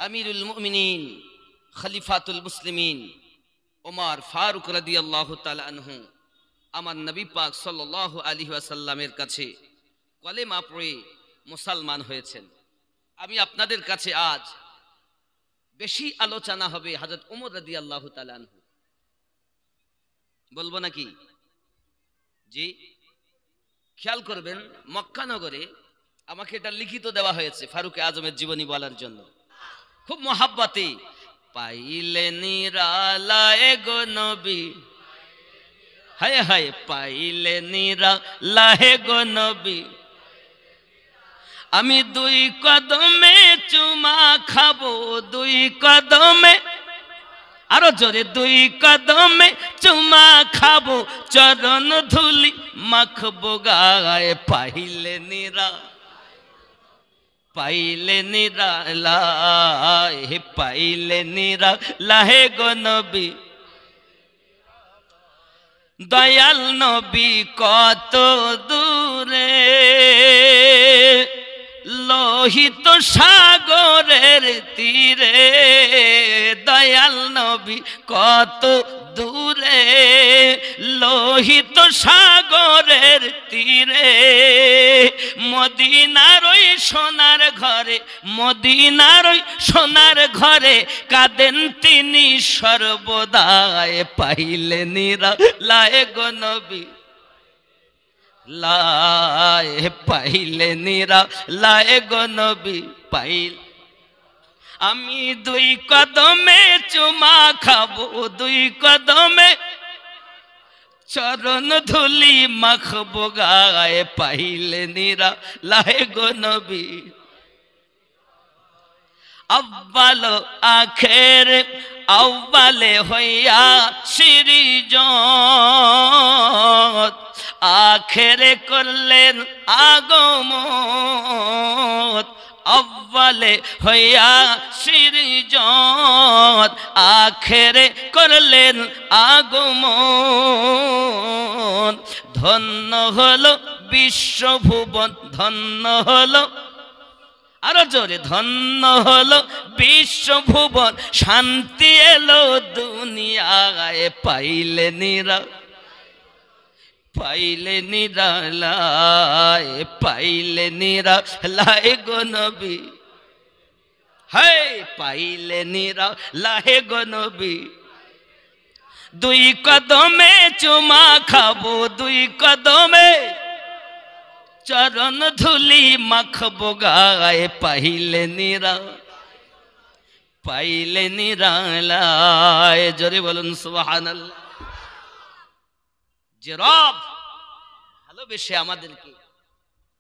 আমিরুল মুমিনিন খলিফাতুল মুসলিমিন ওমর ফারুক রাদিয়াল্লাহু তাআলা আনহু আমার নবী পাক সাল্লাল্লাহু আলাইহি ওয়াসাল্লামের কাছে কলেমা পড়ে মুসলমান হয়েছেন। আমি আপনাদের কাছে আজ বেশি আলোচনা হবে হযরত ওমর রাদিয়াল্লাহু তাআলা আনহু। বলবো নাকি? জি, খেয়াল করবেন, মক্কা নগরে আমাকে এটা লিখিত দেওয়া হয়েছে ফারুক আজমের জীবনী বলার জন্য। খুব মহাব্বতে পাইলে নিরালায় গো নবী, হায় হায় পাইলে নিরালায় গো নবী, আমি দুই কদমে চুমা খাবো, দুই কদমে, আরো জোরে, দুই কদমে চুমা খাবো, চরণ ধুলি মাখবো গায়ে, পাইলে নিরা, পাইলে নিরালায়, পাইলে নিরালায় গো নবী, দয়াল নবী কত দূরে, লোহিত সাগরের তীরে, দয়াল নবী কত দূরে, লোহিত সাগরের তীরে, মদিনার ওই সোনার ঘরে, মদিনার ওই সোনার ঘরে কাঁদেন তিনি সর্বদায়, পাইলে নিরালায় গো নবী, লায়, পাইলে নিরালায় গো নবী, পাইল, আমি দুই কদমে চুমা খাবো, দুই কদমে চরণ ধুলি মাখবো গায়ে, পাইলে নিরালায় গো নবী, আব্বাল আখের আব্বালে হইয়া সৃজন, আখেরে করলেন আগমন, আব্বালে হইয়া সৃজন, আখেরে করলেন আগমন, ধন্য হলো বিশ্বভুবন, ধন্য হলো, আরো জোরে, ধন্য হলো বিশ্বভুবন, শান্তি এলো দুনিয়ায়, পাইলে নিরা, পাইলে নিরালায়, পাইলে নিরালায় গো নবী, হায় পাইলে নিরালায় গো নবী, দুই কদমে চুমা খাবো, দুই কদমে চরণ ধুলি মাখবো গায়ে, পাইলে নিরা, পাইলে নিরালায়, জোরে বলুন সুবহানাল্লাহ। যে রব ভালোবেসে আমাদেরকে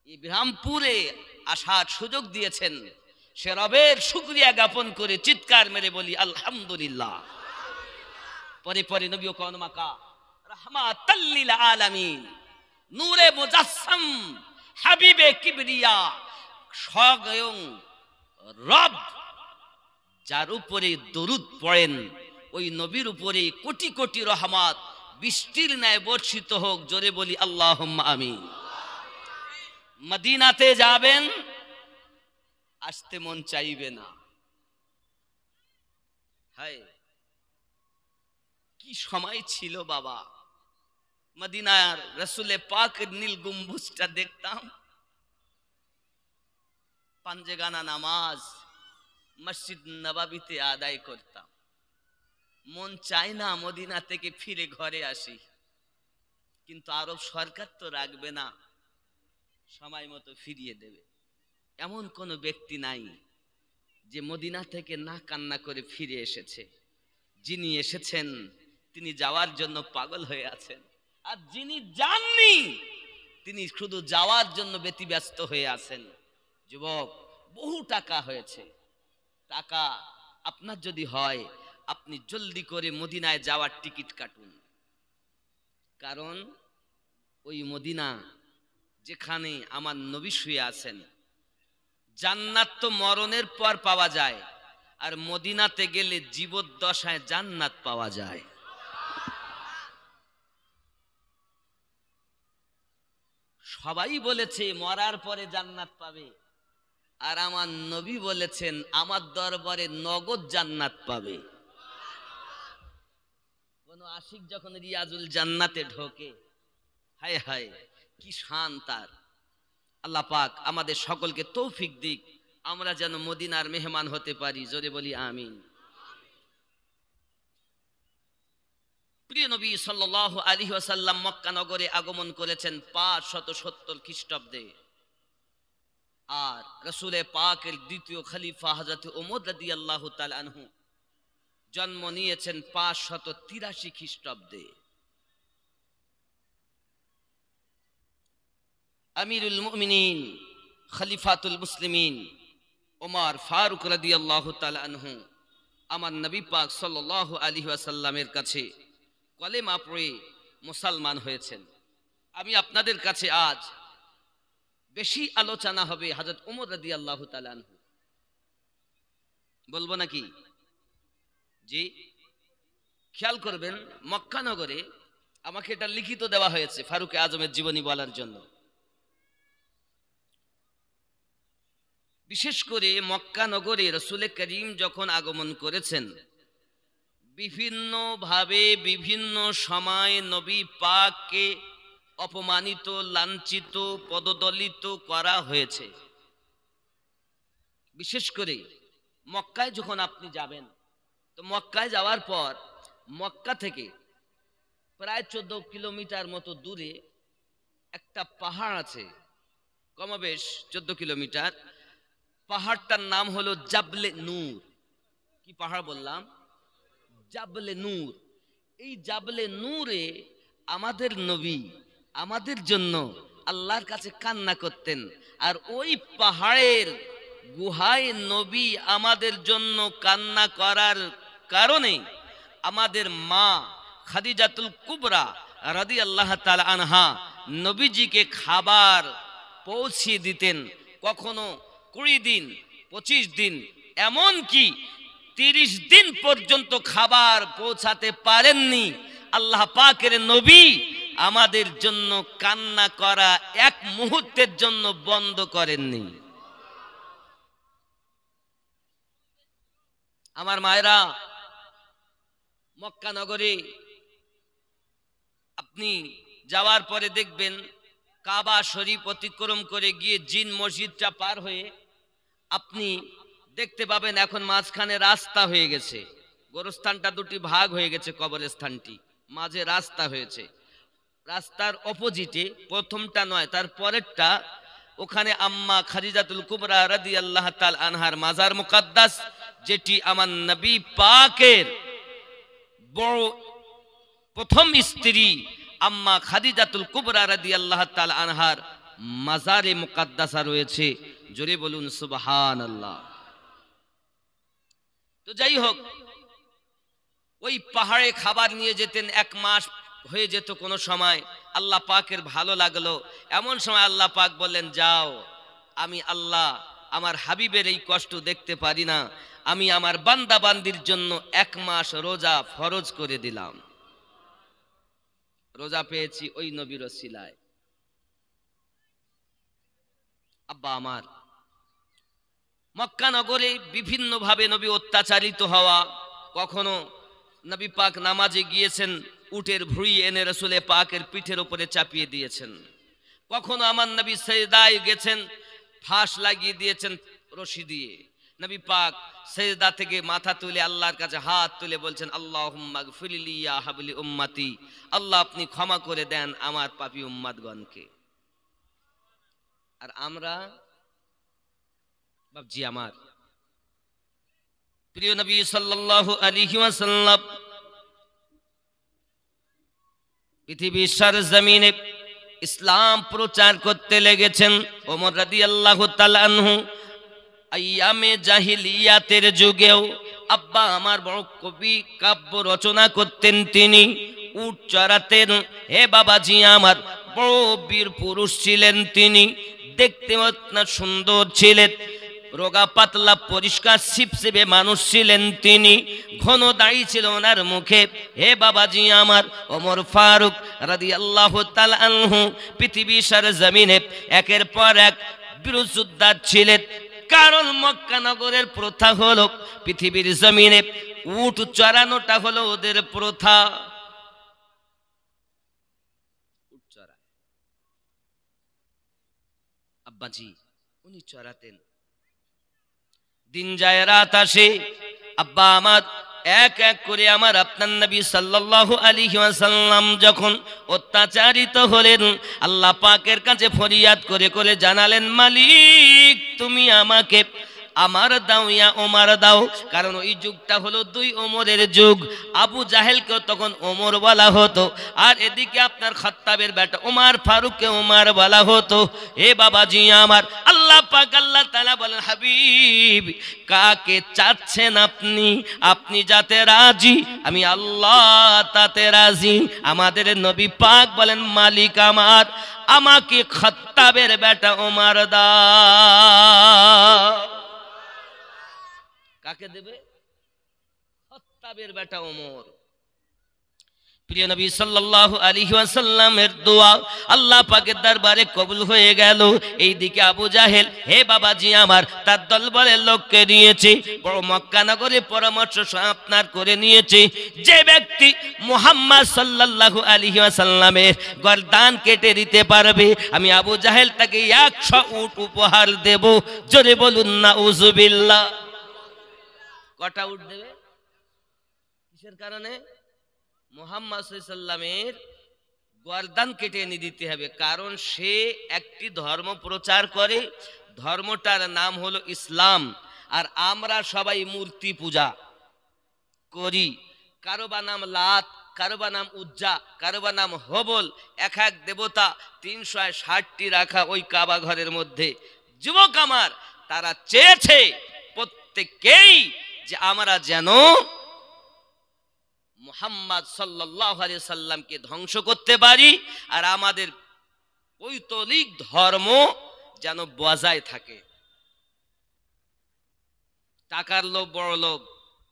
এই বিরামপুরে আসার সুযোগ দিয়েছেন, সে রবের শুকরিয়া জ্ঞাপন করে চিৎকার মেরে বলি আলহামদুলিল্লাহ। পরে পরে নবী ও কওমাকা রাহমাতাল লিল আলামিন, নূরে মুজাসসাম, হাবিবে কিবরিয়া, স্বয়ং রব যার উপরে দরুদ পড়েন, ওই নবীর উপরে কোটি কোটি রহমত বৃষ্টির ন্যায় বর্ষিত হোক, জোরে বলি আল্লাহুম্মা আমিন। মদিনাতে যাবেন, আসতে মন চাইবে না। হায় কি সময় ছিল বাবা, মদিনার রসুলে পাকের নীল গম্বুজটা দেখতাম, পাঞ্জেগানা নামাজ মসজিদ নববীতে আদায় করতাম, মন চায় না মদিনা থেকে ফিরে ঘরে আসি, কিন্তু আরব সরকার তো রাখবে না, সময় মতো ফিরিয়ে দেবে। এমন কোনো ব্যক্তি নাই যে মদিনা থেকে না কান্না করে ফিরে এসেছে। যিনি এসেছেন তিনি যাওয়ার জন্য পাগল হয়ে আছেন, আর যিনি যাননি তিনি শুধু যাওয়ার জন্য ব্যতিব্যস্ত হয়ে আছেন। যুবক, বহু টাকা হয়েছে, টাকা আপনার যদি হয় আপনি জলদি করে মদিনায় যাওয়ার টিকিট কাটুন, কারণ ওই মদিনা যেখানে আমার নবী শুয়ে আছেন, জান্নাত তো মরণের পর পাওয়া যায়, আর মদিনাতে গেলে জীবদ্দশায় জান্নাত পাওয়া যায়। সবাই বলেছে মরার পরে জান্নাত পাবে, আর আমার নবী বলেছেন আমার দরবারে নগদ জান্নাত পাবে। কোন আশিক যখন রিয়াজুল জান্নাতে ঢোকে, হায় হায় কি শান তার। আল্লাহ পাক আমাদের সকলকে তৌফিক দিক, আমরা যেন মদিনার মেহমান হতে পারি। জোরে বলি আমিন। প্রিয় নবী সাল্লাল্লাহু আলাইহি ওয়াসাল্লাম মক্কা নগরে আগমন করেছেন 570 খ্রিস্টাব্দে। আর রাসূলে পাকের দ্বিতীয় খলিফা হযরত ওমর রাদিয়াল্লাহু তাআলা আনহু জন্ম নিয়েছেন 583 খ্রিস্টাব্দে। আমিরুল মুমিনিন খলিফাতুল মুসলিমিন ওমর ফারুক রাদিয়াল্লাহু তাআলা আনহু আমার নবী পাক সাল্লাল্লাহু আলাইহি ওয়াসাল্লামের কাছে কলেমা পড়ে মুসলমান হয়েছেন। আমি আপনাদের কাছে আজ বেশি আলোচনা হবে হযরত ওমর রাদিয়াল্লাহু তাআলা আনহু। বলবো নাকি? জি, খেয়াল করবেন, মক্কা নগরে আমাকে এটা লিখিত দেওয়া হয়েছে ফারুক আজমের জীবনী বলার জন্য। বিশেষ করে মক্কা নগরে রাসূল করিম যখন আগমন করেছেন, বিভিন্ন ভাবে বিভিন্ন সময় নবী পাককে অপমানিত, লাঞ্ছিত, পদদলিত করা হয়েছে। বিশেষ করে মক্কায় যখন আপনি যাবেন, তো মক্কায় যাওয়ার পর মক্কা থেকে প্রায় 14 কিলোমিটার মতো দূরে একটা পাহাড় আছে, কমবেশ 14 কিলোমিটার। পাহাড়টার নাম হলো জাবলে নূর। কি পাহাড় বললাম? জাবলে নূর। এই জাবলে নূরে আমাদের নবী আমাদের জন্য আল্লাহর কাছে কান্না করতেন। আর ওই পাহাড়ের গুহায় নবী আমাদের জন্য কান্না করার কারণে আমাদের মা খাদিজাতুল কুবরা রাদিয়াল্লাহু তাআলা আনহা নবীজিকে খাবার পৌঁছে দিতেন। কখনো 20 দিন, 25 দিন, এমন কি 30 দিন পর্যন্ত খাবার পৌঁছাতে পারেননি। আল্লাহ পাকের নবী আমাদের জন্য কান্না করা এক মুহূর্তের জন্য বন্ধ করেননি। আমার মায়েরা, মক্কা নগরে আপনি যাওয়ার পরে দেখবেন কাবা শরীফ অতিক্রম করে গিয়ে জিন মসজিদটা পার হয়ে আপনি দেখতে পাবেন এখন মাঝখানে রাস্তা হয়ে গেছে। গোরস্থানটা দুটি ভাগ হয়ে গেছে, কবরস্থানটি মাঝে রাস্তা হয়েছে। রাস্তার অপোজিটে, প্রথমটা নয় তার পরেরটা, ওখানে আম্মা খাদিজাতুল কুবরা রাদিয়াল্লাহু তাআলা আনহার মাজার মুকদ্দাস, যেটি আমার নবী পাকের বড় প্রথম স্ত্রী আম্মা খাদিজাতুল কুবরা রাদিয়াল্লাহু তাআলা আনহার মাজারে মুকদ্দাসা রয়েছে। জোরে বলুন সুবহানাল্লাহ। তো যাই হোক, ওই পাহাড়ে খাবার নিয়ে যেতেন, 1 মাস হয়ে যেত কোন সময়। আল্লাহ পাকের ভালো লাগলো, এমন সময় আল্লাহ পাক বললেন, যাও, আমি আল্লাহ আমার হাবিবের এই কষ্ট দেখতে পারি না, আমি আমার বান্দা বান্দির জন্য 1 মাস রোজা ফরজ করে দিলাম। রোজা পেয়েছি ওই নবীর ওসিলায়। আব্বা আমার, মক্কা নগরে বিভিন্ন ভাবে নবী অত্যাচারিত হওয়া। কখনো নবী পাক নামাজে গিয়েছেন, উটের ভুঁড়ি এনে রাসূলে পাকের পিঠের উপরে চাপিয়ে দিয়েছেন। কখনো আমার নবী সেজদায় গেছেন, ফাঁস লাগিয়ে দিয়েছেন রশি দিয়ে। নবী পাক সেজদা থেকে মাথা তুলে আল্লাহর কাছে হাত তুলে বলছেন, আল্লাহুম্মা গফিরলি ইয়া হাবলি উম্মতি, আল্লাহ আপনি ক্ষমা করে দেন আমার পাপী উম্মতগণকে। আর আমরা বাপজি, আমার প্রিয় নবী সাল্লাল্লাহু আলাইহি ওয়াসাল্লাম পৃথিবীর সরজমিনে ইসলাম প্রচার করতে লেগেছেন। ওমর রাদিয়াল্লাহু তাআলা আনহু আইয়ামে জাহিলিয়াতের যুগেও আব্বা আমার বড় কবি কাব্য রচনা করতেন, তিনি উট চড়াতেন। হে বাবাজি আমার, বড় বীর পুরুষ ছিলেন তিনি, দেখতে অত্যন্ত সুন্দর ছিলেন, রোগা পাতলা পরিষ্কার সিপসিপে মানুষ ছিলেন তিনি, ঘন দাড়ি ছিল ওনার মুখে। হে বাবাজি আমার, ওমর ফারুক রাদিয়াল্লাহু তাআলা আনহু পৃথিবীর সরজমিনে একের পর এক বীর যোদ্ধা ছিলেন। কারণ মক্কা নগরের প্রথা হলো পৃথিবীর জমিনে উট চড়ানোটা হলো ওদের প্রথা। উট চড়া আব্বাজি উনি চড়াতেন। দিন যায় রাত আসে, আব্বা আমার এক এক করে আমার আপনার নবী সাল্লাল্লাহু আলাইহি ওয়াসাল্লাম যখন অত্যাচারিত হলেন, আল্লাহ পাকের কাছে ফরিয়াদ করে করে জানালেন, মালিক তুমি আমাকে আমার দাও ইয়া ওমর দাও। কারণ ওই যুগটা হলো দুই ওমরের যুগ। আবু জাহেলকেও তখন ওমর বলা হতো, আর এদিকে আপনার খাত্তাবের বেটা ওমর ফারুককে ওমর বলা হতো। হে বাবাজি আমার, আল্লাহ পাক আল্লাহ তাআলা বলেন, হাবিব কাকে চাচ্ছেন আপনি? আপনি যাতে রাজি আমি আল্লাহ তাতে রাজি। আমাদের নবী পাক বলেন, মালিক আমার, আমাকে খাত্তাবের বেটা ওমর দাও। কাকে দেবে? খাত্তাবের বেটা ওমর। প্রিয় নবী সাল্লাল্লাহু আলাইহি ওয়াসাল্লামের দোয়া আল্লাহ পাকের দরবারে কবুল হয়ে গেল। এইদিকে আবু জাহেল, হে বাবাজি আমার, তার দলবলের লোককে নিয়েছে, বড় মক্কা নগরে পরামর্শ আপনার করে নিয়েছে, যে ব্যক্তি মুহাম্মদ সাল্লাল্লাহু আলাইহি ওয়াসাল্লামের গর্দান কেটে দিতে পারবে আমি আবু জাহেল তাকে 100 উট উপহার দেব। জোরে বলুন নাউযুবিল্লাহ। কটা উট দেবে? কিসের কারণে? মুহাম্মদ সাল্লাল্লাহু আলাইহি ওয়াসাল্লামের গর্দান কেটে এনে দিতে হবে। কারণ সে একটি ধর্ম প্রচার করে, ধর্মটার নাম হলো ইসলাম। আর আমরা সবাই মূর্তি পূজা করি। কারো বা নাম লাত, কারো বা নাম উজ্জা, কারো বা নাম হবল, এক এক দেবতা 360টি রাখা ওই কাবা ঘরের মধ্যে। যুবক আমার, তারা চেয়েছে প্রত্যেকেই যে আমরা যেন মুহাম্মদ সাল্লাল্লাহু আলাইহি সাল্লামকে ধ্বংস করতে পারি, আর আমাদের পৈতৃক ধর্ম যেন বজায় থাকে। টাকার লোভ, বড় লোভ।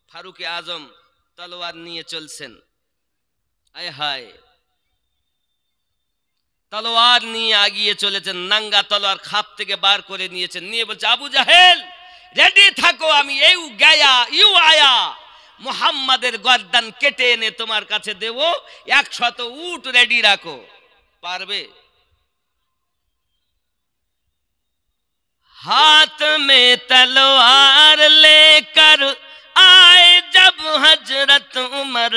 ফারুক আজম তলোয়ার নিয়ে চলছেন, আয় হায়, তলোয়ার নিয়ে আগিয়ে চলেছেন, নাঙ্গা তলোয়ার খাপ থেকে বার করে নিয়েছেন, নিয়ে বলছে, আবু জাহেল রেডি থাকো, আমি এই গায়া ইউ আয়া মুহাম্মাদের গর্দান কেটে এনে তোমার কাছে দেব, 100 উট রেডি রাখো। পারবে? हाथ में तलवार लेकर आए जब हजरत उमर,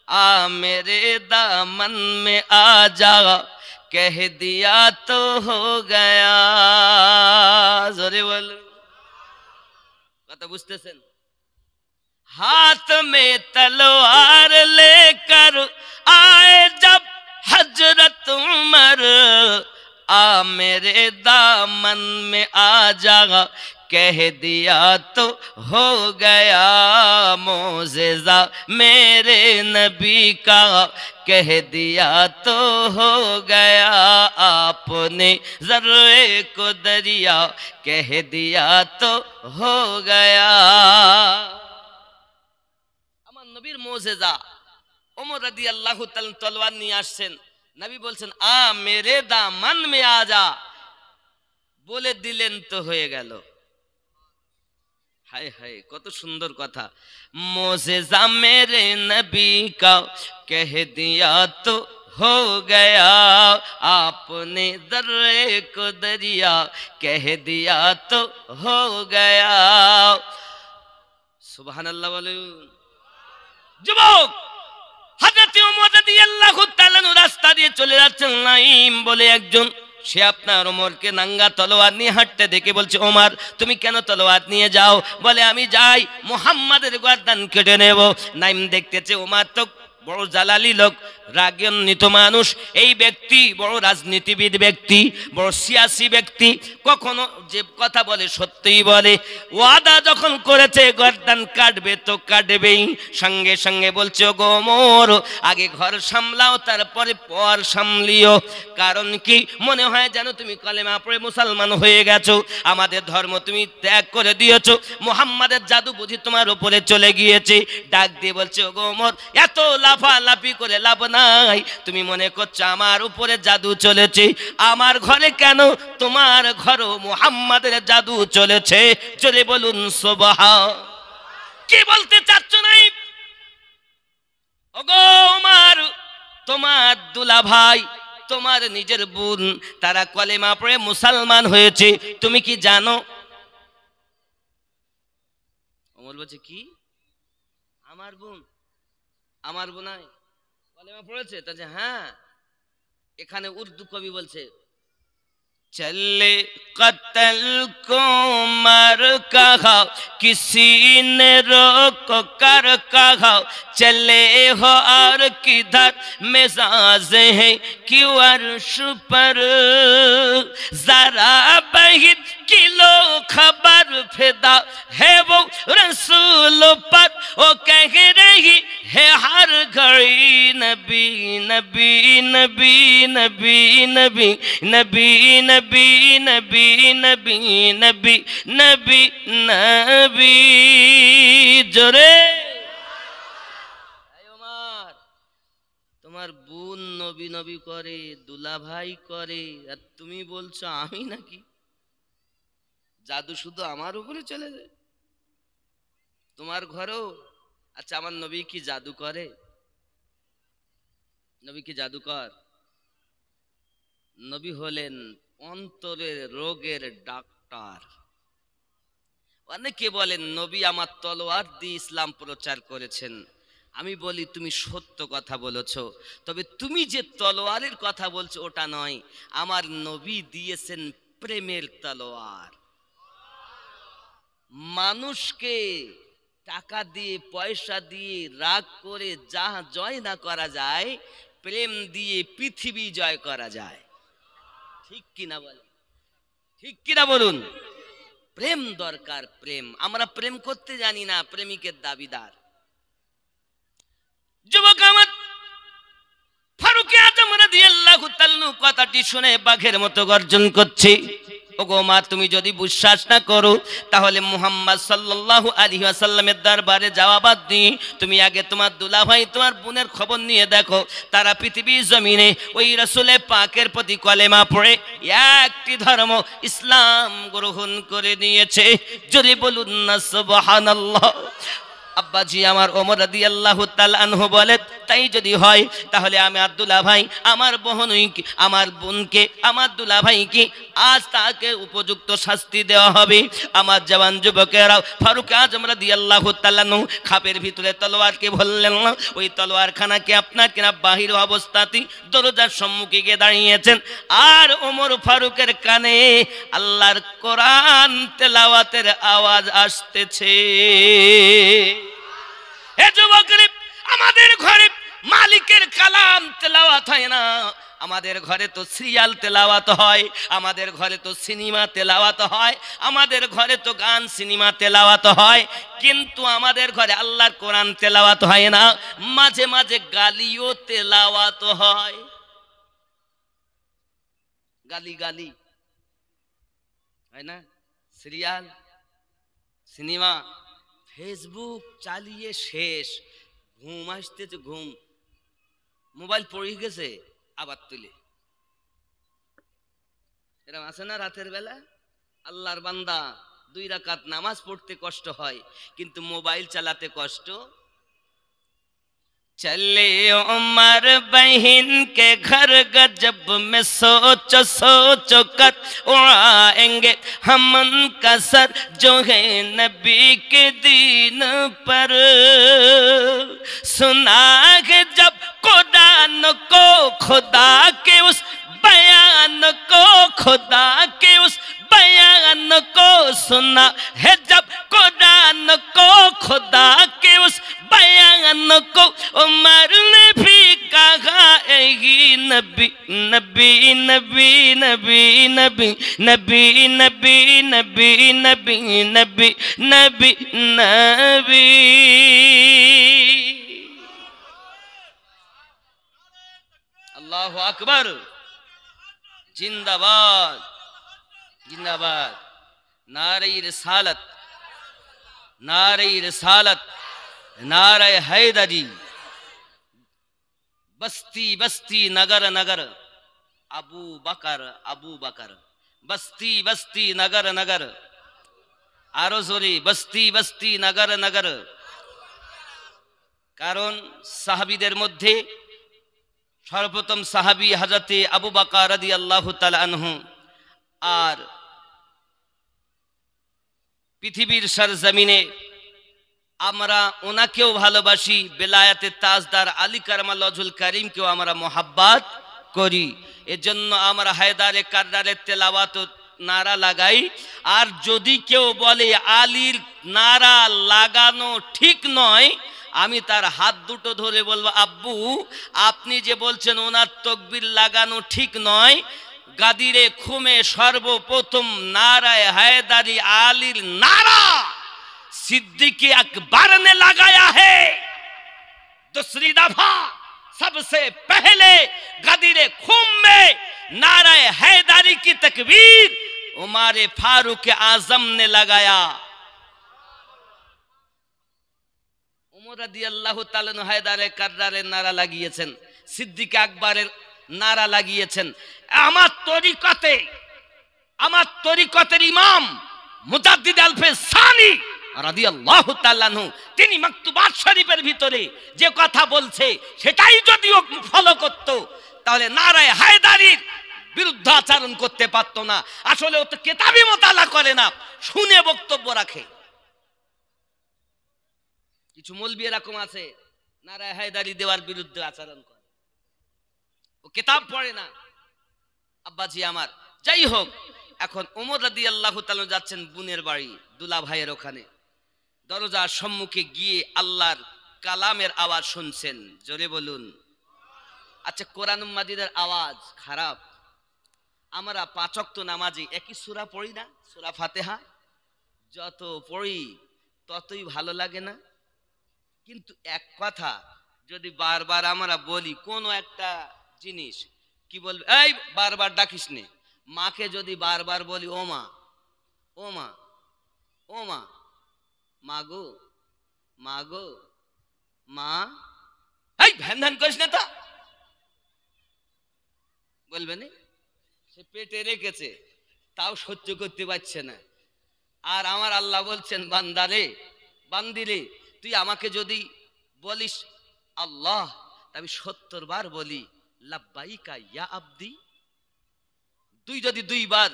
आ मेरे दामन में आ जा, कह दिया तो हो गया। जोरे बोलो, কথা বুঝতেছেন? हाथ में तलवार लेकर आए जब हजरत उमर, आ मेरे दामन में आ जा, कह दिया तो हो गया मोज़ेज़ा मेरे नबी का, कह दिया तो हो गया आपने ज़र्रे को दरिया, कह दिया तो हो गया। আমার নবীর মোজেজা, ওমর রাদিয়াল্লাহু তাআলা তলোয়ার নিয়ে আসছেন, নবী বলছেন, আ মেরে দামান মে আজা, বলে দিলেন তো হয়ে গেল। হায় হায়, কত সুন্দর কথা। মোজেজা মেরে নবী কা, কহ দিয়া তো हो गया आपने दर्रे को दरिया, कह दिया तो हो गया। सुबहानाल्लाह बोलूं। যুবক হযরত ওমর রাদিয়াল্লাহু তাআলা রাস্তা দিয়ে চলে যাচ্ছেন, নাঈম বলে একজন, সে আপনার ওমরকে নাঙ্গা তলোয়ার নিয়ে হাঁটতে দেখে বলছে, ওমর তুমি কেন তলোয়ার নিয়ে যাও? বলে, আমি যাই মুহাম্মাদের গর্দান কেটে নেব। নাঈম দেখতেছে ওমর তো বড় জালালি লোক, রাগান্বিত মানুষ। এই ব্যক্তি বড় রাজনীতিবিদ ব্যক্তি, বড় সিয়াসি ব্যক্তি, কখনো যে কথা বলে সত্যিই বলে। ওয়াদা যখন করেছে গর্দান কাটবে তো কাটবেই। সঙ্গে সঙ্গে বলছে, ওগো ওমর, আগে ঘর সামলাও, তারপরে পর সামলিও। কারণ কি, মনে হয় যেন তুমি কলেমা পড়ে মুসলমান হয়ে গেছো, আমাদের ধর্ম তুমি ত্যাগ করে দিয়েছো, মুহাম্মাদের জাদু বুঝি তোমার উপরে চলে গিয়েছে। ডাক দিয়ে বলছে, ওগো ওমর, এত লাভ লাফালাফি করে লাভ নাই। তুমি মনে করছো আমার উপরে জাদু চলেছে, আমার ঘরে কেন, তোমার ঘরও মুহাম্মাদের জাদু চলেছে। চলে বলুন সুবহান। কি বলতে চাচ্ছ নাই? ওগো ওমর, তোমার দুলাভাই, তোমার নিজের বোন, তারা কলেমা পড়ে মুসলমান হয়েছে, তুমি কি জানো? ওমর বলছে কি আমার বোন? আমার বোনাই কলেমা পড়েছে? তাহলে হ্যাঁ, এখানে উর্দু কবি বলছে, चले कत्ल को मर कहा किसी ने रोक कर कहा, चले हो और किधर मिजाज है कि अर्श पर, जरा बहित किलो खबर फिदा है वो रसूल पर, वो कह रही है हर घड़ी नबी नबी नबी नबी नबी नबी नबी नबी नबी नबी नबी नबी। জোরে তোমার বোন নবী নবী করে, দুলাভাই করে, আর তুমি বলছো আমি নাকি? জাদু শুধু আমার উপরে চলে যায়? তোমার ঘরেও? আচ্ছা, আমার নবী কি জাদু করে? নবী কি জাদুকর? নবী হলেন অন্তরের রোগের ডাক্তার। অনেকে বলেন নবী আমার তলোয়ার দিয়ে ইসলাম প্রচার করেছেন। আমি বলি তুমি সত্য কথা বলেছ, তবে তুমি যে তলোয়ারের কথা বলছো ওটা নয়, আমার নবী দিয়েছেন প্রেমের তলোয়ার। মানুষকে টাকা দিয়ে পয়সা দিয়ে রাগ করে যা জয় না করা যায়, প্রেম দিয়ে পৃথিবী জয় করা যায়। ঠিক কিনা বলেন? ঠিক কিনা বলুন? প্রেম দরকার, প্রেম। আমরা প্রেম করতে জানি না, প্রেমিকের দাবিদার। যুবক আমার ফারুক আজম রাদিয়াল্লাহু তাআলা কথাটি শুনে বাঘের মতো গর্জন করছে। ওগো মা, তুমি যদি বিশ্বাস না করো তাহলে মুহাম্মদ সাল্লাল্লাহু আলাইহি ওয়াসাল্লামের দরবারে যাওয়া বাদ দিয়ে তুমি আগে তোমার দুলাভাই, তোমার বোনের খবর নিয়ে দেখো, তারা পৃথিবীর জমিনে ওই রাসূলের পাকের প্রতি কলেমা পড়ে একটি ধর্ম ইসলাম গ্রহণ করে নিয়েছে। যদি বলুন না সুবহানাল্লাহ। আব্বাজি আমার ওমর রাদিয়াল্লাহু তাআলা আনহু বলে, তাই যদি হয় তাহলে আমি আব্দুল্লাহ ভাই, আমার আমার বোনকে, আমার দুলা ভাইকে আজ তাকে উপযুক্ত শাস্তি দেওয়া হবে। আমার জওয়ান যুবকেরা ফারুক আজম রাদিয়াল্লাহু তাআলা আনহু খাপের ভিতরে তলোয়ারকে বললেন, ওই তলোয়ারখানাকে আপনার কিনা বাহির অবস্থাতেই দরজার সম্মুখে গিয়ে দাঁড়িয়েছেন, আর ওমর ফারুকের কানে আল্লাহর কোরআন তেলাওয়াতের আওয়াজ আসতেছে। হে যুবকরা, আমাদের ঘরে মালিকের কালাম তেলাওয়াত হয় না, আমাদের ঘরে তো সিরিয়াল তেলাওয়াত হয়, আমাদের ঘরে তো সিনেমা তেলাওয়াত হয়, আমাদের ঘরে তো গান সিনেমা তেলাওয়াত হয়, কিন্তু আমাদের ঘরে আল্লাহর কোরআন তেলাওয়াত হয় না। মাঝে মাঝে গালিও তেলাওয়াত হয়। গালি গালি হয় না? সিরিয়াল, সিনেমা, ফেসবুক চালিয়ে শেষ, ঘুম আসতেছে, ঘুম, মোবাইল পড়ে গেছে আবার তুলে। এরকম আছে না? রাতের বেলা আল্লাহর বান্দা 2 রাকাত নামাজ পড়তে কষ্ট হয়, কিন্তু মোবাইল চালাতে কষ্ট। चले उमर बहन के घर गजब में सोचो सोचो कर उड़ाएंगे हम उनका सर जो है नबी के दीन पर। सुना है जब कुरान को खुदा के उस बयान को, खुदा के उस बयान को सुना है जब कुरान को, खुदा के उस बयान को उमर ने भी कहा यही नबी नबी नबी नबी नबी नबी नबी नबी नबी नबी नबी नबी। अल्लाहु अकबर, जिंदाबाद जिंदाबाद, नारे रिसालत, नारे रिसालत, नारे हैदरी। বস্তি বস্তি নগর নগর আবু বকর আবু বকর, বস্তি বস্তি নগর নগর, আরো জোরে বস্তি বস্তি নগর নগর। কারণ সাহাবীদের মধ্যে সর্বপ্রথম সাহাবী হযরতে আবু বকর রাদিয়াল্লাহু তাআলা আনহু, আর পৃথিবীর সরজমিনে আমরা ওনাকেও ভালোবাসি, বেলায়েতে তাজদার আলী কারমাল্লাহুল কারীমকেও আমরা মোহাব্বত করি। এজন্য আমরা হায়দারে কাররারের তেলাওয়াত নারা লাগাই। আর যদি কেউ বলে আলীর নারা লাগানো ঠিক নয়, আমি তার হাত দুটো ধরে বলবো, আব্বু আপনি যে বলছেন ওনার তাকবীর লাগানো ঠিক নয়, গাদিরে খুমে সর্বপ্রথম नाराए हैदरी आलिर नारा सिद्दीक अकबर ने लगाया है। दूसरी दफा सबसे पहले गदीरे खुम में नाराए हैदरी की तकबीर उमर फारूक आजम ने लगाया। उमर রাদিয়াল্লাহু তাআলা हैदरे कर्रारे नारा লাগিয়েছেন, সিদ্দিক আকবরের নারা লাগিয়েছেন। আমার তরিকতের ইমাম মুজাদ্দিদ আলফে সানি রাদিয়াল্লাহু তাআলা আনহু, তিনি মাকতুবাত শরীফের ভিতরে যে কথা বলছে সেটাই যদি ও ফলো করত, তাহলে নারায়ে হায়দারির বিরুদ্ধে আচরণ করতে পারতো না। আসলে ও তো কিতাবি মোতালা করে না, শুনে বক্তব্য রাখে। কিছু মৌলবি এরকম আছে নারায়ে হায়দারি দেওয়ার বিরুদ্ধে আচরণ করে, ও কিতাব পড়ে না। আব্বাজি আমার, যাই হোক, এখন ওমর রাদিয়াল্লাহু তাআলা যাচ্ছেন বোনের বাড়ি, দুলা ভাইয়ের ওখানে। দরজার সম্মুখে গিয়ে আল্লাহর কালামের আওয়াজ শুনছেন, জোরে বলুন। আচ্ছা, কোরআন মাজিদের আওয়াজ খারাপ? আমরা 5 ওয়াক্ত নামাজি একই সূরা পড়ি না, সূরা ফাতিহা? যত পড়ি ততই ভালো লাগে না? কিন্তু এক কথা যদি বারবার আমরা বলি কোনো একটা জিনিস, কি বলবে, এই বারবার ডাকিস নে। মাকে যদি বারবার বলি ও মা, ও মা, ও মা, মাগো মাগো মা, এই ধ্যান ধ্যান করিস না, তা বলবে না? সে পেটে রেখেছে, তাও সহ্য করতে পারছে না। আর আমার আল্লাহ বলছেন, বান্দারে বান্দিরে, তুই আমাকে যদি বলিস আল্লাহ, আমি 70 বার বলি লাব্বাইকা ইয়া আব্দি। তুই যদি 2 বার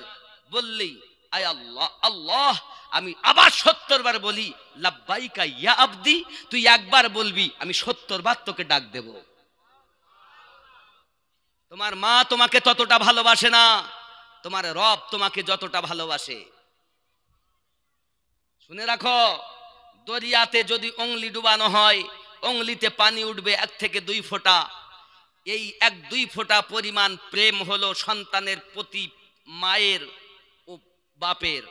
বললি আয় আল্লাহ আল্লাহ, আমি আবার 70 বার বলি লাব্বাইকা ইয়া আব্দি, তুই একবার বলবি, আমি 70 বার তোকে ডাক দেব। তোমার মা তোমাকে ততটা ভালোবাসে না, তোমার রব তোমাকে যতটা ভালোবাসে। শুনে রাখো, দরিয়াতে যদি অঙ্গলি ডুবানো হয়, অঙ্গলিতে পানি উঠবে 1 থেকে 2 ফোঁটা। এই 1-2 ফোঁটা পরিমাণ প্রেম হলো সন্তানের প্রতি মায়ের ও বাপের।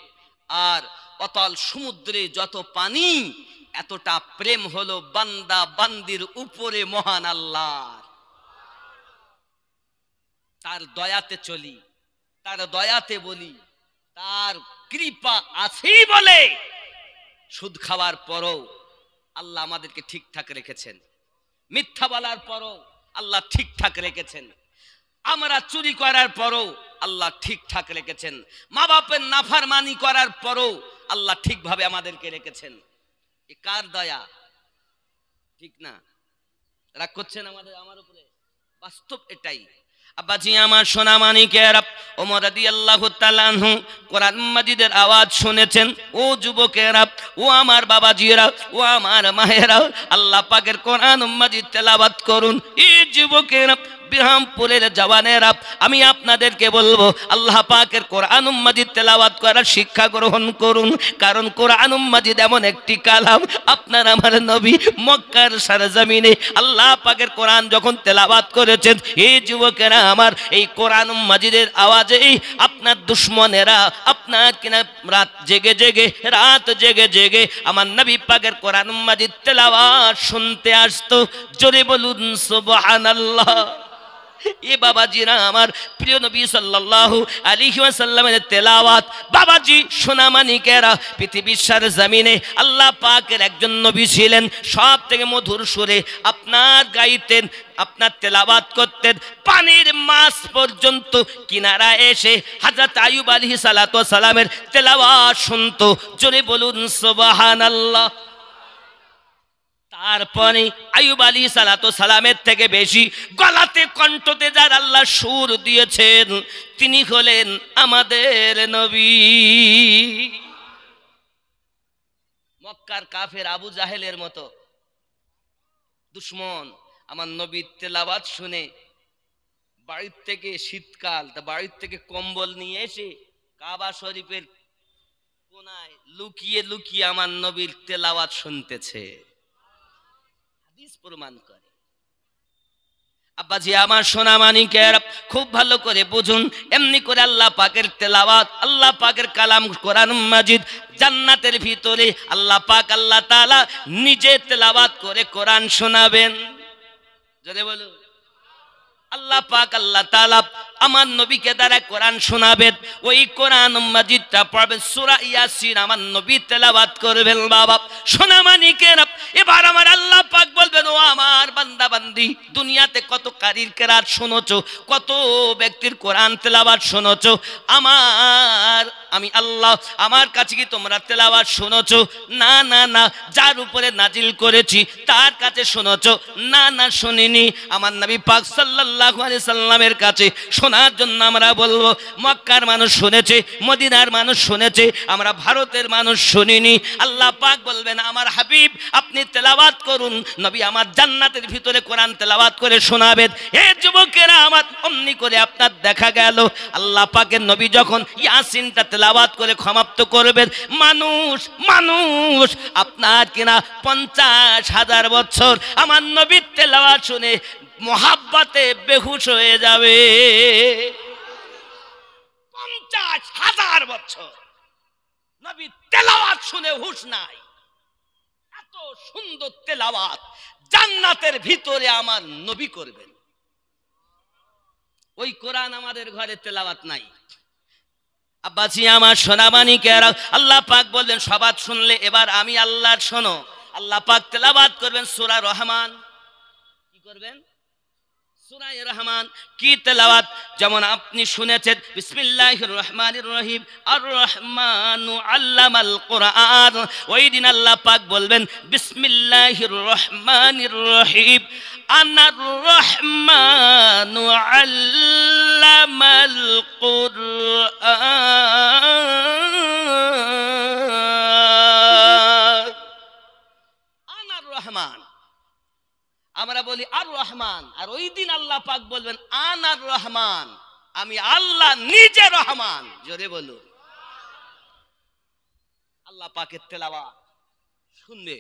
আর অতল সমুদ্রে যত পানি, এতটা প্রেম হলো বান্দা বান্দির উপরে মহান আল্লাহর। তার দয়াতে চলি, তার দয়াতে বলি, তার কৃপা আছেই বলে সুদ খাওয়ার পরও আল্লাহ আমাদেরকে ঠিকঠাক রেখেছেন, মিথ্যা বলার পরও আল্লাহ ঠিকঠাক রেখেছেন, আমরা চুরি করার পরও আল্লাহ ঠিকঠাক রেখেছেন, মা বাপের নাফরমানি করার পরও আল্লাহ ঠিকভাবে আমাদেরকে রেখেছেন। এ কার দয়া? ঠিক না? রাগ করছেন আমার উপরে? বাস্তব এটাই। আব্বাজি আমার, সোনা মানিকেরা, ওমর রাদিয়াল্লাহু তাআলা আনহু কোরআন মাজিদের আওয়াজ শুনেছেন। ও যুবকেরা, ও আমার বাবাজিরা, ও আমার মায়েরা, আল্লাহ পাকের কোরআন মাজিদ তেলাওয়াত করুন। এই যুবকেরা, বিরামপুরের জওয়ানেরা, আমি আপনাদেরকে বলবো আল্লাহ পাকের কোরআন মাজিদ তেলাওয়াত করার শিক্ষা গ্রহণ করুন। কারণ কোরআন মাজিদ এমন একটি কালাম, আপনার আমার নবী মক্কার সরজমিনে আল্লাহ পাকের কোরআন যখন তেলাওয়াত করেছেন, এই যুবকেরা আমার, এই কোরআন মাজিদের আওয়াজে আপনার দুশমনেরা আপনার কিনা রাত জেগে জেগে আমার নবী পাকের কোরআন মাজিদ তেলাওয়াত শুনতে আসতো। জোরে বলুন সুবহানাল্লাহ। এ বাবাজিরা আমার, প্রিয় নবী সাল্লাল্লাহু আলাইহি ওয়াসাল্লামের তেলাওয়াত, বাবাজি সোনামানিকেরা, পৃথিবীর সার জমিনে আল্লাহ পাকের একজন নবী ছিলেন, সব থেকে মধুর সুরে আপনার গাইতেন, আপনার তেলাওয়াত করতেন। পানির মাছ পর্যন্ত কিনারা এসে হযরত আইয়ুব আলাইহিস সালাতু ওয়াস সালামের তেলাওয়াত শুনতো। জোরে বলুন সুবহানাল্লাহ। তারপরে আইয়ুব আলাইহিস সালাতু ওয়াস সালামের থেকে বেশি গলাতে কণ্ঠতে যার আল্লাহ সুর দিয়েছেন তিনি হলেন আমাদের নবী। মক্কার কাফের আবু জাহেলের মতো দুশমন আমার নবীর তেলাওয়াত শুনে বাড়ির থেকে, শীতকাল, তা বাড়ির থেকে কম্বল নিয়ে এসে কাবা শরীফের কোনায় লুকিয়ে লুকিয়ে আমার নবীর তেলাওয়াত শুনতেছে। হাদিস প্রমাণ করে। আব্বাজি আমার সোনামানিকের, খুব ভালো করে বুঝুন, এমনি করে আল্লাহ পাকের তেলাওয়াত, আল্লাহ পাকের কালাম কোরআন মাজিদ, জান্নাতের ভিতরে আল্লাহ পাক আল্লাহ তাআলা নিজে তেলাওয়াত করে কোরআন শোনাবেন। জোরে বলুন আল্লাহ পাক আল্লাহ তাআলা আমার নবীকে দ্বারা কোরআন শোনাবেন। ওই কোরআন মাজিদটা পড়বেন, সূরা ইয়াসিন আমার নবী তেলাওয়াত করবেন। বাবা সোনামানিকেরা, এবার আমার আল্লাহ পাক বলবেন, ও আমার বান্দা বান্দি, দুনিয়াতে কত কারির কেরাত শুনেছো, কত ব্যক্তির কোরআন তেলাওয়াত শুনেছো, আমি আল্লাহ আমার কাছে কি তোমরা তেলাওয়াত শুনেছো? না না না। যার উপরে নাজিল করেছি তার কাছে শুনেছো? না না, শুনিনি। আমার নবী পাক সাল্লাল্লাহু আলাইহি সাল্লামের কাছে শোনার জন্য আমরা বলবো। মক্কার মানুষ শুনেছে, মদিনার মানুষ শুনেছে, আমরা ভারতের মানুষ শুনিনি। আল্লাহ পাক বলবেন, আমার হাবিব আপনি তেলাওয়াত করুন। নবী আমার জান্নাতের ভিতরে কোরআন তেলাওয়াত করে শোনাবেন। হে যুবকেরা আমার, অমনি করে আপনার দেখা গেল আল্লাহ পাকের নবী যখন ইয়াসিনটা তেলাওয়াত করে সমাপ্ত করবেন, মানুষ আপনার কিনা 50,000 বছর আমার নবীর তেলাওয়াত শুনে মোহাব্বতে বেহুশ হয়ে যাবে। 50,000 বছর নবীর তেলাওয়াত শুনে হুশ নাই। এত সুন্দর তেলাওয়াত জান্নাতের ভিতরে আমার নবী করবেন। ওই কোরআন আমাদের ঘরে তেলাওয়াত নাই। আব্বাজি আমার সোনামানিকেরা, আল্লাহ পাক বললেন সবাত শুনলে এবার আমি আল্লাহর শোনো। আল্লাহ পাক তেলাওয়াত করবেন সূরা রহমান। কি করবেন? সূরা রহমান। কি তেলাওয়াত? যেমন আপনি শুনেছেন, বিসমিল্লাহির রহমানির রহিম, আর রহমানু আল্লামাল কোরআন। ওই দিন আল্লাহ পাক বলবেন বিসমিল্লাহির রহমানির রহিম, আনার রহমানু আল্লামাল কোরআন। আনার রহমান, আমরা বলি আর রহমান, আর ওই দিন আল্লাহ পাক বলবেন আনার রহমান, আমি আল্লাহ নিজে রহমান। জোরে বলুন। আল্লাহ পাকের তেলাওয়াত শুনবে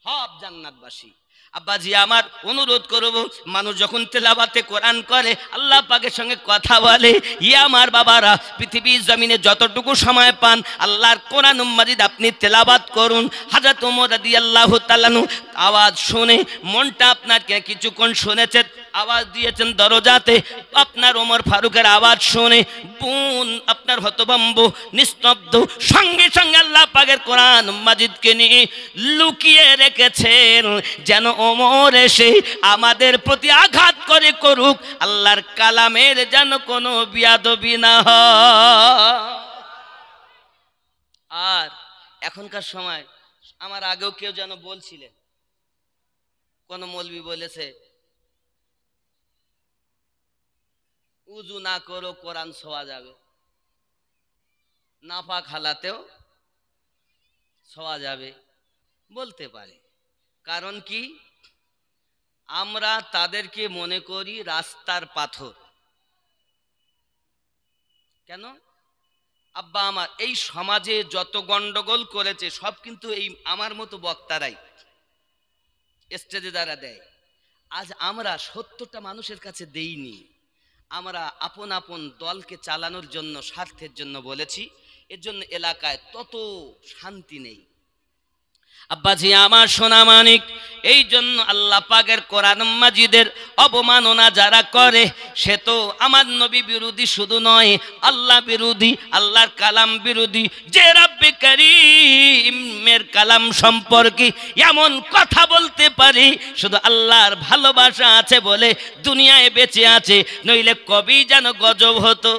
সব জান্নাতবাসী। আব্বাজি আমার অনুরোধ করব, মানুষ যখন তেলাওয়াতে কোরআন করে, আল্লাহ পাকের সঙ্গে কথা বলে, ইয়া আমার বাবারা, পৃথিবীর জমিনে যতটুকু সময় পান আল্লাহর কোরআন মাজিদ আপনি তেলাওয়াত করুন। হযরত ওমর রাদিয়াল্লাহু তাআলা আওয়াজ শুনে মনটা আপনার কিছুক্ষণ শুনেছেন, আওয়াজ দিয়েছেন দরজাতে, আপনার ওমর ফারুকের আওয়াজ শুনে বোন আপনার হতভম্ব নিস্তব্ধ, সঙ্গে সঙ্গে আল্লাহ পাকের কোরআন মাজিদকে নিয়ে লুকিয়ে রেখেছেন, যেন ওমর এসে আমাদের প্রতি আঘাত করে করুক, আল্লাহর কালামের যেন কোনো বিয়াদবি না হয়। আর এখনকার সময়, আমার আগেও কেউ যেন বলছিলেন, কোন মৌলবি বলেছে উজু না করো কোরআন ছোঁয়া যাবে, নাপাক হালাতেও ছোঁয়া যাবে। বলতে পারে, কারণ কি আমরা তাদেরকে মনে করি রাস্তার পাথর। কেন? আব্বা আমার এই সমাজে যত গন্ডগোল করেছে সব কিন্তু এই আমার মতো বক্তারাই স্টেজে দ্বারা দেয়। আজ আমরা 70টা মানুষের কাছে দেইনি, আমরা আপন আপন দলকে চালানোর জন্য, স্বার্থের জন্য বলেছি। এর জন্য এলাকায় তত শান্তি নেই। আব্বাজি আমার সোনামানিক, এই জন্য আল্লাহ পাকের কোরআন মাজিদের অবমাননা যারা করে সে তো আমার নবী বিরোধী শুধু নয়, আল্লাহ বিরোধী, আল্লাহর কালাম বিরোধী। যে রব্বে কারীমের কালাম সম্পর্কে এমন কথা বলতে পারি শুধু আল্লাহর ভালোবাসা আছে বলে দুনিয়ায় বেঁচে আছে, নইলে কবি যেন গজব হতো।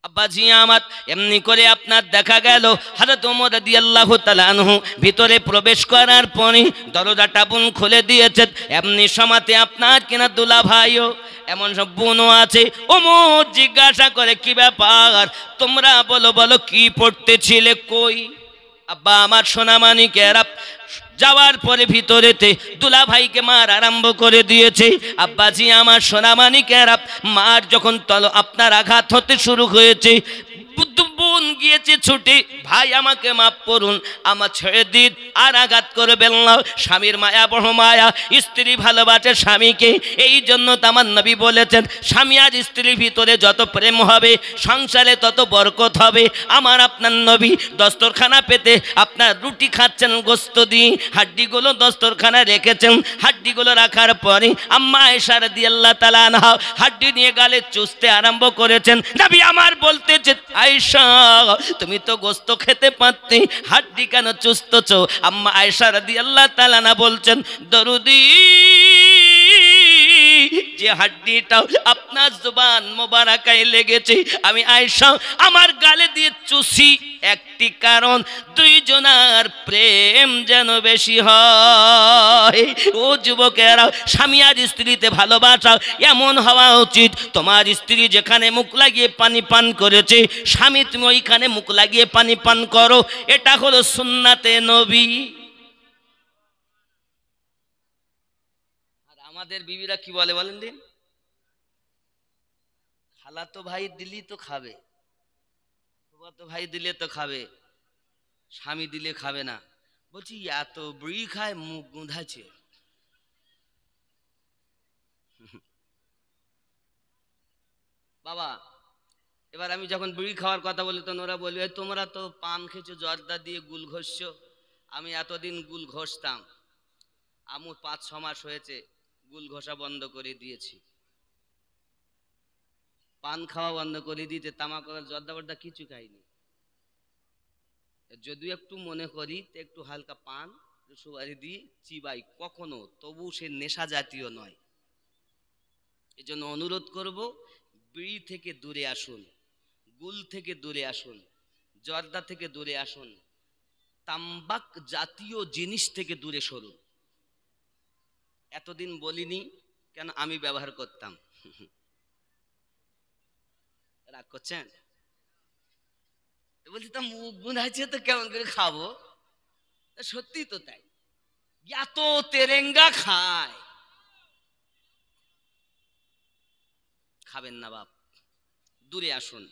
আব্বাজি আমার, এমনি করে আপনার দেখা গেল হযরত ওমর রাদিয়াল্লাহু তাআলা আনহু ভিতরে প্রবেশ করার পরে দরজাটা বোন খুলে দিয়েছেন। এমনি সমাতে আপনার কিনা দুলা ভাইও এমন সব বোনও আছে। ওমর জিজ্ঞাসা করে কি ব্যাপার, তোমরা বলো বলো কি পড়তেছিলে? কই আব্বা আমার সোনামানিকেরা যাওয়ার পরে ভিতরেতে দুলা ভাইকে মার আরম্ভ করে দিয়েছে। আব্বাজি আমার সোনামানিকেরা মার যখন আপনার আঘাত হতে শুরু হয়েছে, বোন গিয়েছে ছুটে, ভাই আমাকে মাফ করুন, আমার ছেড়ে দিন, আর আঘাত করবেন না। স্বামীর মায়া বড় মায়া, স্ত্রী ভালোবাসে স্বামীকে। এই জন্য তো আমার নবী বলেছেন স্বামী আর স্ত্রীর ভিতরে যত প্রেম হবে সংসারে তত বরকত হবে। আমার আপনার নবী দস্তরখানা পেতে আপনার রুটি খাচ্ছেন গোস্ত দিয়ে, হাড্ডিগুলো দস্তরখানা রেখেছেন। হাড্ডিগুলো রাখার পরে আম্মা আয়েশা রাদিয়াল্লাহু তাআলা আনহা হাড্ডি নিয়ে গালে চুষতে আরম্ভ করেছেন। নবী আমার বলতেছে আয়েশা তুমি তো গোস্ত খেতে পারতে, হাড্ডি কেন চুষতেছো? আম্মা আয়েশা রাদিয়াল্লাহু তাআলা না বলছেন দরুদি যে হাড্ডিটা আপনার জবান মোবারকায় লেগেছে আমি আয়েশা আমার গালে দিয়ে চুষি একটি কারণ, দুইজনার প্রেম যেন বেশি হয়। ও যুবকেরা, স্বামী আর স্ত্রীতে ভালোবাসা এমন হওয়া উচিত তোমার স্ত্রী যেখানে মুখ লাগিয়ে পানি পান করেছে স্বামী তুমি ওইখানে মুখ লাগিয়ে পানি পান করো। এটা হলো সুন্নাতে নবী। আর আমাদের বিবিরা কি বলে বলেন দিন, খালাতো ভাই দিলি তো খাবে, ফুফাতো ভাই দিলে তো খাবে, স্বামী দিলে খাবে না। বলছি এত বিড়ি খায় মুখ গুঁধাচ্ছে। বাবা এবার আমি যখন বিড়ি খাওয়ার কথা বলি তখন ওরা বলবে তোমরা তো পান খেয়েছো, জর্দা দিয়ে গুল ঘষছো। আমি এতদিন গুল ঘষতাম, আমু 5-6 মাস হয়েছে গুল ঘষা বন্ধ করে দিয়েছি, পান খাওয়া বন্ধ করে দিতে, তামাক জর্দা বর্দা কিছু খাইনি। যদিও একটু মনে করি একটু হালকা পান সুপারি দিয়ে চিবাই কখনো, তবু সে নেশা জাতীয় নয়। এই জন্য অনুরোধ করব বিড়ি থেকে দূরে আসুন, গুল থেকে দূরে আসুন, জর্দা থেকে দূরে আসুন, তাম্বাক জাতীয় জিনিস থেকে দূরে সরুন। এতদিন বলিনি কেন, আমি ব্যবহার করতাম। রাগ করছেন? বলছি তা মুখ গুনাচ্ছে তো কেমন করে খাবো? সত্যি তো তাই, এত তেরেঙ্গা খায়। খাবেন না বাপ, দূরে আসুন,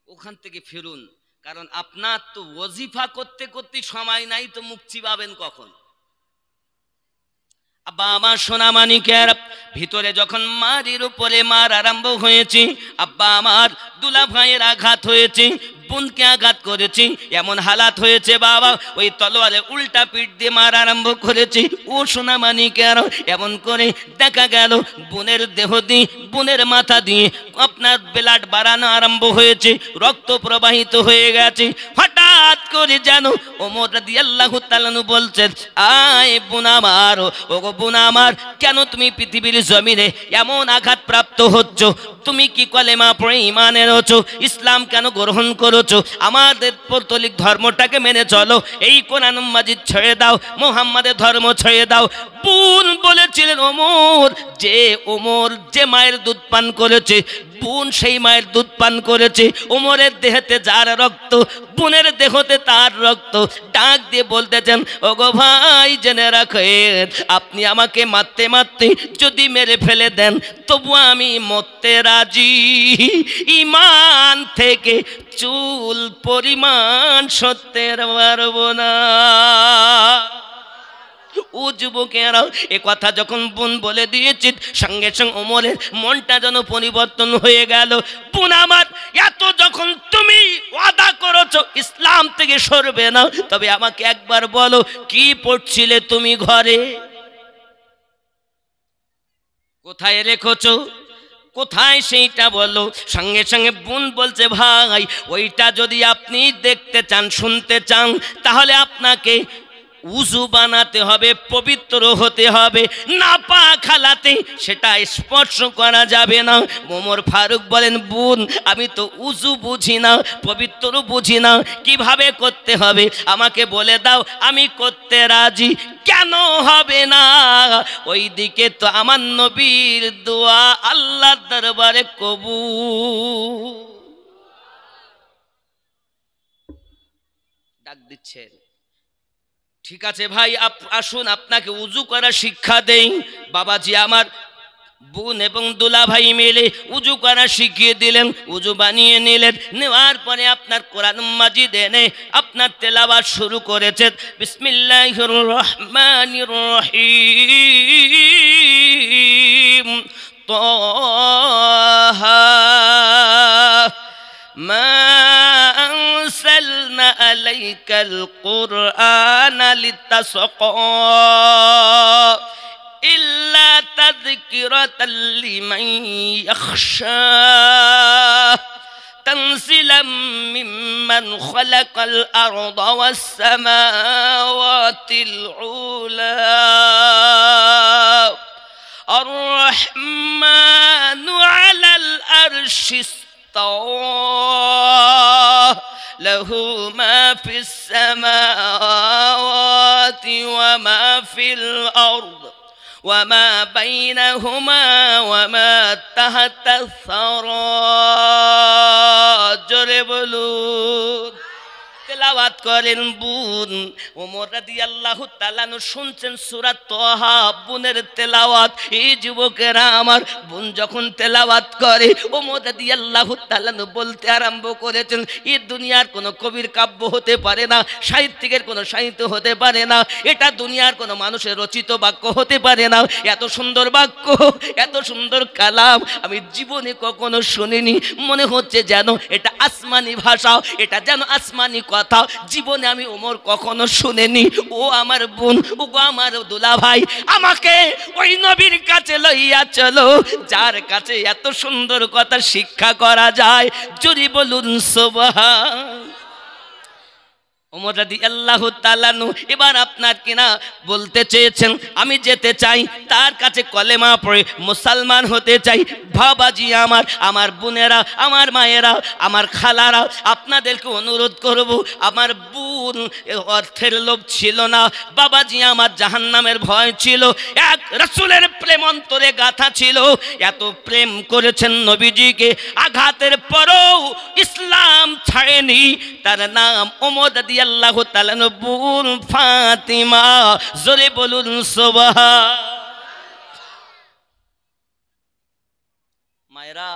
ওখান থেকে ফিরুন। কারণ আপনার তো ওজিফা করতে করতে সময় নাই, তো মুখ চিবাবেন কখন? আব্বা আমার সোনামানিকের ভিতরে যখন মারির উপরে মার আরম্ভ হয়েছে, আব্বা আমার দুলা ভাইয়ের আঘাত হয়েছে, বোনকে আঘাত করেছি, এমন হালাত হয়েছে বাবা ওই তলোয়ারে উল্টা পিঠ দিয়ে মার আরম্ভ করেছি। ও সোনামানিকের এমন করে দেখা গেল বোনের দেহ দিয়ে, বোনের মাথা দিয়ে আপনার ব্লাড বাড়ানো আরম্ভ হয়েছে, রক্ত প্রবাহিত হয়ে গেছে। হঠাৎ করে যেন ওমর রাদিয়াল্লাহু তাআলা বলছেন আয় বোন আমার, ও গো বোন আমার, কেন তুমি পৃথিবীর জমিনে এমন আঘাত প্রাপ্ত হচ্ছ? তুমি কি কলেমা পড়ে ঈমান এনেছো? ইসলাম কেন গ্রহণ করেছো? আমাদের পৌত্তলিক ধর্মটাকে মেনে চলো, এই কোরআন মাজিদ ছেড়ে দাও, মুহাম্মাদের ধর্ম ছেড়ে দাও। বোন বলেছিলেন ওমর যে মায়ের দুধ পান করেছে, বোন সেই মায়ের দুধ পান করেছে। ওমরের দেহেতে যার রক্ত, বোনের দেহতে তার রক্ত। ডাক দিয়ে বলতেছেন ওগো ভাই জেনে রাখেন, আপনি আমাকে মারতে মারতে যদি মেরে ফেলে দেন তবু আমি মরতে রাজি। ঈমান থেকে চুল পরিমাণ সত্যের পারবো না। ও যুবকেরা, এ কথা যখন বোন বলে দিয়েছে সঙ্গে সঙ্গে ওমরের মনটা যেন পরিবর্তন হয়ে গেল। বোন আমার, এত যখন তুমি ওয়াদা করেছো ইসলাম থেকে সরবে না, তবে আমাকে একবার বলো কি পড়ছিলে তুমি ঘরে, কোথায় রেখেছো, কোথায় সেইটা বলো। সঙ্গে সঙ্গে বোন বলছে ভাই ওইটা যদি আপনি দেখতে চান শুনতে চান তাহলে আপনাকে উযু বানাতে হবে, পবিত্র হতে হবে, নাপাক হালাতে সেটা স্পর্শ করা যাবে না। ওমর ফারুক বলেন বোন আমি তো উযু বুঝি না, পবিত্র বুঝি না, কিভাবে করতে হবে আমাকে বলে দাও, আমি করতে রাজি। কেন হবে না? ওই দিকে তো আমার নবীর দোয়া আল্লাহর দরবারে কবুল। ডাক দিচ্ছেন, ঠিক আছে ভাই আসুন আপনাকে উযু করা শিক্ষা দেই। বাবাজি আমার বোন এবং দুলা ভাই মিলে উযু করা শিখিয়ে দিলেন, উযু বানিয়ে নিলেন। নেওয়ার পরে আপনার কোরআন মাজিদ এনে আপনার তেলাওয়াত শুরু করেছেন। বিসমিল্লাহির রহমানির রহিম। তাহা মা أنزلنا عليك القرآن لتشقى إلا تذكرة لمن يخشى تنزيلا ممن خلق الأرض والسماوات العلى الرحمن على العرش له ما في السماوات وما في الأرض وما بينهما وما تحت الثرى جربلون তেলাওয়াত করেন বোন। ওমর রাদিয়াল্লাহু তাআলা আনহু শুনছেন সূরা তাহা, বোনের তেলাওয়াত। এই যুবকেরা আমার, বোন যখন তেলাওয়াত করে ওমর রাদিয়াল্লাহু তাআলা আনহু বলতে আরম্ভ করেছেন এই দুনিয়ার কোনো কবির কাব্য হতে পারে না, সাহিত্যিকের কোনো সাহিত্য হতে পারে না, এটা দুনিয়ার কোনো মানুষের রচিত বাক্য হতে পারে না। এত সুন্দর বাক্য, এত সুন্দর কালাম আমি জীবনে কখনো শুনিনি। মনে হচ্ছে যেন এটা আসমানি ভাষা, এটা যেন আসমানি কথা। জীবনে আমি ওমর কখনো শুনিনি। ও আমার বোন, ও আমার দুলা ভাই, আমাকে ওই নবীর কাছে লইয়া চলো যার কাছে এত সুন্দর কথা শিক্ষা করা যায়। জোরে বলুন সুবহান। ওমর রাদিয়াল্লাহু তাআলা আনহু এবার আপনার কিনা বলতে চেয়েছেন আমি যেতে চাই, তার কাছে কলেমা পড়ে মুসলমান হতে চাই। বাবাজি আমার, আমার বোনেরা, আমার মায়েরা, আমার খালারা, আপনাদেরকে অনুরোধ করব, আমার বোন অর্থের লোভ ছিল না, বাবাজি আমার জাহান্নামের ভয় ছিল, এক রাসূলের প্রেম অন্তরে গাথা ছিল। এত প্রেম করেছেন নবীজিকে, আঘাতের পরেও ইসলাম ছাড়েনি। তার নাম ওমর রাদিয়াল্লাহু তাআলা বোন ফাতিমা। জোরে বলুন সুবহান। মায়েরা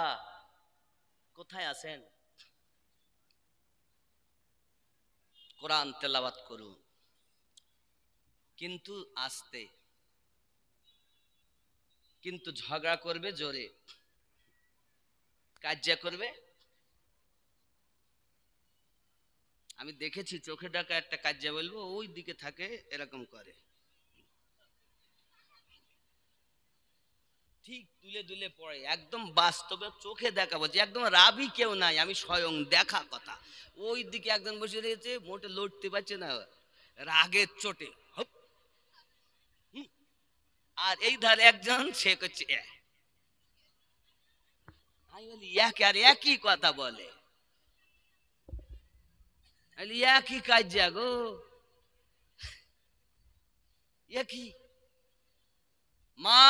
কোথায় আছেন? কোরআন তেলাওয়াত করুন, কিন্তু আস্তে, কিন্তু ঝগড়া করবে জোরে, কাজ্জা করবে। আমি দেখেছি চোখে ডাকা একটা কাজ্জা বলবো, ওই দিকে থাকে এরকম করে, ঠিক তুলে তুলে পড়ে, একদম বাস্তবে চোখে দেখাবো যে একদম রাবি কেউ নাই, আমি স্বয়ং দেখা কথা। ওই দিকে একজন বসে রয়েছে, মোটে লড়তে পারছে না রাগের চোটে, আর এই ধারে একজন সে করছে। আমি বলি আর একই কথা বলে, একই কাজ গো, একই। মা,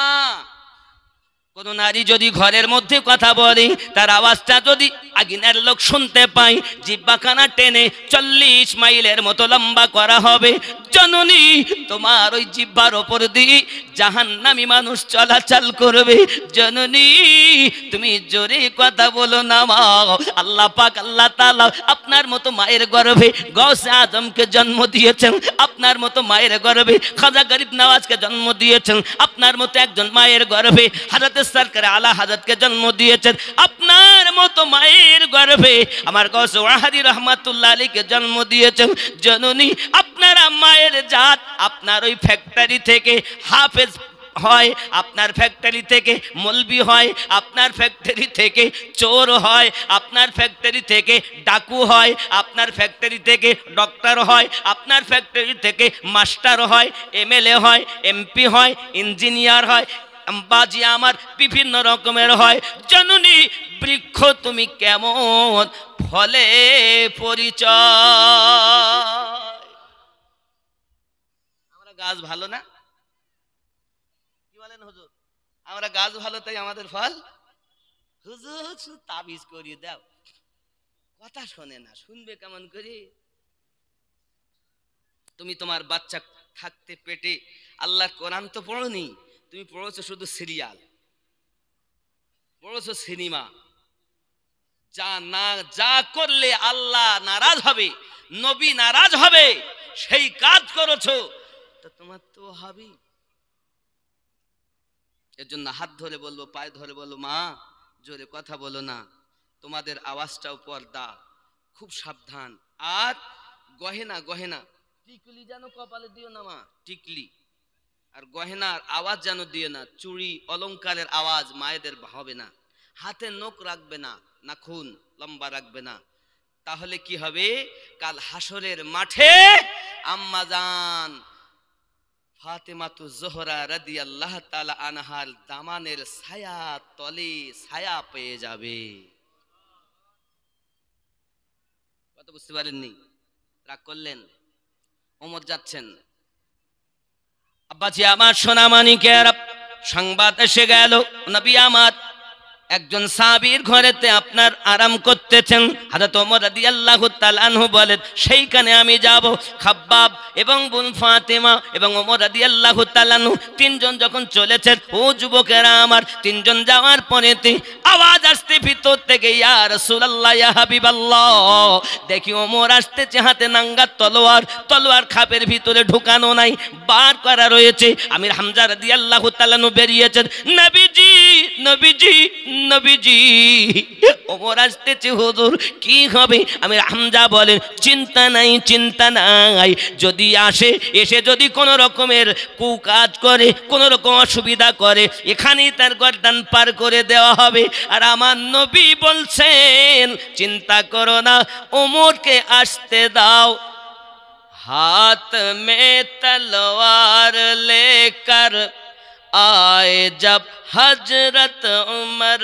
কোন নারী যদি ঘরের মধ্যে কথা বলে, তার আওয়াজটা যদি আগুনের লোক শুনতে পায়, জিহ্বাখানা টেনে 40 মাইলের মতো লম্বা করা হবে। জননী, তোমার ওই জিহ্বার ওপর দিয়ে জাহান্নামী মানুষ চলাচল করবে। জননী তুমি জোরে কথা বলো না মা। আল্লাহ পাক আল্লাহ তাআলা আপনার মতো মায়ের গর্ভে গৌসে আজমকে জন্ম দিয়েছেন, আপনার মতো মায়ের গর্ভে খাজা গরিব নওয়াজকে জন্ম দিয়েছেন, আপনার মতো একজন মায়ের গর্ভে হযরত সরকার আলা হযরতকে জন্ম দিয়েছেন, আপনার মতো মায়ের গর্ভে আমার গৌসে ওয়াহাদি রহমাতুল্লাহ আলাইহিকে জন্ম দিয়েছেন। জননী আপনার মায়ের জাত, আপনার ওই ফ্যাক্টরি থেকে হাফেজ হয়, আপনার ফ্যাক্টরি থেকে মলবি হয়, আপনার ফ্যাক্টরি থেকে চোর হয়, আপনার ফ্যাক্টরি থেকে ডাকু হয়, আপনার ফ্যাক্টরি থেকে ডক্টর হয়, আপনার ফ্যাক্টরি থেকে মাস্টার হয়, এমএলএ হয়, এমপি হয়, ইঞ্জিনিয়ার হয়, বাজি আমার বিভিন্ন রকমের হয়। জননী বৃক্ষ তুমি কেমন ফলে পরিচয়। আমরা গাছ ভালো না, কি বলেন হুজুর? আমরা গাছ ভালো তাই আমাদের ফল। হুজুর শুধু তাবিজ করিয়ে দাও, কথা শোনে না, শুনবে কেমন করে? তুমি তোমার বাচ্চা থাকতে পেটে আল্লাহর কোরআন তো পড়োনি, তুমি পড়েছো শুধু সিরিয়াল, পড়েছো সিনেমা। যা করলে আল্লাহ নারাজ হবে, নবী নারাজ হবে, সেই কাজ করেছো, তা তোমার তো হবেই। এর জন্য হাত ধরে বলবো, পায়ে ধরে বলবো, মা জোরে কথা বলো না, তোমাদের আওয়াজটাও পর্দা, খুব সাবধান। আর গহেনা গহেনা টিকলি যেন কপালে দিও না মা, টিকলি আর গহেনার আওয়াজ যেন দিও না, চুড়ি অলংকারের আওয়াজ মায়েদের হবে না, হাতে নখ রাখবে না, নাখুন লম্বা রাখবে না। তাহলে কি হবে? কাল হাসরের মাঠে আম্মা জান ফাতেমাতু জোহরা রাদিয়াল্লাহু তাআলা আনহার দামানের ছায়া তলে ছায়া পেয়ে যাবে। কথা বুঝতে পারেননি? রাগ করলেন? ওমর যাচ্ছেন, আব্বাজি আমার সোনা মানিকের সংবাদ এসে গেল, নবী আমার একজন সাহাবীর ঘরেতে আপনার আরাম করতেছেন। হযরত ওমর রাদিয়াল্লাহু তাআলা আনহু বলেন, সেইখানে আমি যাব। খাব্বাব এবং বোন ফাতেমা এবং ওমর রাদিয়াল্লাহু তাআলা আনহু তিনজন যখন চলেছেন, ও যুবকেরা আমার, তিনজন যাওয়ার পরেতে আওয়াজ আসতে ভিতর থেকে, ইয়া রাসূলুল্লাহ, ইয়া হাবিবাল্লাহ। দেখি ওমর আসতেছে, হাতে নাঙ্গা তলোয়ার, তলোয়ার খাপের ভিতরে ঢুকানো নাই, বার করা রয়েছে। আমির হামজা রাদিয়াল্লাহু তাআলা আনহু বেরিয়েছেন, নবীজি নবীজি নবীজি, ওমর আসতেছে হুজুর, কি হবে? আমির হামজা বলেন, চিন্তা নাই চিন্তা নাই, যদি আসে, এসে যদি কোনো রকমের কুকাজ করে, কোনো রকম অসুবিধা করে, এখানেই তার গর্দান পার করে দেওয়া হবে। আর আমার নবী বলছেন, চিন্তা করো না, ওমরকে আসতে দাও। हाथ में तलवार लेकर आए जब हजरत उमर,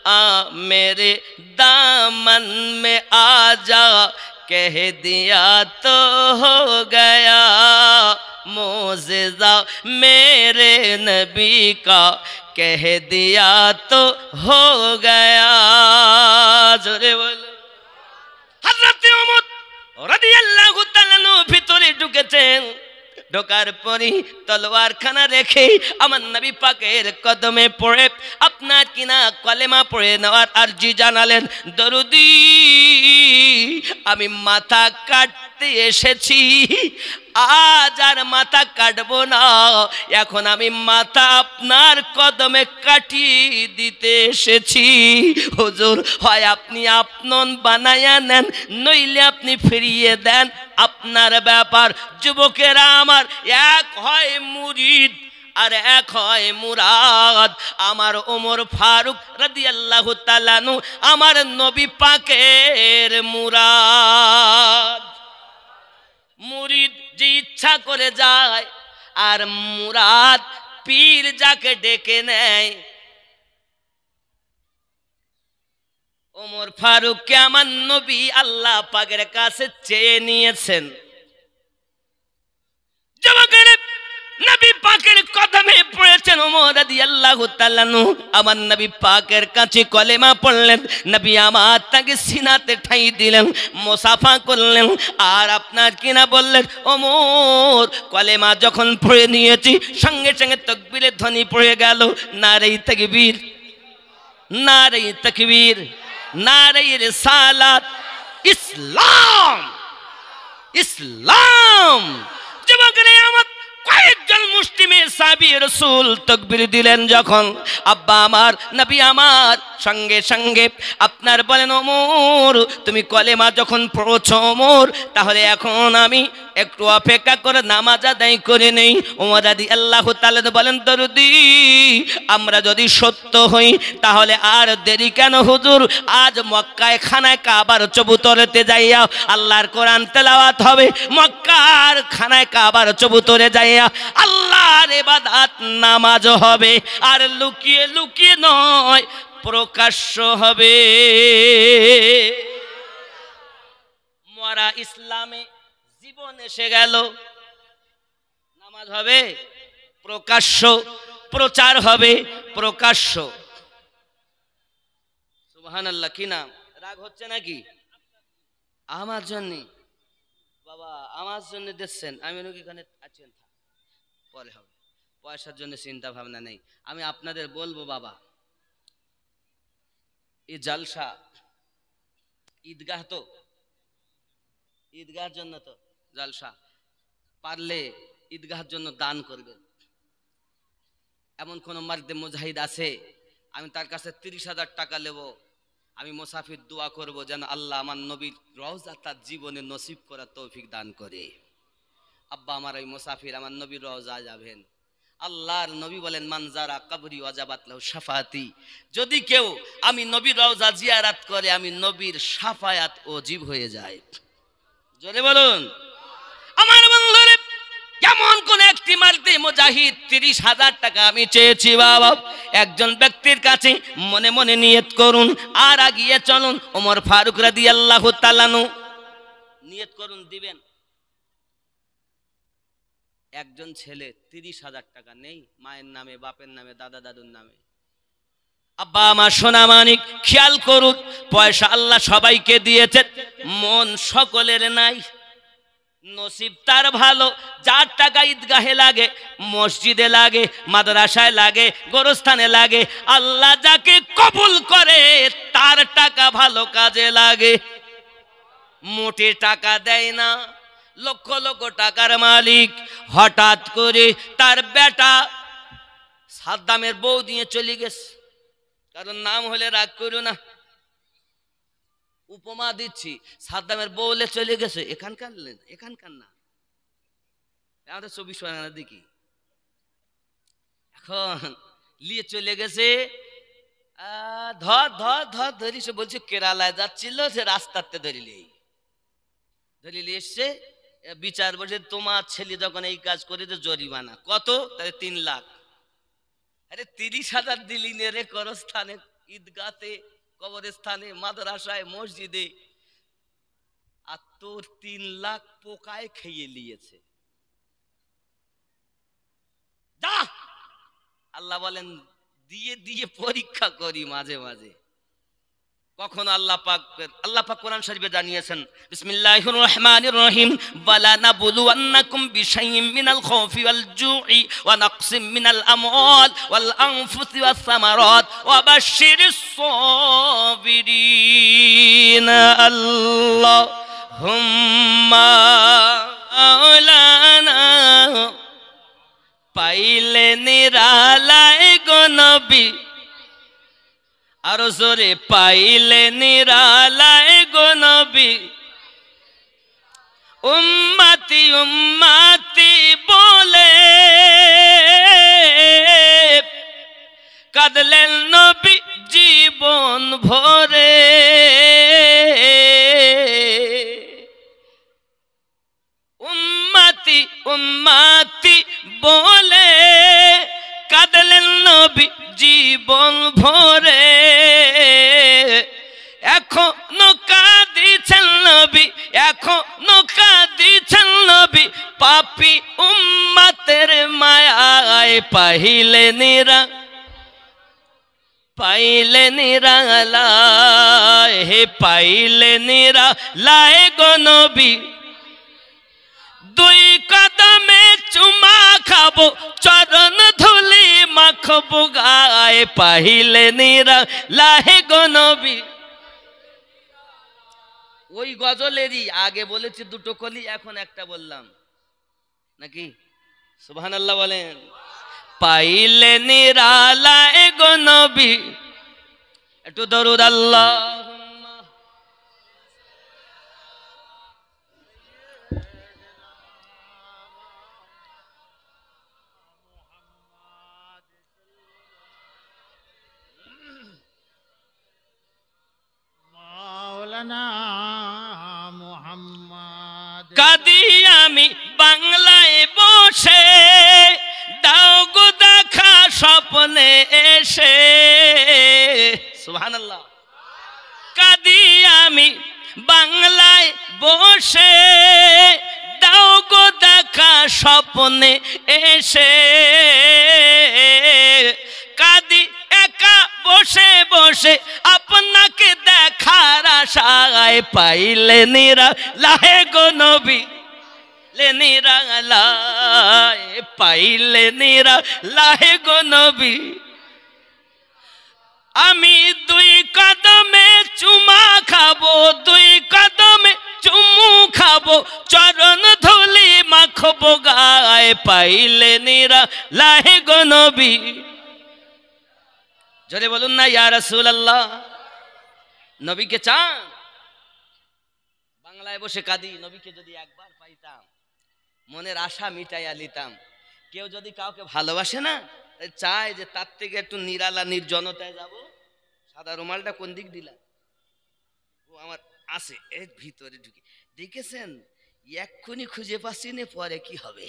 आ मेरे दामन में आ जा, कह दिया तो हो गया मोज़िज़ा मेरे नबी का, कह दिया तो हो गया। जोरे बोलो। हजरत उमर রাদিয়াল্লাহু তাআলা ভিতরে ঢুকেছেন, ঢোকার পরই তলোয়ার খানা রেখে আমার নবী পাকের কদমে পড়ে আপনার কিনা কলেমা পড়ে নেওয়ার আরজি জানালেন। দরুদি, আমি মাথা কাটতে এসেছি, আজ আর মাথা কাটবো না, এখন আমি মাথা আপনার কদমে কাটিয়ে দিতে এসেছি। হুজুর, হয় আপনি আপনন বানায়া নেন, নইলে আপনি ফিরিয়ে দেন, আপনার ব্যাপার। যুবকেরা আমার, এক হয় মুরিদ আর এক হয় মুরাদ। আমার ওমর ফারুক রাদিয়াল্লাহু তাআলা আনহু আমার নবী পাকের মুরাদ। মুরিদ যে ইচ্ছা করে যায়, আর মুরাদ পীর যাকে ডেকে নেয়। ওমর ফারুককে আমার নবী আল্লাহ পাকের কাছে চেয়ে নিয়েছেন। যুবকের নবী পাকের কদমে পড়েছেন, হলেন ওমর রাদিয়াল্লাহু তাআলা আনহু। আমার নবী পাকের কাছে কলেমা পড়লেন, নবী আমার তাকে সিনাতে ঠাই দিলেন, মুসাফা করলেন, আর আপনার কিনা বললেন ওমর কলেমা যখন পড়ে নিয়েছি সঙ্গে সঙ্গে তাকবীরের ধ্বনি পড়ে গেল। নারে তাকবীর, নারে তাকবীর, নারে রিসালাত, ইসলাম, ইসলাম। যুবকরা আমার কয়েকজন মুসলিমের সাহাবী রাসূল তাকবীর দিলেন যখন, আব্বা আমার নবী আমার সঙ্গে সঙ্গে আপনার বলেন ওমর তুমি কলেমা যখন পড়ছো ওমর, তাহলে এখন আমি একটু অপেক্ষা করে নামাজ আদায় করে নেই। ওমর রাদিয়াল্লাহু তাআলা বলেন দরদি আমরা যদি সত্য হই তাহলে আর দেরি কেন হুজুর, আজ মক্কায় খানায় কাবার চবুতরেতে যাইয়া আল্লাহর কোরআন তেলাওয়াত হবে, মক্কার খানায় কাবার চবুতরে যাইয়া আল্লাহর ইবাদত নামাজ হবে, আর লুকিয়ে লুকিয়ে নয় প্রকাশ্য হবে। মরা ইসলামে জীবন এসে গেল, নামাজ হবে প্রকাশ্য, প্রচার হবে প্রকাশ্য। সুবহানাল্লাহ। কি নাম, রাগ হচ্ছে নাকি? আমার জন্য বাবা, আমার জন্য দেখছেন, আমি এখানে আছেন, পরে হবে, পয়সার জন্য চিন্তা ভাবনা নেই। আমি আপনাদের বলবো বাবা, এই জালসা ঈদগাহ, তো ঈদগাহের জন্য তো জালসা, পারলে ঈদগাহের জন্য দান করবেন। এমন কোন মার্দে মুজাহিদ আছে আমি তার কাছে 30,000 টাকা নেব, আমি মুসাফির দোয়া করব যেন আল্লাহ আমার নবীর রওজা তার জীবনে নসিব করার তৌফিক দান করে। আব্বা আমার ওই মুসাফির আমার নবীর রওজা যাবেন। আল্লাহর নবী বলেন মানজারা কবরি ওয়াজাবাত লাহু শাফাআতি, যদি কেউ আমি নবীর রওজা জিয়ারত করে আমি নবীর শাফায়াত ওয়াজিব হয়ে যায়। জোরে বলুন আমার বন্ধুরে, কেমন কোন একটি মার্দে মুজাহিদ 30,000 টাকা আমি চেয়েছি বাবা, একজন ব্যক্তির কাছে মনে মনে নিয়ত করুন আর আগিয়ে চলুন। ওমর ফারুক রাদিয়াল্লাহু তাআলা আনহু নিয়ত করুন দিবেন। একজন ছেলে 30,000 টাকা নেই, মায়ের নামে, বাপের নামে, দাদা দাদুর নামে। আব্বা আমার সোনা মানিক খেয়াল করুন, পয়সা আল্লাহ সবাইকে দিয়েছে, মন সকলের নাই। নসিব তার ভালো, যার টাকা ঈদগাহে লাগে, মসজিদে লাগে, মাদ্রাসায় লাগে, গোরস্থানে লাগে, আল্লাহ যাকে কবুল করে তার টাকা ভালো কাজে লাগে। মোটে টাকা দেয় না, লক্ষ লক্ষ টাকার মালিক হঠাৎ করে তার বেটা সাদ্দামের বউ দিয়ে চলে গেছে, কারণ নাম হলে রাগ করো না, উপমা দিচ্ছি, সাদ্দামের বউলে চলে গেছে, এখানকার না, আমাদের 24 পরগনা দেখি, এখন নিয়ে চলে গেছে, ধর ধর ধর ধরি, সে বলছে কেরালায় যাচ্ছিল, সে রাস্তাতে ধরিলে এসছে, বিচার বলছে তোমার ছেলে যখন এই কাজ করে যে জরিমানা কত, তাহলে 3 লাখ। আরে 30,000 দিলি নে রে, করস্থানে, ঈদগাতে, কবরস্থানে, মাদ্রাসায়, মসজিদে, আর তোর 3 লাখ পোকায় খেয়ে নিয়েছে। যা, আল্লাহ বলেন দিয়ে দিয়ে পরীক্ষা করি মাঝে মাঝে। কখন আল্লাহ পাক কোরআন শরীফে জানিয়েছেন, বিসমিল্লাহির রহমানির রহিম, ওয়ালা নাবলুওয়ান্নাকুম বিশাইইম মিনাল খাউফি ওয়াল জুই ওয়া নাকসিম মিনাল আমওয়াল ওয়াল আনফুসি ওয়াস সামারাত ওয়া বাশশিরিস সাবিরিন। আল্লাহুম্মা আওলানা, পাইলে নিরালায় গো নবী, আরো জোরে, পাইলে নিরালায় গো নবী, উম্মতি উম্মতি বলে কাঁদলেন নবী জীবন ভরে। উম্মতি উম্মতি বলে কাঁদলেন নবী জীবন ভরে, এখনো কাঁদিছেন নবী, এখনো কাঁদিছেন নবী, পাপী উম্মতের মায়ায় পাইলে নিরালায় হে পাইলে নিরালায় গো নবী দুই কদমে চুমা খাবো চরণ ধুলি মাখবো গায়ে পাইলে নিরালায় গো নবী। ওই গজলেরই আগে বলেছি দুটো কলি, এখন একটা বললাম নাকি? সুবহানাল্লাহ বলেন। পাইলে নিরালায় গো নবী, একটু দরুদ আল্লাহ। কাদি আমি বাংলায় বসে দাও গো দেখা স্বপ্নে এসে। সুবহানাল্লাহ। কাদি আমি বাংলায় বসে দাও গো দেখা স্বপ্নে এসে। কাদি একা বসে বসে আপনাকে দেখার আশায় পাইলে নিরালায় গো নবী নিরালায় পাইলে নিরালায় গো নবী। আমি দুই কদমে চুমা খাবো দুই কদমে চুমু খাবো চরণ ধুলি মাখবো গায়ে পাইলে নিরালায় গো নবী। জোরে বলুন না ইয়া রাসূলুল্লাহ। নবীকে চান? বাংলায় বসে কাঁদি নবীকে যদি একবার পাইতাম মনের আশা মিটাইয়া নিতাম। কেউ যদি কাউকে ভালোবাসে না চায় যে তার থেকে একটু নিরালা নির্জনতায় যাব। সাদা রুমালটা কোন দিক দিলা? ও আমার আছে এর ভিতরে ঢুকে দেখেছেন এক্ষুনি খুঁজে পাচ্ছি না পরে কি হবে।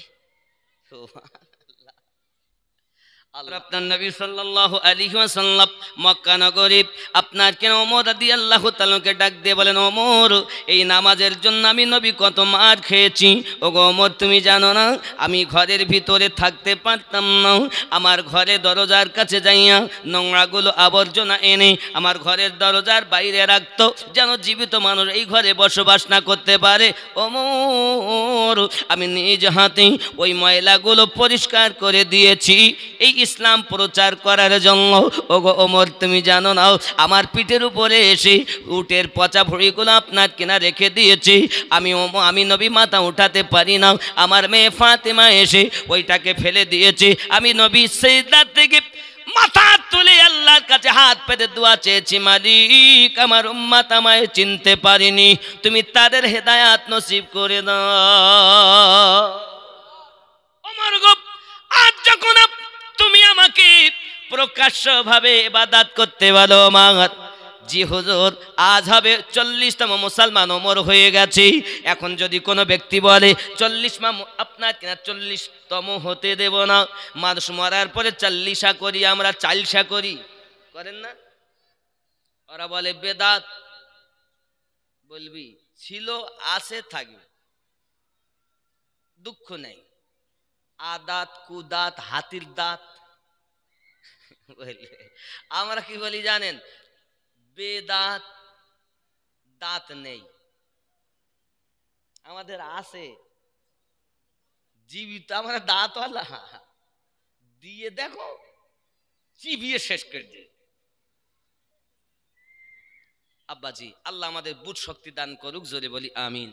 আপনার নবী সাল্লাল্লাহু আলাইহি ওয়াসাল্লাম মক্কা নগরী আপনার কেন ওমর রাদিয়াল্লাহু তাআলাকে ডাক দিয়ে বলেন, ওমর এই নামাজের জন্য আমি নবী কত মার খেয়েছি। ওগো ওমর তুমি জানো না আমি ঘরের ভিতরে থাকতে পারতাম না। আমার ঘরে দরজার কাছে যাইয়া নোংরাগুলো আবর্জনা এনে আমার ঘরের দরজার বাইরে রাখতো যেন জীবিত মানুষ এই ঘরে বসবাস না করতে পারে। ওমর আমি নিজ হাতে ওই ময়লাগুলো পরিষ্কার করে দিয়েছি এই ইসলাম প্রচার করার জন্য। ওগো ওমর তুমি জানো না আমার পিঠের উপরে এসে উটের পচা ভুঁড়িগুলো আপনার কিনা রেখে দিয়েছি। আমি নবী মাথা উঠাতে পারি না। আমার মেয়ে ফাতেমা এসে ওইটাকে ফেলে দিয়েছে। আমি নবী সিজদা থেকে মাথা তুলে আল্লাহর কাছে হাত পেতে দোয়া চেয়েছি, মালিক আমার উম্মত আমায় চিনতে পারিনি, তুমি তাদের হেদায়াত নসিব করে দাও। ওমর গো আজ যখন তুমি আমাকে প্রকাশ্যভাবে ইবাদত করতে বলো আমার জি হুজুর আজ হবে 40তম মুসলমান ওমর হয়ে গেছে। এখন যদি কোনো ব্যক্তি বলে 40 আপনার কিনা 40তম হতে দেব না, মানুষ মরার পরে 40 করি আমরা 40 করি, করেন না? ওরা বলে বেদাত। বলবি ছিল আছে থাকবে, দুঃখ নেই। আদাত কুদাত হাতির দাঁত বললে আমরা কি বলি জানেন? বেদাত দাঁত নেই, আমাদের আছে জীবিত, আমরা দাঁতওয়ালা দিয়ে দেখো চিবিয়ে শেষ করে দিয়ে। আব্বাজি আল্লাহ আমাদের বুঝ শক্তি দান করুক, জোরে বলি আমিন।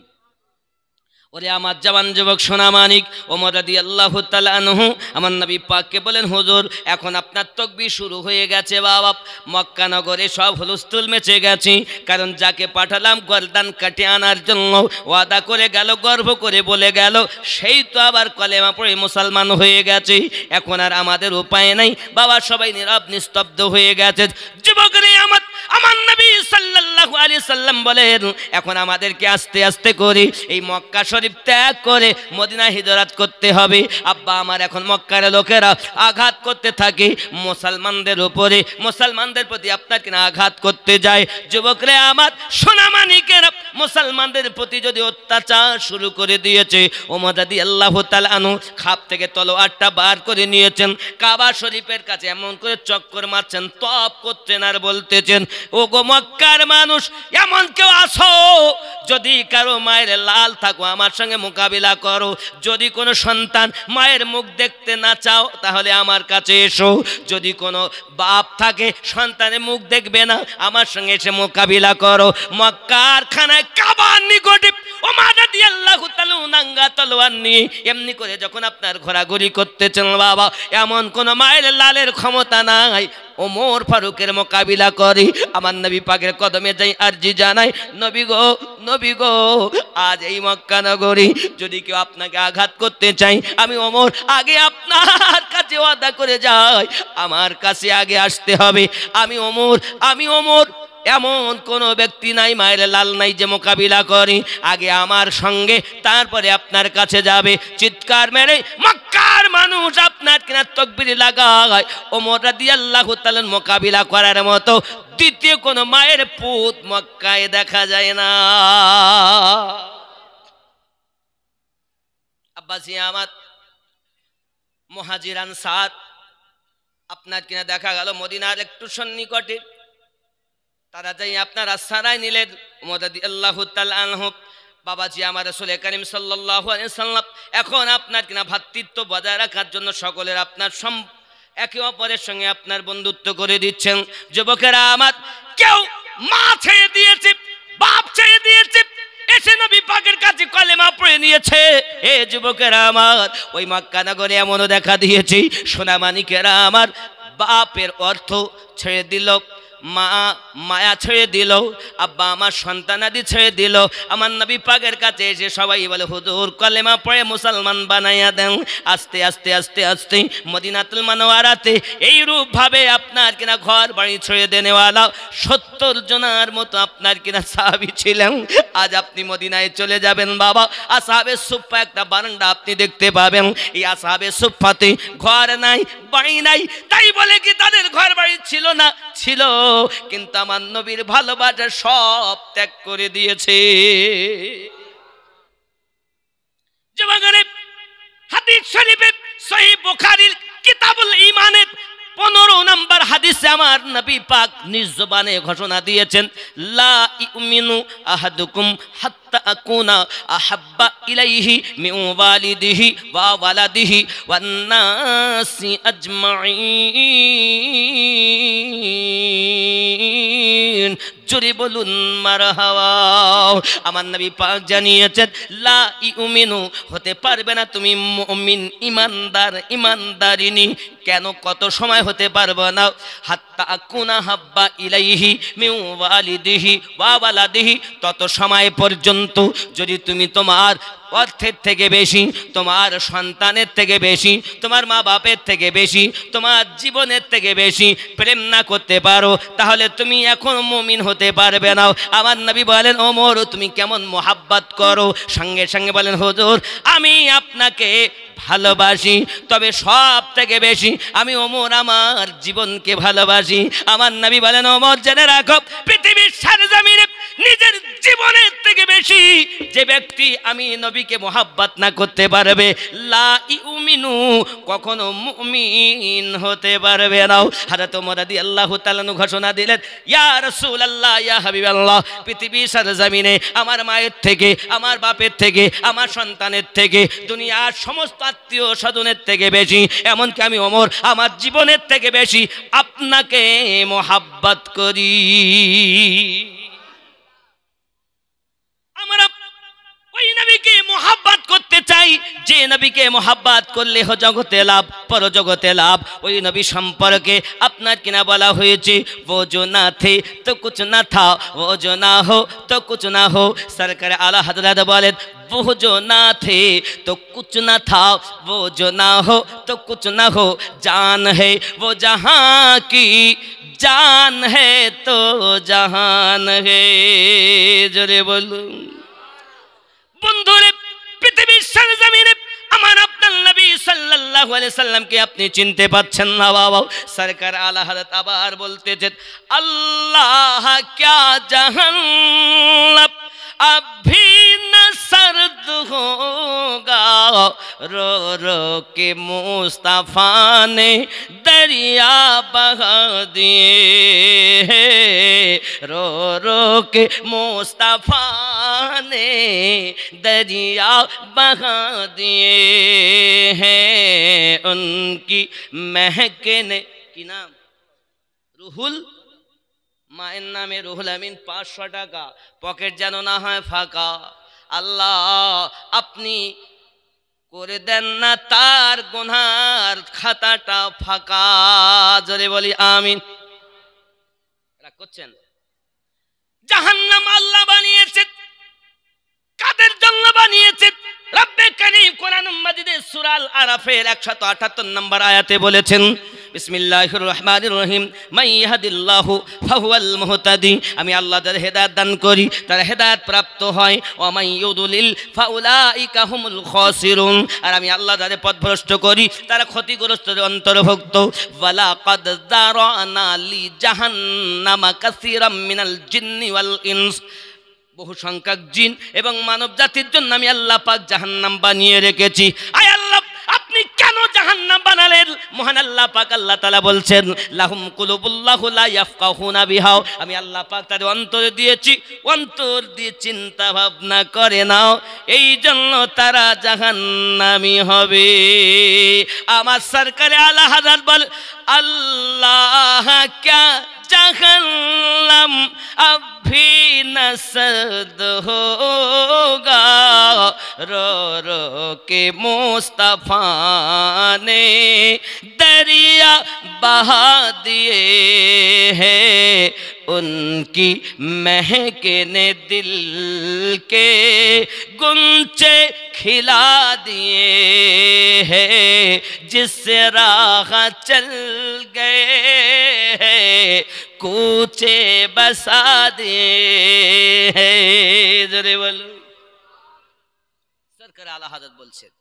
ওরে আমার জওয়ান যুবক সোনা মানিক ওমর রাদিয়াল্লাহু তাআলা আনহু আমার নবী পাককে বলেন, হুজুর এখন আপনার তাকবীর শুরু হয়ে গেছে বাবা, মক্কা নগরে সব হুলস্থুল মেচে গেছে, কারণ যাকে পাঠালাম গর্দান কাটে আনার জন্য ওয়াদা করে গেল, গর্ব করে বলে গেল, সেই তো আবার কলেমা পড়ে মুসলমান হয়ে গেছে। এখন আর আমাদের উপায় নাই বাবা, সবাই নীরব নিস্তব্ধ হয়ে গেছে। যুবকরে আমার নবী সাল্লাল্লাহু সাল্লাল্লাহু আলাইহি সাল্লাম বলেন, এখন আমাদেরকে আস্তে আস্তে করে এই মক্কা শরীফ ত্যাগ করে মদিনা হিজরত করতে হবে। আব্বা আমার এখন মক্কার লোকেরা আঘাত করতে থাকে মুসলমানদের উপরে, মুসলমানদের প্রতি আপনার কিনা আঘাত করতে যায়। যুবকরা আমার, সোনামানিকেরা মুসলমানদের প্রতি যদি অত্যাচার শুরু করে দিয়েছে, ওমর রাদিয়াল্লাহু তাআলা আনহু খাপ থেকে তলোয়ারটা বার করে নিয়েছেন, কাবা শরীফের কাছে এমন করে চক্কর মারছেন, তপ করছেন আর বলতেছেন, ও গো মক্কার মানুষ, এমন কেউ আসো যদি কারো মায়ের লাল থাকো আমার সঙ্গে মোকাবিলা করো, যদি কোনো সন্তান মায়ের মুখ দেখতে না চাও তাহলে আমার কাছে এসো, যদি কোনো বাপ থাকে সন্তানের মুখ দেখবে না আমার সঙ্গে এসে মোকাবিলা করো। মক্কার খানায় কাবার নিকটে ওমর রাদিয়াল্লাহু তাআলা নাঙ্গা তলোয়ার নিয়ে এমনি করে যখন আপনার ঘোরাঘুরি করতেছেন বাবা, এমন কোন মায়ের লালের ক্ষমতা নাই ওমর ফারুকের মোকাবিলা করি। আমার নবী পাকের কদমে যাই আরজি জানাই, নবী গো, নবী গো, আজ এই মক্কা নগরী যদি কেউ আপনাকে আঘাত করতে চাই, আমি ওমর আগে আপনার কাছে ওয়াদা করে যাই, আমার কাছে আগে আসতে হবে। আমি ওমর এমন কোনো ব্যক্তি নাই, মায়ের লাল নাই যে মোকাবিলা করি, আগে আমার সঙ্গে তারপরে আপনার কাছে যাবে। চিৎকার মেরে মক্কার মানুষ আপনার কিনা তাকবীর লাগায়। ওমর রাদিয়াল্লাহু তাআলা মোকাবিলা করার মতো দ্বিতীয় কোনো মায়ের পুত মক্কায় দেখা যায় না। আব্বাসি আমার মুহাজির আনসার আপনার কিনা দেখা গেল মদিনার একটু সন্নিকটে, তারা যাই আপনার আশ্রয় নিলেন। ওমর রাদিয়াল্লাহু তাআলা আনহু বাবাজি আমার রাসূল কারীম সাল্লাল্লাহু আলাইহি সাল্লাম এখন আপনার কিনা ভ্রাতৃত্ব বজায় রাখার জন্য সকলের আপনার একে অপরের সঙ্গে আপনার বন্ধুত্ব করে দিচ্ছেন। যুবকেরা আমার, কেউ মা ছেড়ে দিয়েছে, বাপ ছেড়ে দিয়েছে, এসে নবী পাকের কাছে কলেমা পড়ে নিয়েছে। এ যুবকেরা আমার, ওই মক্কা নগরে এমনও দেখা দিয়েছে সোনামানিকেরা আমার, বাপের অর্থ ছেড়ে দিল, মায়া ছেড়ে দিল, আব্বা আমার সন্তানাদি ছেড়ে দিল, আমার নবী পাকের কাছে এসে সবাই বলে, হুজুর কলেমা পড়ে মুসলমান বানাইয়া দেন। আস্তে আস্তে আস্তে আস্তে মদিনাতুল মুনাওয়ারাতে এইরূপ ভাবে আপনার কিনা ঘর বাড়ি ছেড়ে দেনেওয়ালা 70 জনের মতো আপনার কিনা সাহাবী ছিলেন। আজ আপনি মদিনায় চলে যাবেন বাবা, আসহাবে সুফফা একটা বারান্দা আপনি দেখতে পাবেন। এই আসহাবে সুফফাতে ঘর নাই, বাড়ি নাই, তাই বলে কি তাদের ঘর বাড়ি ছিল না? ছিল, কিন্তু আমার নবীর ভালোবাসা সব ত্যাগ করে দিয়েছে। যুবকরা, হাদিস শরীফে সহিহ বুখারীর কিতাবুল ঈমানের 15 নম্বর হাদিসে আমার নবী পাক নিজ জবানে ঘোষণা দিয়েছেন, লা ইউমিনু আহাদুকুম হাত্তা আকুনা আহাব্বা ইলাইহি মিন ওয়ালিদিহি ওয়া ওয়ালাদিহি ওয়ান নাসি আজমাইন। জোরে বলুন মারহাবা। আমার নবী পাক জানিয়েছেন, লা ইউমিনু হতে পারবে না তুমি মুমিন, ইমানদার, ইমানদারিনী। কেন, কত সময় হতে পারবে না? হাত্তা আকুনা হাব্বা ইলাইহি মিন ওয়ালিদিহি ওয়া ওয়ালাদিহি, তত সময় পর্যন্ত যদি তুমি তোমার অর্থের থেকে বেশি, তোমার সন্তানের থেকে বেশি, তোমার মা বাপের থেকে বেশি, তোমার জীবনের থেকে বেশি প্রেম না করতে পারো, তাহলে তুমি এখন মুমিন হতে পারবে না। আমার নবী বলেন, ওমর তুমি কেমন মোহাব্বত করো? সঙ্গে সঙ্গে বলেন, হুজুর আমি আপনাকে ভালোবাসি, তবে সব থেকে বেশি আমি ওমর আমার জীবনকে ভালোবাসি। আমার নবী বলেন, ওমর জেনে রাখো, পৃথিবীর সারজমিনে নিজের জীবনের থেকে বেশি যে ব্যক্তি আমি নবীকে মোহাব্বত না করতে পারবে, লা ইউমিনু কখনো মুমিন হতে পারবে না। হযরত ওমর রাদিয়াল্লাহু তাআলা ঘোষণা দিলেন, ইয়া রাসূলুল্লাহ, ইয়া হাবিবাল্লাহ, পৃথিবীর সারজমিনে আমার মায়ের থেকে, আমার বাপের থেকে, আমার সন্তানের থেকে, দুনিয়ার সমস্ত আত্মীয় স্বজনের থেকে বেশি, এমনকি আমি ওমর আমার জীবনের থেকে বেশি আপনাকে মোহাব্বত করি। আমরা ওই নবীকে মোহাব্বত করতে চাই যে নবীকে মোহাব্বত করলে হো জগতে লাভ, পরজগতে লাভ। ওই নবী সম্পর্কে আপনার কিনা বলা হয়েছে, वो जो ना थे तो कुछ ना था, वो जो ना हो तो कुछ ना हो। सरकार आला हजरत बोले, वो जो ना थे तो कुछ ना था, वो जो ना हो तो कुछ ना हो। जान है वो जहां की, জান হে তো জাহান হে। জোরে বলুন। বন্ধুরে, পৃথিবীর সরজমিনে আমার আপনার নবী সাল্লাল্লাহু আলাইহি সাল্লামকে আপনি চিনতে পাচ্ছেন না বাবা। সরকার আলা হযরত আবার বলতেছেন, আল্লাহ ক্যা জাহান্নাম अभी न सर्द होगा, रो रो के मुस्तफा ने दरिया बहा दिए, रो रो के मुस्तफा ने दरिया बहा दिए हैं, उनकी महके ने की नाम रूहुल মায়ের নামে রুহুল আমিন 500 টাকা, পকেট যেন না হয় ফাঁকা। আল্লাহ আপনি করে দেন না তার গুনার খাতাটা ফাঁকা। জোরে বলি আমিন। রাগ করছেন? জাহান্নাম আল্লাহ বানিয়েছেন, কাদের জন্য বানিয়েছেন? রব্বে কারীম কোরআন মাজিদে সূরা আল আরাফের 178 নম্বর আয়াতে বলেছেন, বিসমিল্লাহির রহমানির রহিম, মান ইয়াহদিল্লাহু ফাহুয়াল মুহতাদি, আমি আল্লাহ যার হেদায়েত দান করি তারা হেদায়েত প্রাপ্ত হয়, ওয়া মান ইউদলিল ফাউলাইকা হুমুল খাসিরুন, আর আমি আল্লাহ যাদের পথভ্রষ্ট করি তারা ক্ষতিগ্রস্তদের অন্তর্ভুক্ত। ওয়ালা কাদ যারানা লি জাহান্নামা কাসীরাম মিনাল জিন্নি ওয়াল ইনস, বহু সংখ্যক জিন এবং মানব জাতির জন্য আমি আল্লাহ পাক জাহান্নাম বানিয়ে রেখেছি। আয় আল্লাহ আপনি কেন জাহান্নাম বানালেন? মহান আল্লাহ পাক আল্লাহ তাআলা বলছেন, লাহুম কুলুবুল্লাহু লা ইয়াফকাহুনা বিহা, আমি আল্লাহ পাক তাদের অন্তর দিয়েছি, অন্তর দিয়ে চিন্তা ভাবনা করে নাও, এই জন্য তারা জাহান্নামী হবে। আমার সরকারে আলা হযরত বল, আল্লাহ ক্যা জাহান্নাম अभी न सर्द होगा, रो रो के मुस्तफा ने दरिया बहा दिए हैं, उनकी महके ने दिल के गुंचे खिला दिए हैं, जिससे राह चल गए हैं कूचे बसा दिए हैं। জোরে বলো। সরকার আলা হযরত বলছেন,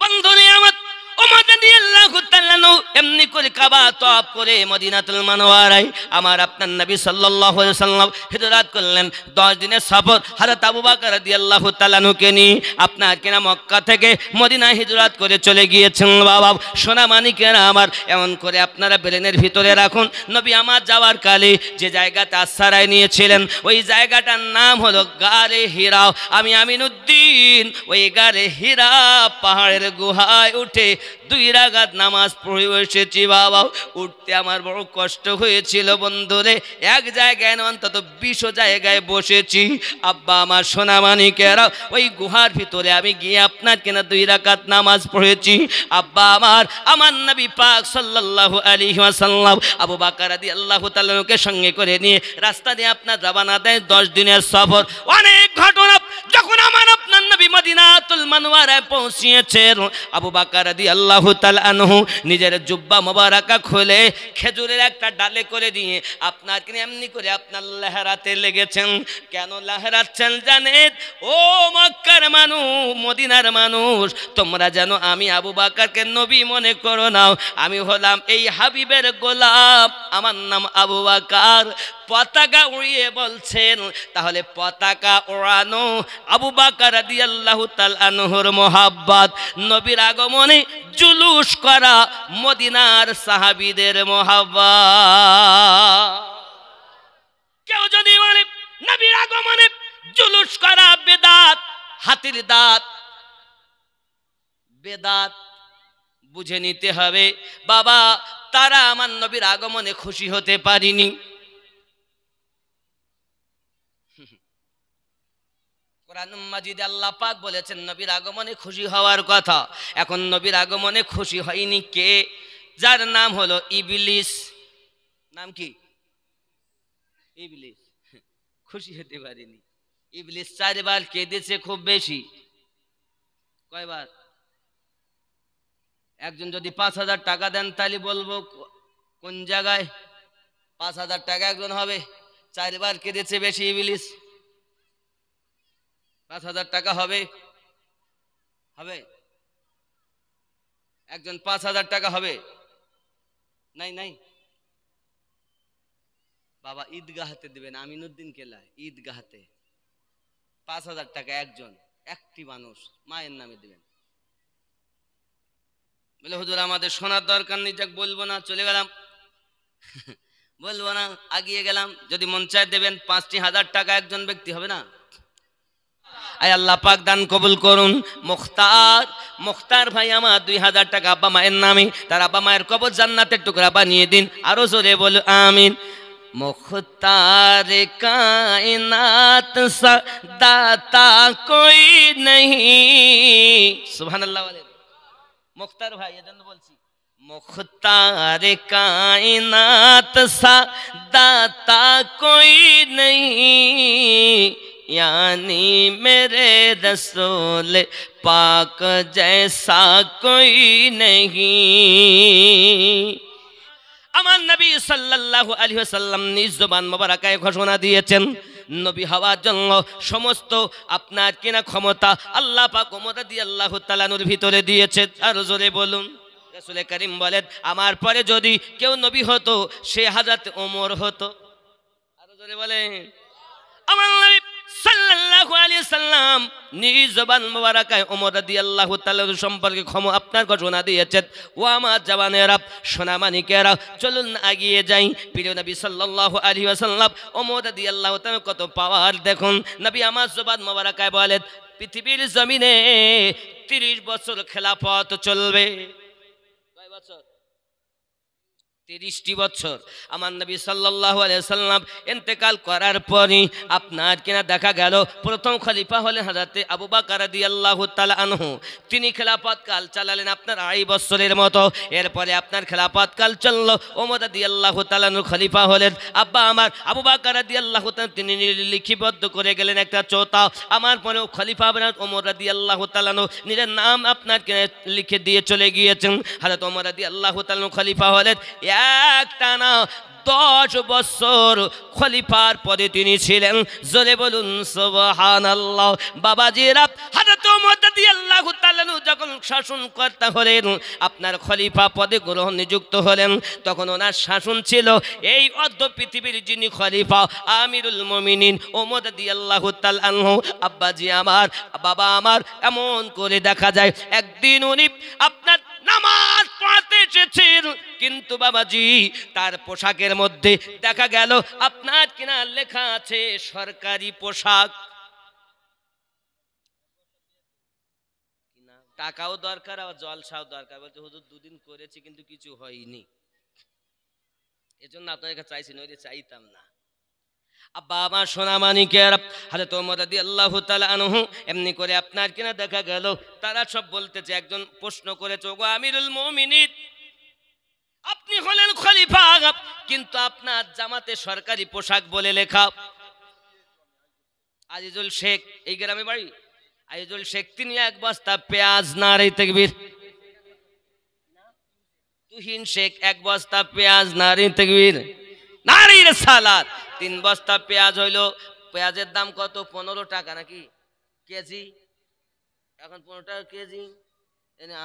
বন্ধুরে আমার ওমর রাদিয়াল্লাহু তাআলা এমনি করে কাবা তওয়াফ করে মদিনাতুল মুনাওয়ারায় আমার আপনার নবী সাল্লাল্লাহু আলাইহি ওয়াসাল্লাম হিজরত করলেন। 10 দিনের সফর হযরত আবু বকর রাদিয়াল্লাহু তাআলা কে নিয়ে আপনার কিনা মক্কা থেকে মদিনায় হিজরত করে চলে গিয়েছেন। বাবা সোনা মানিকেরা আমার, এমন করে আপনারা ব্রেনের ভিতরে রাখুন, নবী আমার যাওয়ার কালে যে জায়গাতে আশ্রয় নিয়েছিলেন ওই জায়গাটার নাম হলো গারে হিরা। আমি আমিনউদ্দিন ওই গারে হিরা পাহাড়ের গুহায় উঠে 2 রাকাত নামাজ পড়ে এসেছি। বাবা উঠতে আমার বড় কষ্ট হয়েছিল বন্ধুরে, এক জায়গায় না অন্তত 20 জায়গায় বসেছি। আব্বা আমার সোনা মানিকেরা, ওই গুহার ভিতরে আমি গিয়ে আপনার কিনা 2 রাকাত নামাজ পড়েছি। আব্বা আমার নবী পাক সাল্লাল্লাহু আলাইহি ওয়াসাল্লাম আবু বকর রাদিয়াল্লাহু তাআলা কে সঙ্গে করে নিয়ে রাস্তা দিয়ে আপনার রওনা দেয়। 10 দিনের সফর, অনেক ঘটনা। যখন আমার আপনার নবী মদিনাতুল মুনাওয়ারায় পৌঁছিয়েছেন, আবু বকর রাদিয়াল্লাহু তাআলা আনহু নিজের জুব্বা মোবারকা খুলে খেজুরের একটা ডালে করে দিয়ে আপনার এমনি করে আপনার লহরাতে লেগেছেন। কেন লহরাচ্ছেন জানেন? ও মক্কার মানুষ, মদিনার মানুষ, তোমরা জানো আমি আবু বকরকে নবী মনে করো না, আমি হলাম এই হাবিবের গোলাম, আমার নাম আবু বকর। পতাকা উড়িয়ে বলছেন, তাহলে পতাকা ওড়ানো আবু বকর রাদিয়াল্লাহু তাআলা আনহুর মোহাব্বত, নবীর আগমনে জুলুস করা মদিনার সাহাবীদের মোহাব্বত। কেউ যদি মানে নবীর আগমনে জুলুস করা বেদাত, হাতির দাঁত বেদাত, বুঝে নিতে হবে বাবা তারা আমার নবীর আগমনে খুশি হতে পারিনি। কোরআন মাজিদে আল্লাহ পাক বলেছেন নবীর আগমনে খুশি হওয়ার কথা। এখন নবীর আগমনে খুশি হয়নি কে? যার নাম হলো ইবলিস। নাম কি? ইবলিস। খুশি হতে পারেনি। ইবলিস 4 বার কেঁদেছে, খুব বেশি। কয়বার? একজন যদি 5000 টাকা দেন তাহলে বলবো কোন জায়গায় 5,000 টাকা একজন হবে, 4 বার কেঁদেছে বেশি ইবলিস। 5,000 টাকা হবে, হবে একজন 5,000 টাকা হবে? নাই নাই বাবা, ঈদগাহাতে দেবেন, আমিনুদ্দিন কেলায় ঈদগাহাতে 5,000 টাকা একজন, একটি মানুষ মায়ের নামে দিবেন। বলে হুজুর আমাদের শোনার দরকার নেই, যাক বলবো না, চলে গেলাম। বলবো না, আগিয়ে গেলাম। যদি মন চায় দেবেন 5,000 টাকা একজন ব্যক্তি, হবে না? আয় আল্লাহ পাক দান কবুল করুন। মুখতার ভাই আমার 2,000 টাকা আব্বা মায়ের নামে, তার আব্বা মায়ের কবর জান্নাতের টুকরা বানিয়ে দিন। আরো জোরে বলো আমিন। मुख्तार कायनात सा दाता कोई नहीं। सुभान अल्लाह वाले मुख्तार भाई এজন্য বলছি, मुख्तार कायनात सा दाता कोई नहीं, यानी मेरे रसूल पाक जैसा कोई नहीं। আমার নবী সাল্লাল্লাহু আলাইহি ওয়াসাল্লাম নিজ জবান মোবারকায় ঘোষণা দিয়েছেন, নবী হওয়ার জন্য সমস্ত আপনার কিনা ক্ষমতা আল্লাহ পাক ওমর রাদিয়াল্লাহু তাআলা নূর ভিতরে দিয়েছে। আর জোরে বলুন। রাসূল করিম বলেন, আমার পরে যদি কেউ নবী হতো সে হযরত ওমর হতো। আর জোরে বলেন। আমার নবী সাল্লাল্লাহু আলাইহি সাল্লাম নিজ জবান মোবারকায় ওমর রাদিয়াল্লাহু তাআলা সম্পর্কে আপনার ঘোষণা দিয়েছেন। ও আমার জওয়ানেরা, সোনামানিকেরা, চলুন আগিয়ে যাই। প্রিয় নবী সাল্লাল্লাহু আলাইহি ওয়াসাল্লাম ওমর রাদিয়াল্লাহু তাআলা কত পাওয়ার দেখুন। নবী আমার জবান মোবারকায় বলেন, পৃথিবীর জমিনে 30 বছর খেলাফত চলবে। কয় বছর? 30টি বছর। আমার নবী সাল্লাল্লাহু আলাইহি সাল্লাম ইন্তেকাল করার পরই আপনার কিনা দেখা গেল প্রথম খলিফা হলেন হযরত আবু বকর রাদিয়াল্লাহু তাআলা আনহু। তিনি খেলাফত কাল চালালেন আপনার 2.5 বছরের মতো। এরপরে আপনার খেলাফত কাল চলল, ওমর রাদিয়াল্লাহু তাআলা খলিফা হলেন। আব্বা আমার আবু বকর রাদিয়াল্লাহু তাআলা তিনি লিখিবদ্ধ করে গেলেন একটা চৌতা, আমার পরেও খলিফা হবেন ওমর রাদিয়াল্লাহু তাআলা, নিজের নাম আপনার কিনা লিখে দিয়ে চলে গিয়েছেন। হযরত ওমর রাদিয়াল্লাহু তাআলা খলিফা হলেন। একটানা 10 বছর খলিফার পদে তিনি ছিলেন। জোরে বলুন সুবহানাল্লাহ। বাবাজিরা, হযরত ওমর রাদিয়াল্লাহু তাআলা যখন শাসনকর্তা হলেন, আপনার খলিফা পদে গ্রহণ নিযুক্ত হলেন, তখন ওনার শাসন ছিল এই অর্ধ পৃথিবীর যিনি খলিফা আমিরুল মুমিনিন ওমর রাদিয়াল্লাহু তাআলা আনহু। আব্বাজি আমার, বাবা আমার, এমন করে দেখা যায় একদিন উনি আপনার নামাজ পড়তে এসেছেন, কিন্তু বাবাজি তার পোশাকের মধ্যে দেখা গেল আপনার কিনা লেখা আছে সরকারি পোশাক। টাকাও দরকার, আবার জলসাও দরকার। বলছে হুজুর 2 দিন করেছি কিন্তু কিছু হয়নি, এজন্য আপনার কাছে চাইছি, নইলে চাইতাম না। আব্বা আমার সোনামানিকের হযরত ওমর রাদিয়াল্লাহু তাআলা আনহু এমনি করে আপনার কিনা দেখা গেল তারা সব বলতেছে, একজন প্রশ্ন করেছে, ওগো আমিরুল মুমিনিন, আপনি হলেন খলিফা, কিন্তু আপনার জামাতে সরকারি পোশাক বলে লেখা। আজিজুল শেখ, এই গ্রামে বাড়ি, আজিজুল শেখ তিনি 1 বস্তা পেঁয়াজ, নারে তাকবীর। তুহিন শেখ 1 বস্তা পেঁয়াজ, নারে তাকবীর, নারে রিসালাত। 3 বস্তা পেঁয়াজ হইল, পেঁয়াজের দাম কত? 15 টাকা নাকি কেজি? এখন 15 টাকা কেজি।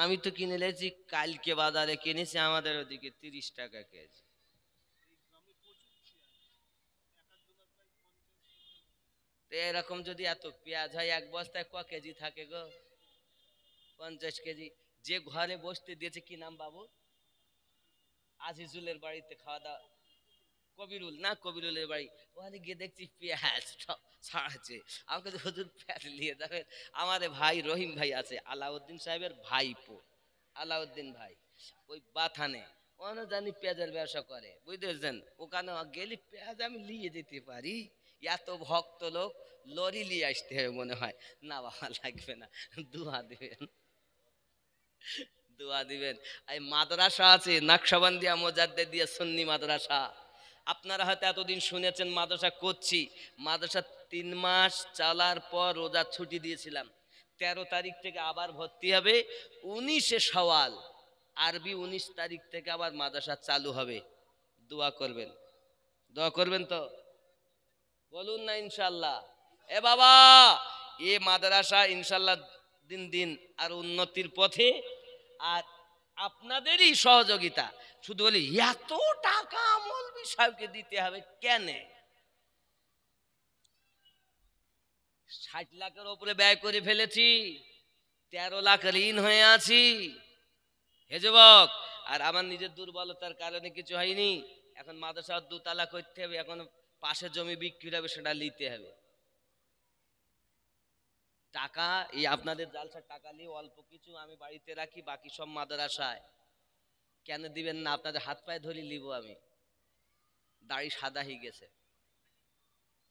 আমি তো কিনে লেছি, কালকে বাজারে কিনেছি আমাদের ওদিকে 30 টাকা কেজি। এরকম যদি এত পেঁয়াজ হয়, 1 বস্তায় ক কেজি থাকে গো? 50 কেজি। যে ঘরে বসতে দিয়েছে, কি নাম বাবু? আজিজুলের বাড়িতে খাওয়া দাওয়া, কবিরুল না, কবিরুলের বাড়ি, ওখানে গিয়ে দেখছি পেঁয়াজ ছাড়াচ্ছে। আমাকে তো হুজুর পেঁয়াজ নিয়ে যাবেন। আমাদের ভাই রহিম ভাই আছে, আলাউদ্দিন সাহেবের ভাইপো, আলাউদ্দিন ভাই, ওই বাথানে ওখানে জানি পেঁয়াজের ব্যবসা করে, বুঝতেছেন? ওখানে গেলে পেঁয়াজ আমি নিয়ে যেতে পারি। এত ভক্ত লোক, লরি নিয়ে আসতে হবে মনে হয়। না বাবা লাগবে না, দোয়া দিবেন, দোয়া দিবেন। এই মাদ্রাসা আছে নকশবন্দিয়া মুজাদ্দিদিয়া সুন্নি মাদ্রাসা, আপনারা হয়তো এতদিন শুনেছেন মাদ্রাসা করছি। মাদ্রাসা 3 মাস চালার পর রোজা ছুটি দিয়েছিলাম। 13 তারিখ থেকে আবার ভর্তি হবে। 19 শাওয়াল, আরবি 19 তারিখ থেকে আবার মাদ্রাসা চালু হবে। দোয়া করবেন। দোয়া করবেন তো? বলুন না ইনশাল্লাহ। এ বাবা, এ মাদ্রাসা ইনশাল্লাহ দিন দিন আর উন্নতির পথে। আর আপনাদেরই সহযোগিতা। শুধু বলি এত টাকা মৌলভী সাহেবকে দিতে হবে কেন? 60 লাখের উপরে ব্যয় করে ফেলেছি, 13 লাখ ঋণ হয়ে আছি হে যুবক। আর আমার নিজের দুর্বলতার কারণে কিছু হয়নি। এখন মাদ্রাসা দোতলা করতে হবে, এখন পাশে জমি বিক্রি হবে, সেটা নিতে হবে। টাকা এই আপনাদের জালসার টাকা নিয়ে অল্প কিছু আমি বাড়িতে রাখি, বাকি সব মাদ্রাসায়। কেন দিবেন না? আপনাদের হাত পায়ে ধরে নিব আমি। দাড়ি সাদা হয়ে গেছে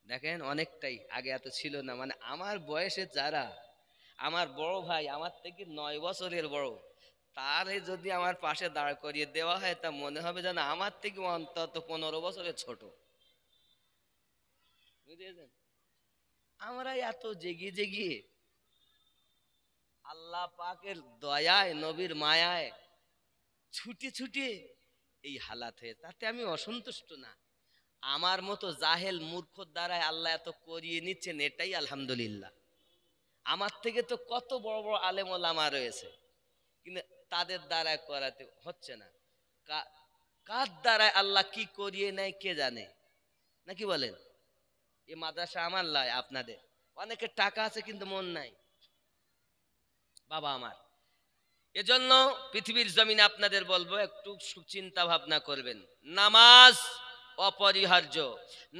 দেখেন অনেকটাই, আগে এত ছিল না। মানে আমার বয়সে যারা, আমার বড় ভাই আমার থেকে 9 বছরের বড়, তারে যদি আমার পাশে দাঁড় করিয়ে দেওয়া হয় তা মনে হবে যেন আমার থেকে অন্তত 15 বছরের ছোট। বুঝেছেন? আমরা এত জেগিয়ে জেগিয়ে আল্লাহ পাকের দয়ায়, নবীর মায়ায় ছুটে ছুটে এই হালাত হয়ে, তাতে আমি অসন্তুষ্ট না। আমার মতো জাহেল মূর্খর দ্বারাই আল্লাহ এত করিয়ে নিচ্ছেন, এটাই আলহামদুলিল্লাহ। আমার থেকে তো কত বড় বড় আলেম ওলামা রয়েছে, কিন্তু তাদের দ্বারায় করাতে হচ্ছে না। কার দ্বারায় আল্লাহ কি করিয়ে নেয় কে জানে, নাকি বলেন? এ মাদ্রাসা আমার লয়, আপনাদের। অনেকের টাকা আছে কিন্তু মন নাই বাবা আমার। এজন্য পৃথিবীর জমিনে আপনাদের বলবো একটু চিন্তা ভাবনা করবেন। নামাজ অপরিহার্য।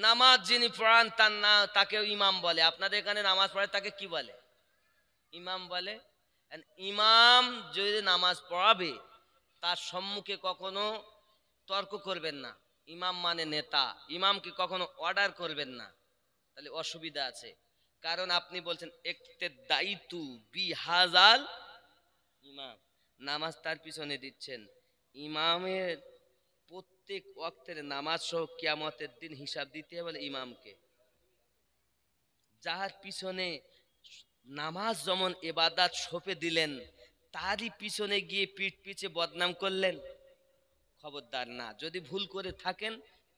নামাজ যিনি পড়ান তার না, তাকে ইমাম বলে। আপনাদের এখানে নামাজ পড়ে তাকে কি বলে? ইমাম বলে। ইমাম যদি নামাজ পড়াবে তার সম্মুখে কখনো তর্ক করবেন না। ইমাম মানে নেতা, ইমামকে কখনো অর্ডার করবেন না, তাহলে অসুবিধা আছে। কারণ আপনি বলছেন ইক্তেদাইতু বিহাজাল ইমাম, নামাজ তার পিছনে দিচ্ছেন। ইমামের প্রত্যেক ওয়াক্তের নামাজ সহ কিয়ামতের দিন হিসাব দিতে হবে ইমামকে। যার পিছনে নামাজ যেমন ইবাদত সঁপে দিলেন, তারই পিছনে গিয়ে পিঠ পিছে বদনাম করলেন, খবরদার না। যদি ভুল করে থাকেন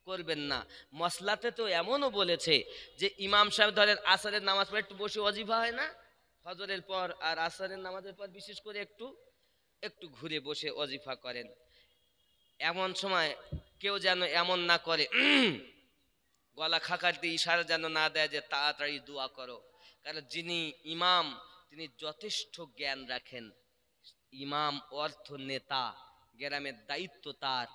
করবেন না। মসলাতে তো এমনও বলেছে যে ইমাম সাহেব ধরেন আসরের নামাজ পড়ে একটু বসে ওয়াজিফা হয় না, ফজরের পর আর আসরের নামাজের পর বিশেষ করে একটু একটু ঘুরে বসে ওয়াজিফা করেন। এমন সময় কেউ যেন এমন না করে, গলা খাকার দিয়ে ইশারা যেন না দেয় যে তাড়াতাড়ি দোয়া করো। কারণ যিনি ইমাম তিনি যথেষ্ট জ্ঞান রাখেন। ইমাম অর্থ নেতা, গ্রামের দায়িত্ব তার।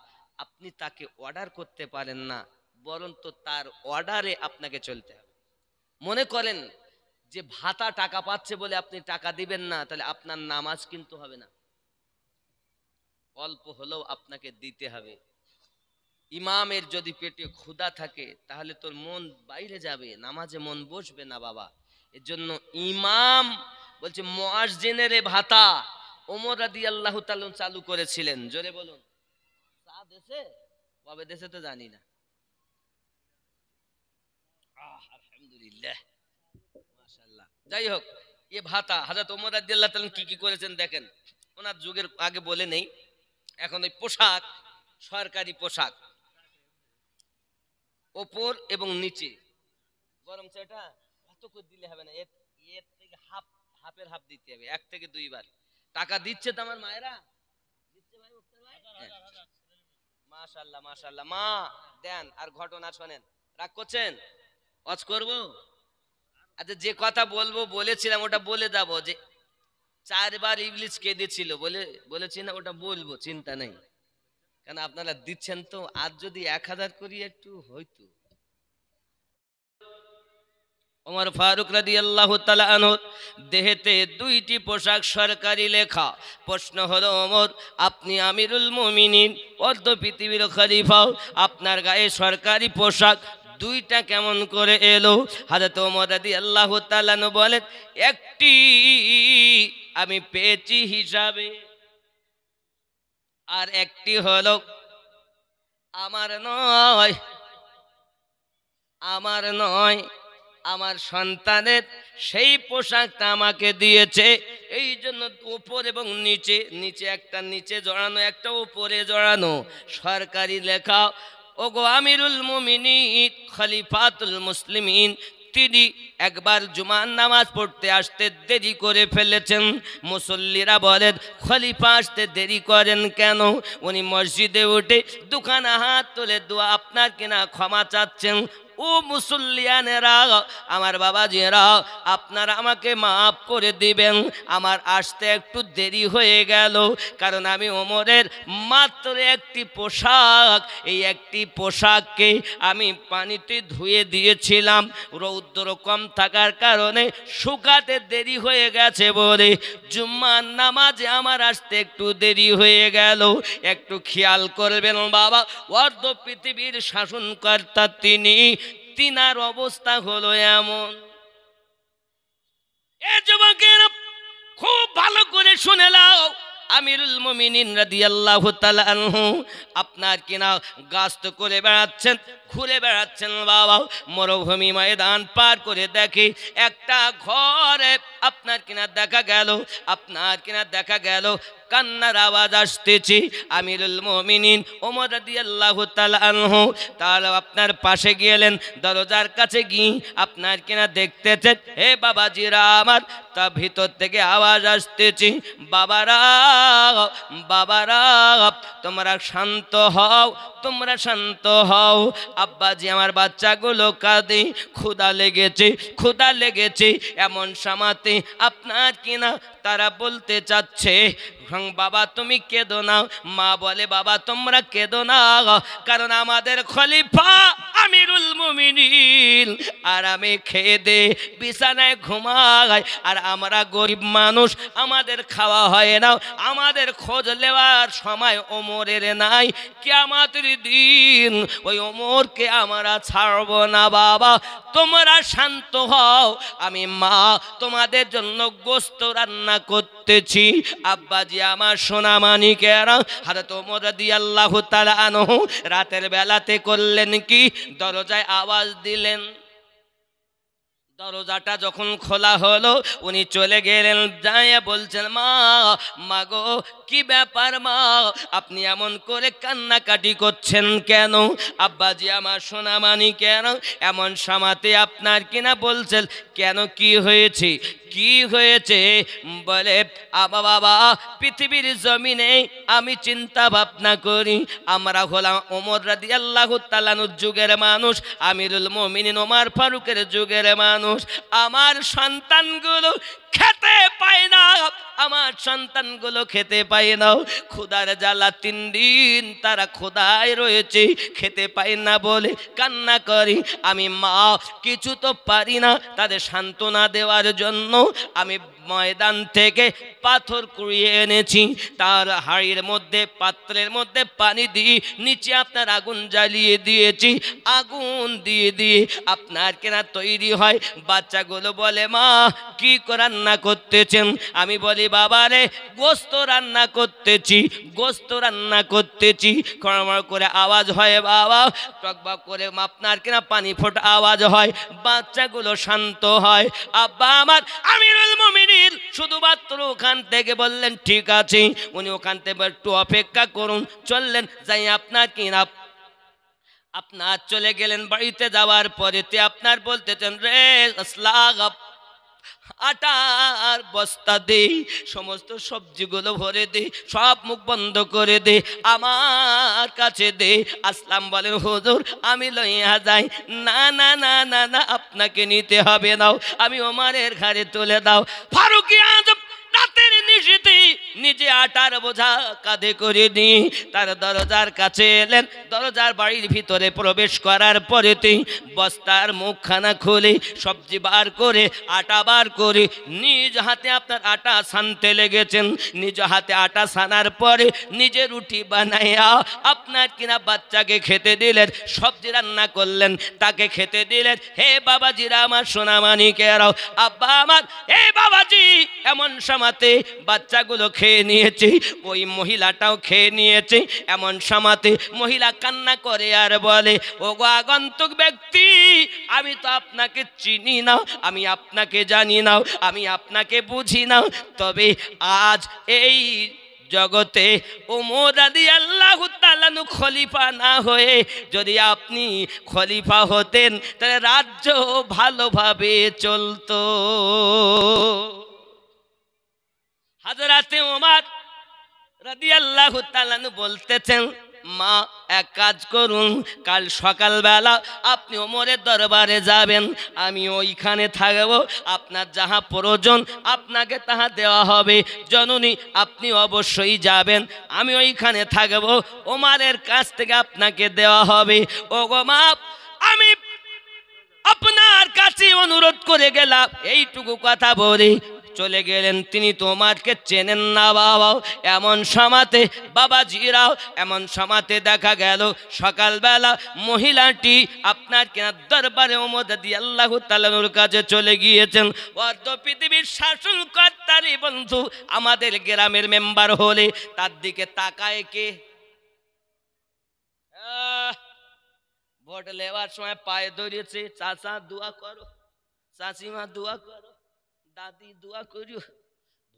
আপনি তাকে অর্ডার করতে পারেন না, বরং তো তার অর্ডারে আপনাকে চলতে হবে। মনে করেন যে ভাতা টাকা পাচ্ছে বলে আপনি টাকা দিবেন না, তাহলে আপনার নামাজ কিন্তু হবে না। অল্প হলেও আপনাকে দিতে হবে। ইমামের যদি পেটে ক্ষুধা থাকে তাহলে তোর মন বাইরে যাবে, নামাজে মন বসবে না বাবা। এর জন্য ইমাম বলছে মুয়াজ্জিনের ভাতা ওমর রাদিয়াল্লাহু তাআলা চালু করেছিলেন। জোরে বলুন। চা দেশে কবে দেশে তো জানি না। আলহামদুলিল্লাহ, মাশাআল্লাহ। যাই হোক, এ ভাতা হযরত ওমর রাদিয়াল্লাহু তাআলা কি কি করেছেন দেখেন। ওনার যুগের আগে বলে নেই। এখন ওই পোশাক, সরকারি পোশাক ওপর এবং নিচে, গরম চাটা কত করে দিলে হবে না, এর থেকে হাফের হাফ দিতে হবে, 1 থেকে 2 বার। টাকা দিচ্ছে তো আমার মায়েরা, দিচ্ছে ভাই মুক্তার ভাই। মাশাআল্লাহ মাশাআল্লাহ, মা দেন। আর ঘটনা শোনেন, রাগ করছেন? ওয়াজ করব? আচ্ছা, যে কথা বলবো বলেছিলাম ওটা বলে দেবো, যে 4 বার ইবলিস কেঁদেছিল বলেছি না, ওটা বলবো, চিন্তা নেই। কেন আপনারা দিচ্ছেন তো, আজ যদি 1000 করি একটু হইতো। ওমর ফারুক রাদিয়াল্লাহু তাআলা আনহু দেহেতে 2টি পোশাক সরকারি লেখা। প্রশ্ন হলো, ওমর আপনি আমিরুল মুমিনিন, অর্ধ পৃথিবীর খলিফা, আপনার গায়ে সরকারি পোশাক 2টা কেমন করে এলো? হযরত ওমর রাদিয়াল্লাহু তাআলা আনহু বলেন, একটি আমি পেয়েছি হিসাবে, আর একটি হলো আমার নয়, আমার নয়, আমার সন্তানের সেই পোশাকটা আমাকে দিয়েছে। এই জন্য উপর এবং নিচে, নিচে একটা নিচে জড়ানো, একটা উপরে জড়ানো, সরকারি লেখা। ওগো আমিরুল মুমিনিন খলিফাতুল মুসলিমিন, তিনি একবার জুমার নামাজ পড়তে আসতে দেরি করে ফেলেছেন। মুসল্লিরা বলেন খলিফা আসতে দেরি করেন কেন? উনি মসজিদে উঠে দুখানা হাত তুলে দোয়া আপনার কিনা ক্ষমা চাচ্ছেন। ও মুসল্লিয়ানেরা, আমার বাবাজিরা, আপনারা আমাকে মাফ করে দিবেন, আমার আসতে একটু দেরি হয়ে গেল, কারণ আমি ওমরের মাত্র একটি পোশাক, এই একটি পোশাককে আমি পানিতে ধুয়ে দিয়েছিলাম, রৌদ্র কম থাকার কারণে শুকাতে দেরি হয়ে গেছে বলে জুম্মার নামাজে আমার আসতে একটু দেরি হয়ে গেল। একটু খেয়াল করবেন বাবা, অর্ধ পৃথিবীর শাসনকর্তা তিনি, তিনার অবস্থা হলো এমন। এ যুবকেরা খুব ভালো করে শুনে নাও, আমিরুল মুমিনিন রাদিয়াল্লাহু তাআলা আনহু আপনার কিনা গাস্ত করে বেড়াচ্ছেন, ঘুরে বেড়াচ্ছেন বাবা। মরুভূমি ময়দান পার করে দেখে একটা ঘরে আপনার কিনা দেখা গেল কান্নার আওয়াজ আসতেছে। আমিরুল মুমিনিন ওমর রাদিয়াল্লাহু তাআলা আনহু তাহলে আপনার পাশে গেলেন, দরজার কাছে গিয়ে আপনার কিনা দেখতেছেন, হে বাবাজিরা আমার, তা ভিতর থেকে আওয়াজ আসতেছে, বাবারা বাবারা তোমরা শান্ত হও, তোমরা শান্ত হও। আব্বাজি আমার বাচ্চাগুলো কাঁদে, ক্ষুধা লেগেছে। এমন সময়তে আপনার কিনা তারা বলতে চাচ্ছে, বাবা তুমি কেঁদো না। মা বলে বাবা তোমরা কেঁদো না, কারণ আমাদের খলিফা আমিরুল মুমিনিন আরামে খেয়ে দে বিছানায় ঘুমায়, আর আমরা গরিব মানুষ, আমাদের খাওয়া হয় না, আমাদের খোঁজ নেওয়ার সময় ওমরের নাই। কিয়ামতের দিন ওই ওমরকে আমরা ছাড়ব না বাবা, তোমরা শান্ত হও, আমি মা তোমাদের জন্য গোশত রান্না করতেছি। আব্বাজি আমার সোনা মানিকেরা, হযরত ওমর রাদিয়াল্লাহু তাআলা আনহু রাতের বেলাতে করলেন কি, দরজায় আওয়াজ দিলেন। দরজাটা যখন খোলা হলো উনি চলে গেলেন, যাইয়া বলছেন, মা গো কি ব্যাপার মা, আপনি এমন করে কান্নাকাটি করছেন কেন? আব্বাজি আমার সোনা মানিকেরা এমন সময়তে আপনার কিনা বলছেন, কেন কি হয়েছে? বলে বাবা পৃথিবীর জমিনে আমি চিন্তা ভাবনা করি, আমরা হলাম ওমর রাদিয়াল্লাহু তাআলা যুগের মানুষ, আমিরুল মুমিনিন ওমর ফারুকের যুগের মানুষ। আমার সন্তানগুলো খেতে পায় না, ক্ষুধার জ্বালা 3 দিন তারা ক্ষুধায় রয়েছে, খেতে পায় না বলে কান্না করি। আমি মা কিছু তো পারি না তাদের সান্ত্বনা দেওয়ার জন্য, আমি ময়দান থেকে পাথর কুড়িয়ে এনেছি, তার হাড়ির মধ্যে পাত্রের মধ্যে পানি দিয়ে নিচে আপনার আগুন জ্বালিয়ে দিয়েছি, আগুন দিয়ে আপনার কেনা তৈরি হয়। বাচ্চাগুলো বলে মা কি রান্না করতেছেন? আমি বলি বাবা রে গোশত রান্না করতেছি। খড়মড় করে আওয়াজ হয় বাবা, টকবক করে আপনার কিনা পানি ফোটা আওয়াজ হয়, বাচ্চাগুলো শান্ত হয়। আব্বা আমার আমিরুল মুমিনিন শুধুমাত্র ওখান থেকে বললেন ঠিক আছে, উনি ওখান থেকে একটু অপেক্ষা করুন, চললেন, যাই আপনার কিনা আপনার চলে গেলেন। বাড়িতে যাওয়ার পরেতে আপনার বলতেছেন, রে আসলাগ আটার বস্তা দে, সমস্ত সবজিগুলো ভরে দে, সব মুখ বন্ধ করে দে, আমার কাছে দে। আসলাম বলেন হুজুর আমি লইয়া যাই। না না না না না আপনাকে নিতে হবে না, আমি ওমরের ঘাড়ে তুলে দাও। ফারুক আজম রাতের নিশীথে নিজে আটার বোঝা কাঁধে করে নিয়ে তার দরজার কাছে এলেন। দরজার বাড়ির ভিতরে প্রবেশ করার পরেতেই বস্তার মুখখানা খুলে সবজি বার করে আটা বার করে নিজ হাতে আপনার আটা সানতে লেগেছেন। নিজ হাতে আটা সানার পরে নিজে রুটি বানাইয়া আপনার কিনা বাচ্চাকে খেতে দিলেন, সবজি রান্না করলেন তাকে খেতে দিলেন। হে বাবাজিরা আমার সোনা মানিকেরাও, আব্বা আমার হে বাবাজি, এমন সময়তে বাচ্চাগুলো খেয়ে নিয়েছে, ওই মহিলাটাও খেয়ে নিয়েছে। এমন সময়তে মহিলা কান্না করে আর বলে, ওগো আগন্তুক ব্যক্তি, আমি তো আপনাকে চিনি না, আমি আপনাকে জানি না, আমি আপনাকে বুঝি না, তবে আজ এই জগতে ওমর রাদিয়াল্লাহু তাআলা খলিফা না হয়ে যদি আপনি খলিফা হতেন তাহলে রাজ্য ভালোভাবে চলতো। হযরতে ওমর রাদিয়াল্লাহু তাআলা বলতেছেন, মা এক কাজ করুন, কাল সকালবেলা আপনি ওমরের দরবারে যাবেন, আমি ওইখানে থাকবো, আপনার যাহা প্রয়োজন আপনাকে তাহা দেওয়া হবে। জননী আপনি অবশ্যই যাবেন, আমি ওইখানে থাকবো, ওমরের কাছ থেকে আপনাকে দেওয়া হবে। ও গো মা, আমি আপনার কাছে অনুরোধ করে গেলাম, এইটুকু কথা বলি চলে গেলেন। তিনি তোমাকে চেনেন না বাবা। এমন সমাতে বাবাজিরাও, এমন সমাতে দেখা গেল সকালবেলা মহিলাটি আপনার কেনার দরবারে ওমর রাদিয়াল্লাহু তাআলার কাছে চলে গিয়েছেন। অর্ধ পৃথিবীর শাসনকর্তারই বন্ধু আমাদের গ্রামের মেম্বার হলে তার দিকে তাকায় কে? ভোট নেওয়ার সময় পায়ে ধরেছে, চাচা দোয়া করো, চাচিমা দোয়া করো, দাদি দোয়া করিও।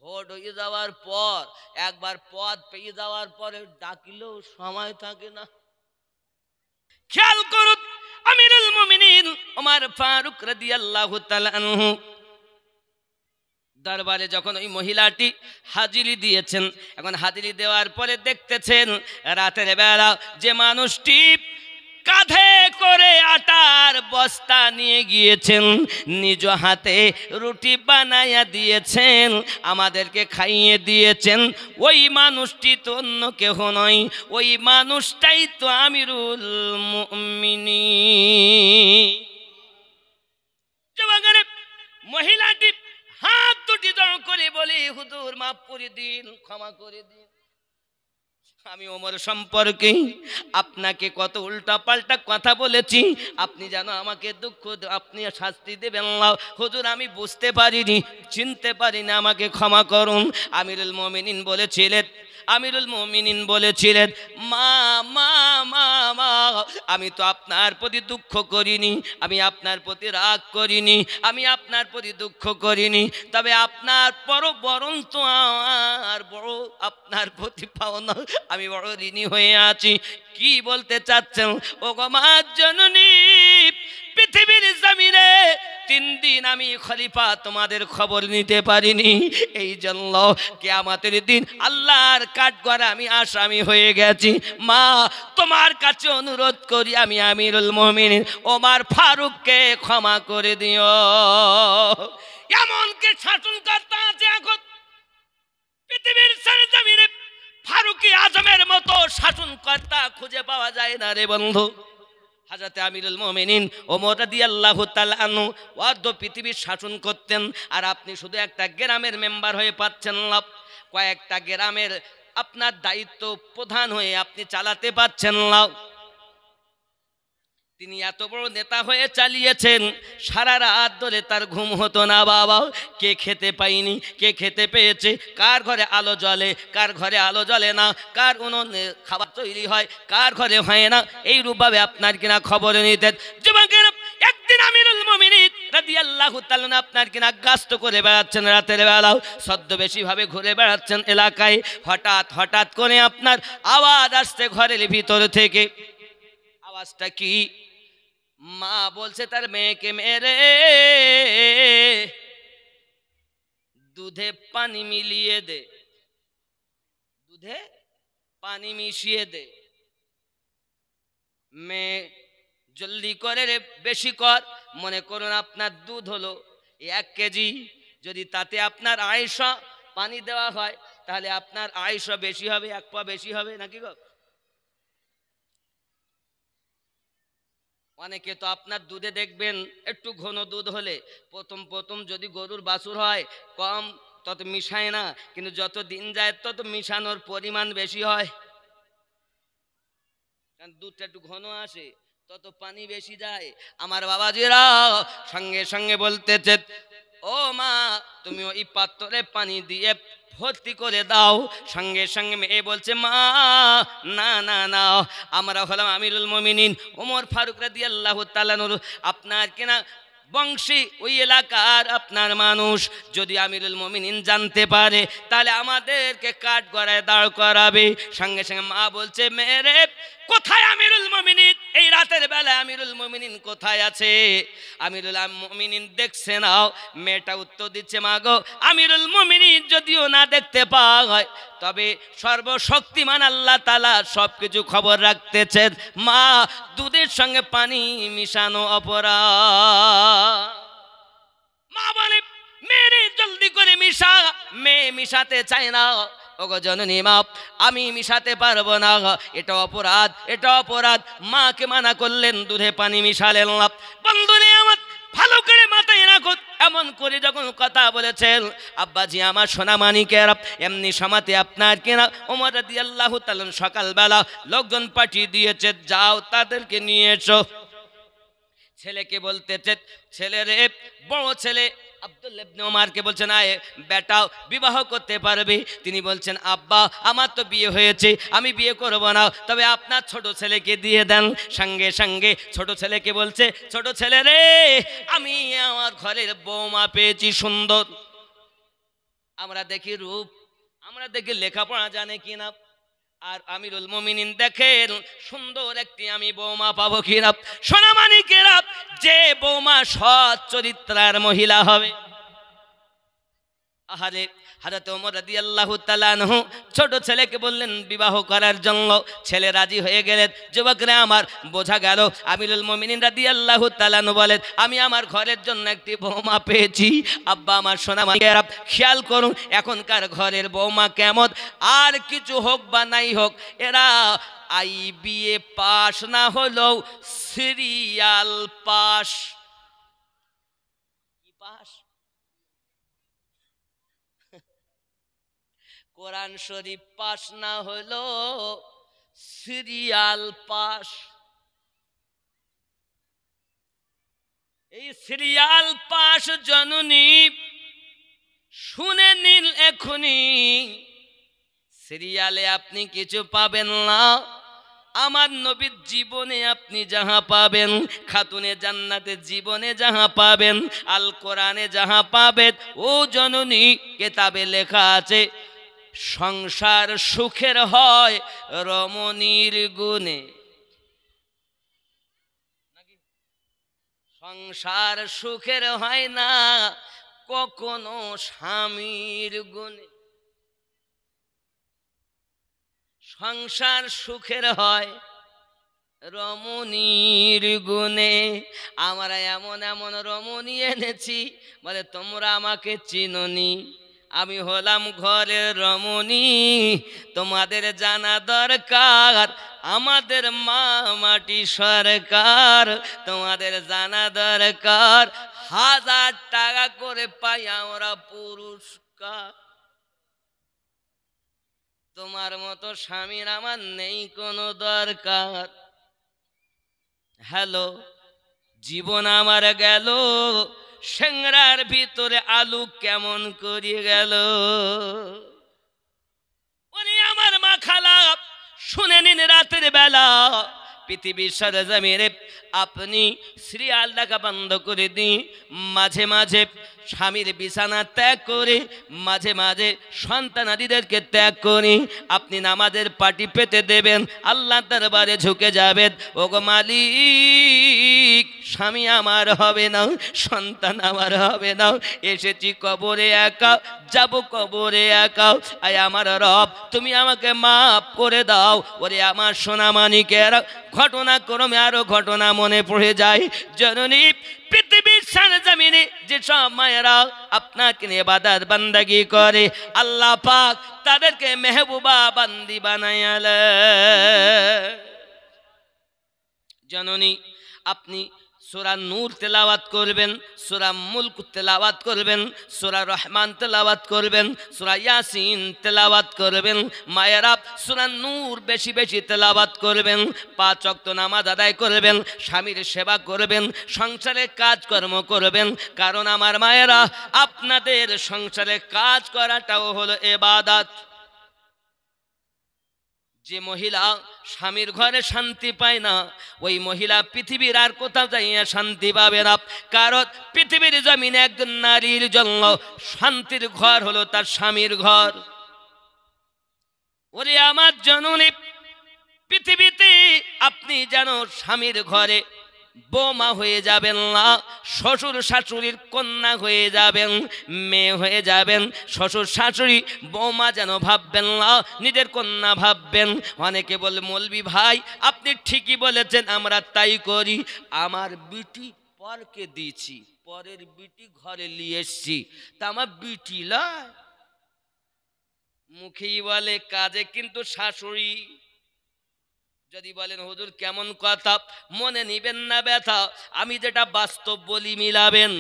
ভোট হয়ে যাওয়ার পর একবার পদ পেয়ে যাওয়ার পরে ডাকিলেও সময় থাকে না। খেয়াল করুন, আমিরুল মুমিনিন ওমর ফারুক রাদিয়াল্লাহু তাআলা আনহু দরবারে যখন ওই মহিলাটি হাজিরি দিয়েছেন, এখন হাজিরি দেওয়ার পরে দেখতেছেন রাতের বেলা যে মানুষটি কাঁধে করে আটার বস্তা নিয়ে গিয়েছেন, নিজ হাতে রুটি বানাইয়া দিয়েছেন, আমাদেরকে খাইয়ে দিয়েছেন, ওই মানুষটি তো অন্য কেহ নয়, ওই মানুষটাই তো আমিরুল মুমিনিন। মহিলাটি হাত দুটি জড়ো করে বলি, হুজুর মাফ করে দিন, ক্ষমা করে দিন, আমি ওমর সম্পর্কে আপনাকে কত উল্টা পাল্টা কথা বলেছি, আপনি যেন আমাকে দুঃখ, আপনি শাস্তি দেবেন না হুজুর, আমি বুঝতে পারিনি, চিনতে পারিনি, আমাকে ক্ষমা করুন। আমিরুল মুমিনিন বলেছিলেন মা মা মা মা, আমি তো আপনার প্রতি দুঃখ করিনি, আমি আপনার প্রতি রাগ করিনি, আমি আপনার প্রতি দুঃখ করিনি, তবে আপনার বরং তো আর বড় আপনার প্রতি পাওনা, আমি বড় ঋণী হয়ে আছি। কি বলতে চাচ্ছেন? ও গো মা জননী, পৃথিবীর জমিনে 3 দিন আমি খলিফা তোমাদের খবর নিতে পারিনি, এই জন্য কিয়ামতের দিন আল্লাহর কাঠগড়ায় আমি আসামি হয়ে গেছি। মা তোমার কাছে অনুরোধ করি, আমি আমিরুল মুমিনিন ওমর ফারুককে ক্ষমা করে দিও। এমনকি শাসনকর্তা আছে এখন পৃথিবীর জমিনে, ফারুকি আজমের মতো শাসনকর্তা খুঁজে পাওয়া যায় না রে বন্ধু। হযরত আমিরুল মুমিনিন ওমর রাদিয়াল্লাহু তাআলা আনহু অর্ধ পৃথিবীর শাসন করতেন, আর আপনি শুধু একটা গ্রামের মেম্বার হয়ে পাচ্ছেন না, কয়েকটা গ্রামের আপনার দায়িত্ব প্রধান হয়ে আপনি চালাতে পাচ্ছেন না। তিনি এত বড় নেতা হয়ে চালিয়েছেন, সারা রাত ধরে তার ঘুম হতো না বাবা। কে খেতে পায়নি, কে খেতে পেয়েছে, কার ঘরে আলো জ্বলে, কার ঘরে আলো জ্বলে না, কার উনুনে খাবার তৈরি হয়, কার ঘরে হয় না, এইরূপভাবে আপনার কিনা খবর নিতেন। যুবকেরা, একদিন আমিরুল মুমিনিন রাদিয়াল্লাহু তাআলা আপনার কিনা গাস্ত করে বেড়াচ্ছেন, রাতের বেলাও ছদ্মবেশীভাবে ঘুরে বেড়াচ্ছেন এলাকায়। হঠাৎ করে আপনার আওয়াজ আসছে ঘরের ভিতর থেকে। আওয়াজটা কি? মা বলছে তার মেয়েকে, মেরে দুধে পানি মিলিয়ে দে, দুধে পানি মিশিয়ে দে। মেয়ে জলদি করে রে, বেশি কর, মনে করুন আপনার দুধ হলো 1 কেজি, যদি তাতে আপনার 250 পানি দেওয়া হয় তাহলে আপনার 250 বেশি হবে, 1 পা বেশি হবে নাকি গো? অনেকে তো আপনার দুধে দেখবেন একটু ঘন দুধ হলে প্রথম যদি গরুর বাছুর হয় কম তত মিশায় না, কিন্তু যত দিন যায় তত মিশানোর পরিমাণ বেশি হয়, কারণ দুধটা একটু ঘন আসে, তত পানি বেশি যায়। আমার বাবাজিরা সঙ্গে সঙ্গে বলতেছে, ও মা তুমি ওই পাত্রে পানি দিয়ে ভর্তি করে দাও। সঙ্গে সঙ্গে মেয়ে বলছে, মা না না না, আমরা হলাম আমিরুল মুমিনিন ওমর ফারুক রাদিয়াল্লাহু তাআলা আনহু, আপনার কিনা বংশী ওই এলাকার আপনার মানুষ যদি আমিরুল মুমিনিন জানতে পারে তাহলে আমাদেরকে কাঠগড়ায় দাঁড় করাবে। সঙ্গে সঙ্গে মা বলছে, মেরে কোথায় আমিরুল মুমিনিন? এই রাতের বেলায় আমিরুল মুমিনিন কোথায় আছে? আমিরুল মুমিনিন দেখছে নাও। মেয়েটা উত্তর দিচ্ছে, মা গো, আমিরুল মুমিনিন যদিও না দেখতে পাওয়া হয়, তবে সর্বশক্তিমান আল্লাহ তাআলা সবকিছু খবর রাখতেছেন। মা, দুধের সঙ্গে পানি মিশানো অপরাধ। মা বলে, মেরে জলদি করে মিশা। মেয়ে মিশাতে চায় না। ওগো জননী মা, আমি মিশাতে পারবো না, এটা অপরাধ, এটা অপরাধ। মাকে মানা করলেন, দুধে পানি মিশালেন না। বন্ধুরে আমার, ভালো করে মাথায় রাখো, এমন করে যখন কথা বলেছেন, আব্বাজি আমার সোনা মানিকের, এমনি সমাতে আপনার কিনা ওমর রাদিয়াল্লাহু তাআলা সকালবেলা লোকজন পাঠিয়ে দিয়েছে, যাও তাদেরকে নিয়ে এসো। ছেলেকে বলতেছে, ছেলেরে, বড় ছেলে আব্দুল্লাহ ইবনে ওমরকে বলছেন, আয় বেটাও বিবাহ করতে পারবে। তিনি বলছেন, আব্বা আমার তো বিয়ে হয়েছে, আমি বিয়ে করব না, তবে আপনার ছোট ছেলেকে দিয়ে দেন। সঙ্গে সঙ্গে ছোট ছেলেকে বলছে, ছোট ছেলে রে, আমি আমার ঘরের বৌমা পেয়েছি সুন্দর। আমরা দেখি রূপ, আমরা দেখি লেখাপড়া জানে কিনা, আর আমিরুল মুমিনিন দেখেন সুন্দর একটি আমি বৌমা পাবো কিনা। সোনা মানিকেরা, যে বৌমা সৎ চরিত্রার মহিলা হবে। আহারে, হযরত ওমর রাদিয়াল্লাহু তাআলা আনহু ছোট ছেলেকে বললেন বিবাহ করার জন্য। ছেলে রাজি হয়ে গেলেন। যুবকরা আমার, বোঝা গেল আমিরুল মুমিনিন রাদিয়াল্লাহু তাআলা আনহু বলেন, আমি আমার ঘরের জন্য একটি বৌমা পেয়েছি। আব্বা আমার সোনা মানিকেরা, খেয়াল করুন এখনকার ঘরের বৌমা কেমন। আর কিছু হোক বা নাই হোক, এরা IBA পাস না হলেও সিরিয়াল পাস। কি পাস? কোরআন শরীফ পাস না হলো সিরিয়াল পাস। এই সিরিয়াল পাস জননী শুনে নিন, এখনই সিরিয়ালে আপনি কিছু পাবেন না। আমার নবীর জীবনে আপনি যাহা পাবেন, খাতুনে জান্নাতে জীবনে যাহা পাবেন, আল কোরআনে যাহা পাবেন, ও জননী কিতাবে লেখা আছে, সংসার সুখের হয় রমণীর গুণে। সংসার সুখের হয় না কখনো স্বামীর গুণে। সংসার সুখের হয় রমণীর গুণে। আমরা এমন এমন রমণী এনেছি, বলে তোমরা আমাকে চিনোনি, আমি হলাম ঘরের রমণী। তোমাদের জানা দরকার আমাদের মা মাটি সরকার। তোমাদের জানা দরকার 1000 টাকা করে পাই আমরা পুরস্কার। তোমার মতো স্বামীর আমার নেই কোনো দরকার। হ্যালো, জীবন আমার গেল সিংড়ার ভিতরে আলু কেমন করে গেল। উনি আমার মা খালা, শুনে নিন রাতের বেলা পৃথিবীর সরজমিনে আপনি সিরিয়াল দেখা বন্ধ করে দিন। মাঝে মাঝে স্বামীর বিছানা ত্যাগ করে, মাঝে মাঝে সন্তানাদিদেরকে ত্যাগ করে আপনি নামাজের পাটি পেতে দেবেন, আল্লাহ দরবারে ঝুঁকে যাবেন। ওগো মালিক, স্বামী আমার হবে না, সন্তান আমার হবে না, এসেছি কবরে একা, যাব কবরে একা। আয় আমার রব, তুমি আমাকে মাফ করে দাও। ওরে আমার সোনা মানিকের, ঘটনাক্রমে আরো ঘটনা মনে পড়ে যায়। জননী, পৃথিবীর সরজমিনে যে সব মায়েরা আপনাকে নিয়ে ইবাদত বান্দাগি করে, আল্লাহ পাক তাদেরকে মেহবুবা বান্দি বানায়ালেন। জননী, আপনি সূরা নূর তেলাওয়াত করবেন, সূরা মুলক তেলাওয়াত করবেন, সূরা রহমান তেলাওয়াত করবেন, সূরা ইয়াসিন তেলাওয়াত করবেন। মায়েরা, সূরা নূর বেশি বেশি তেলাওয়াত করবেন, 5 ওয়াক্ত নামাজ আদায় করবেন, স্বামীর সেবা করবেন, সংসারে কাজকর্ম করবেন। কারণ আমার মায়েরা, আপনাদের সংসারে কাজ করাটাও হলো ইবাদত। যে মহিলা স্বামীর ঘরে শান্তি পায় না, ওই মহিলা পৃথিবীর আর কোথাও যাইয়া শান্তি পাবে না। কারণ পৃথিবীর জমিনে একজন নারীর জন্য শান্তির ঘর হলো তার স্বামীর ঘর। ওরে আমার জননী, পৃথিবীতে আপনি যেন স্বামীর ঘরে বৌমা হয়ে যাবেন না, শ্বশুর শাশুড়ির কন্যা হয়ে যাবেন, মেয়ে হয়ে যাবেন। শ্বশুর শাশুড়ি বৌমা যেন ভাববেন না, নিজের কন্যা ভাববেন। অনেকে বলে মৌলবি ভাই আপনি ঠিকই বলেছেন, আমরা তাই করি। আমার বিটি পরকে দিয়েছি, পরের বিটি ঘরে নিয়ে এসছি, তা আমার বিটি লয়। মুখেই বলে, কাজে কিন্তু শাশুড়ি। যদি বলেন হুজুর কেমন কথা, মনে নিবেন না ব্যথা, আমি যেটা বাস্তব বলি মিলাবেন।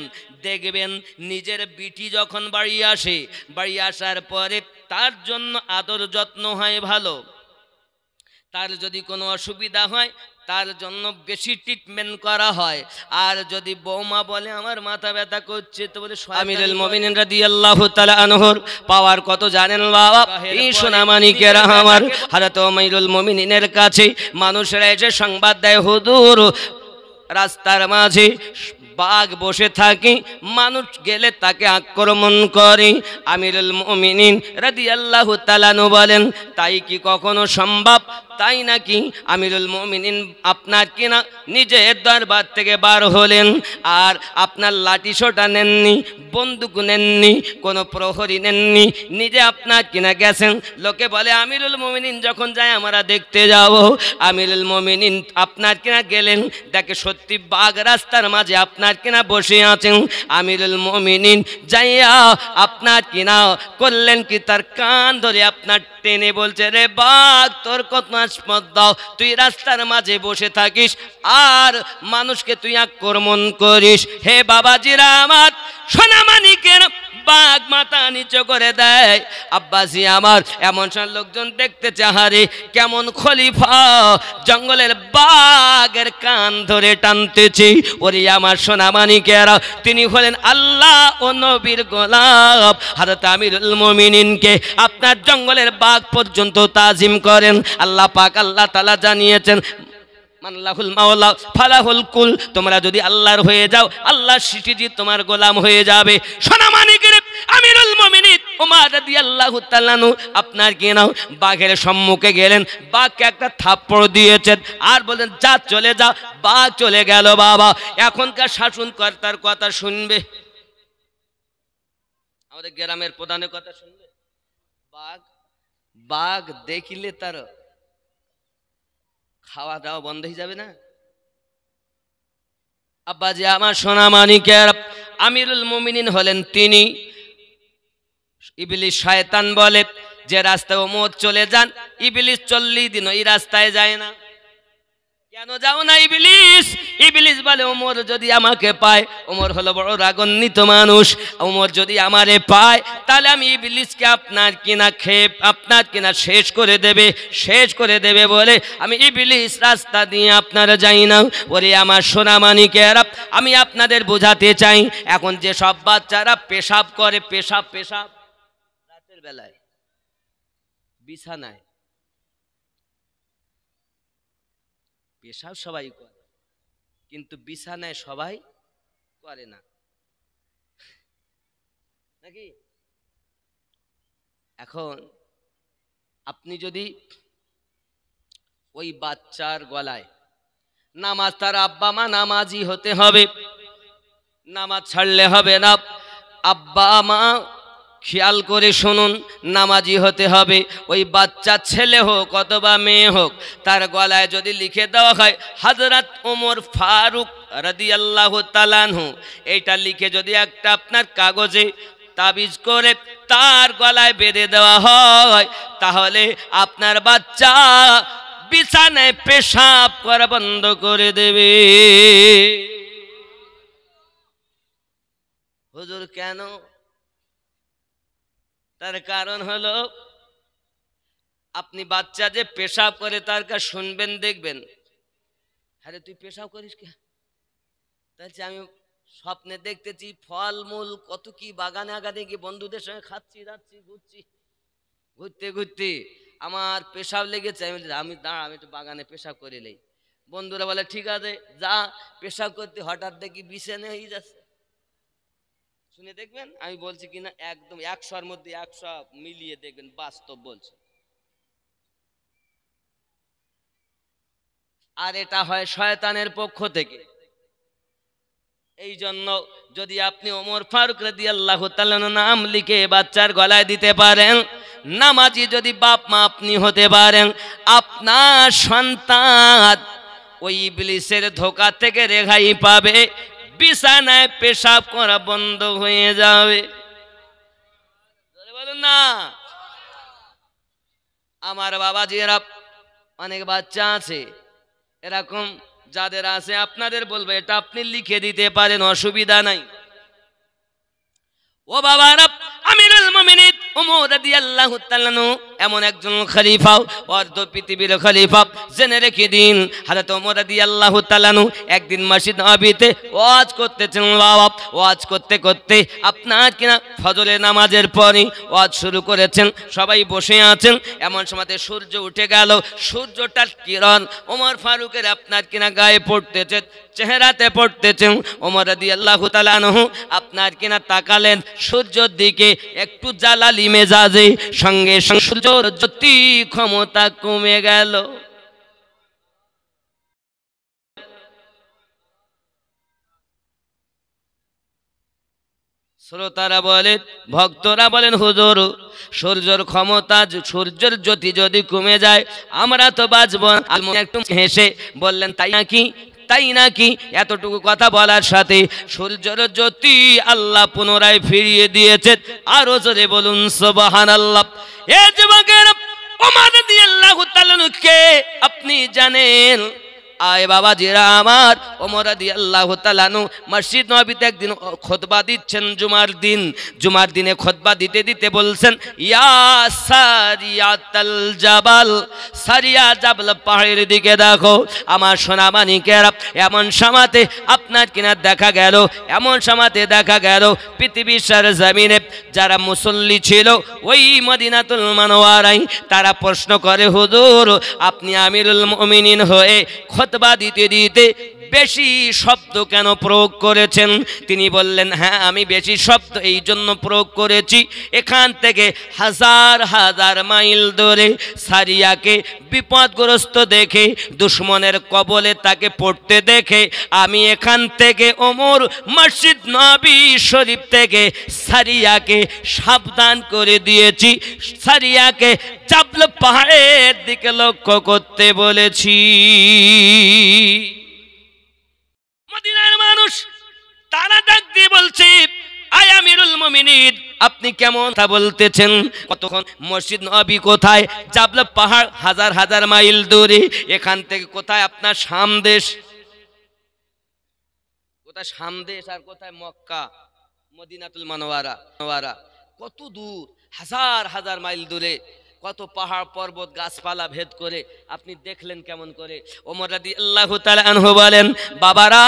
দেখবেন নিজের বিটি যখন বাড়ি আসে, বাড়ি আসার পরে তার জন্য আদর যত্ন হয় ভালো। তার যদি কোনো অসুবিধা হয় তার জন্য বেশি ট্রিটমেন্ট করা হয়। আর যদি বৌমা বলে আমার মাথা ব্যথা করছে, তো বলে আমিরুল মুমিনিন রাদিয়াল্লাহু তাআলা আনহুর পাওয়ার কত জানেন বাবা? এই সোনামানিকেরা আমার, হযরত আমিরুল মুমিনিনের কাছে মানুষরা এসে সংবাদ দেয়, হুজুর রাস্তার মাঝে বাঘ বসে থাকে, মানুষ গেলে তাকে আক্রমণ করে। আমিরুল মুমিনিন রাদিয়াল্লাহু তাআলা আনহু বলেন, তাই কি কখনো সম্ভব? তাই নাকি? আমিরুল মুমিনিন আপনার কিনা নিজের দরবার থেকে বার হলেন, আর আপনার লাঠি সোটা নেননি, বন্দুক নেননি, কোনো প্রহরী নেননি, নিজে আপনার কিনা গেছেন। লোকে বলে আমিরুল মুমিনিন যখন যায় আমরা দেখতে যাব। আমিরুল মুমিনিন আপনার কিনা গেলেন, দেখে সত্যি বাঘ রাস্তার মাঝে আপনার কিনা বসে আছেন। আমিরুল মুমিনিন যাইয়া আপনার কিনা করলেন কি, তার কান ধরে আপনার টেনে বলছে, রে বাঘ তোর কত আসপদ দাও, তুই রাস্তার মাঝে বসে থাকিস আর মানুষকে তুই আক্রমণ করিস। হে বাবাজিরা আমার, সোনামানিকের বাঘ মাথা নিচু করে দেয়। আব্বাসি আমার, এমন সব লোকজন দেখতে চাহারে কেমন খলিফা জঙ্গলের বাঘের কান ধরে টানতেছে। ওরে আমার সোনামানিকেরা, তিনি হলেন আল্লাহ ও নবীর গোলাম। হযরত আমিরুল মুমিনিনকে আপনার জঙ্গলের বাঘ পর্যন্ত তাজিম করেন। আল্লাহ পাক আল্লাহ তাআলা জানিয়েছেন, মানলাহুল মাওলা ফালাহুল কুল, তোমরা যদি আল্লাহর হয়ে যাও, আল্লাহর সিটিজি তোমার গোলাম হয়ে যাবে। সোনামানিকের আমিরুল মুমিনিন ওমর রাদিয়াল্লাহু তাআলা আনহু আপনার কি নাও বাঘের সম্মুখে গেলেন, বাঘকে একটা থাপ্পড় দিয়েছেন আর বলেন, যা চলে যা। বাঘ চলে গেল। বাবা এখনকার শাসনকর্তার কথা শুনবে? আমাদের গ্রামের প্রধানের কথা শুনবে? বাঘ বাঘ দেখিলে তার খাওয়া দাওয়া বন্ধ হয়ে যাবে না? আব্বাজি আমার সোনামানিকের, আমিরুল মুমিনিন হলেন তিনি। ইবলিস শয়তান বলে যে রাস্তায় ওমর চলে যান, ইবলিস 40 দিন ওই রাস্তায় যায় না। কেন যাও না ইবলিস? ইবলিস বলে ওমর যদি আমাকে পায়, ওমর হলো বড় রাগান্বিত মানুষ, ওমর যদি আমারে পায় তাহলে আমি ইবলিসকে আপনার কিনা খেয়ে আপনার কিনা শেষ করে দেবে বলে আমি ইবলিস রাস্তা দিয়ে আপনারা যাই না। ওরে আমার সোনামানিকেরা, আমি আপনাদের বোঝাতে চাই, এখন যে সব বাচ্চারা পেশাব করে, পেশাব রাতের বেলায় বিছানায় পেশাব সবাই করে, কিন্তু বিছানায় সবাই করে না, নাকি? এখন আপনি যদি ওই বাচ্চার গলায় নামাজ, তার আব্বা মা নামাজি হতে হবে, নামাজ ছাড়লে হবে না। আব্বা মা খেয়াল করে শুনুন, নামাজি হতে হবে। ওই বাচ্চা ছেলে হোক অথবা মেয়ে হোক, তার গলায় যদি লিখে দেওয়া হয় হযরত ওমর ফারুক রাদিয়াল্লাহু তাআলা আনহু, এইটা লিখে যদি একটা আপনার কাগজে তাবিজ করে তার গলায় বেঁধে দেওয়া হয়, তাহলে আপনার বাচ্চা বিছানায় পেশাব করা বন্ধ করে দেবে। হুজুর কেন? তার কারণ হলো, আপনি বাচ্চা যে পেশাব করে তার কাছে শুনবেন, দেখবেন, আরে তুই পেশাব করিস কে? তাহলে আমি স্বপ্নে দেখতেছি ফলমূল কত কি বাগানে আগানে গিয়ে বন্ধুদের সঙ্গে খাচ্ছি, যাচ্ছি, ঘুরতে ঘুরতে আমার পেশাব লেগেছে। আমি দাঁড়া, আমি একটু বাগানে পেশাব করে নেই। বন্ধুরা বলে ঠিক আছে যা পেশাব করতে, হঠাৎ দেখি বিছানে হয়ে যাচ্ছে। শুনে দেখবেন আমি বলছি কিনা, একদম 100-র মধ্যে 100 মিলিয়ে দেখবেন বাস্তব বলছে। আর এটা হয় শয়তানের পক্ষ থেকে। এই জন্য যদি আপনি ওমর ফারুক রাদিয়াল্লাহু তাআলা নাম লিখে বাচ্চার গলায় দিতে পারেন, নামাজি যদি বাপ মা আপনি হতে পারেন, আপনার সন্তান ওই ইবলিসের ধোঁকা থেকে রেহাই পাবে, বিছানায় পেশাব করা বন্ধ হয়ে যাবে। বলুন না। আমার বাবাজিরা অনেক বাচ্চা আছে এরকম, যাদের আছে আপনাদের বলবো এটা আপনি লিখে দিতে পারেন, অসুবিধা নাই। ও বাবারা, আমিরুল মুমিনিন ওমর রাদিয়াল্লাহু তাআলা এমন একজন খলিফা, অর্ধ পৃথিবীর খলিফা। জেনে রেখে দিন, হযরত ওমর রাদিয়াল্লাহু তাআলা একদিন মসজিদ নববীতে ওয়াজ করতেছেন। বাবা, ওয়াজ করতে করতে আপনার কিনা ফজরের নামাজের পরে ওয়াজ শুরু করেছেন, সবাই বসে আছেন। এমন সময়তে সূর্য উঠে গেল, সূর্যটার কিরণ ওমর ফারুকের আপনার কিনা গায়ে পড়তেছে, চেহারাতে পড়তেছেন। ওমর রাদিয়াল্লাহু তাআলা আপনার কিনা তাকালেন সূর্যের দিকে, একটু জালালি মেজাজে, সঙ্গে সঙ্গে সূর্যের জ্যোতি ক্ষমতা কমে গেল। শ্রোতারা বলেন, ভক্তরা বলেন, হুজুর সূর্যের ক্ষমতা, সূর্যের জ্যোতি যদি কমে যায় আমরা তো বাঁচব না। একটু হেসে বললেন, তাই নাকি? তাই নাকি? এতটুকু কথা বলার সাথে সূর্যের জ্যোতি আল্লাহ পুনরায় ফিরিয়ে দিয়েছেন। আরো জোরে বলুন সুবহানাল্লাহ। এ যুবকেরা, ওমর রাদিয়াল্লাহু তাআলা কে আপনি জানেন? আয় বাবাজিরা আমার, ওমর রাদিয়াল্লাহু তাআলা মসজিদ নববীতে একদিন খুতবা দিচ্ছেন জুমার দিন। জুমার দিনে খুতবা দিতে দিতে বলছেন, ইয়া সারিয়াতাল জাবাল, সারিয়া জাবল, পাহাড়ের দিকে দেখো আমার সোনা মানিকেরা। এমন সময়তে আপনার কিনা দেখা গেল, এমন সময়তে দেখা গেল পৃথিবীর সারা জমিনে যারা মুসল্লি ছিল ওই মদিনাতুল মুনাওয়ারায়, তারা প্রশ্ন করে, হুজুর আপনি আমিরুল মুমিনিন হয়ে খুতবা দিতে দিতে বেশি শব্দ কেন প্রয়োগ করেছেন? তিনি বললেন, হ্যাঁ আমি বেশি শব্দ এই জন্য প্রয়োগ করেছি, এখান থেকে হাজার হাজার মাইল দূরে সারিয়াকে বিপদগ্রস্ত দেখে, দুশ্মনের কবলে তাকে পড়তে দেখে আমি এখান থেকে ওমর মসজিদ নববী শরীফ থেকে সারিয়াকে সাবধান করে দিয়েছি, সারিয়াকে জাবল পাহাড়ের দিকে লক্ষ্য করতে বলেছি। মদিনার মানুষ তারা ডাক দিয়ে বলছে, আয় আমিরুল মুমিনিন আপনি কেমন কথা বলতেছেন? কতক্ষণ? মসজিদ নববী কোথায়? জাবল পাহাড় হাজার হাজার মাইল দূরে, এখান থেকে কোথায় আপনার সামদেশ? কোথায় সামদেশ আর কোথায় মক্কা? মদিনাতুল মুনাওয়ারা কত দূর, হাজার হাজার মাইল দূরে, কত পাহাড় পর্বত গাছপালা ভেদ করে আপনি দেখলেন কেমন করে? ওমর রাদিয়াল্লাহু তাআলা আনহু বলেন, বাবারা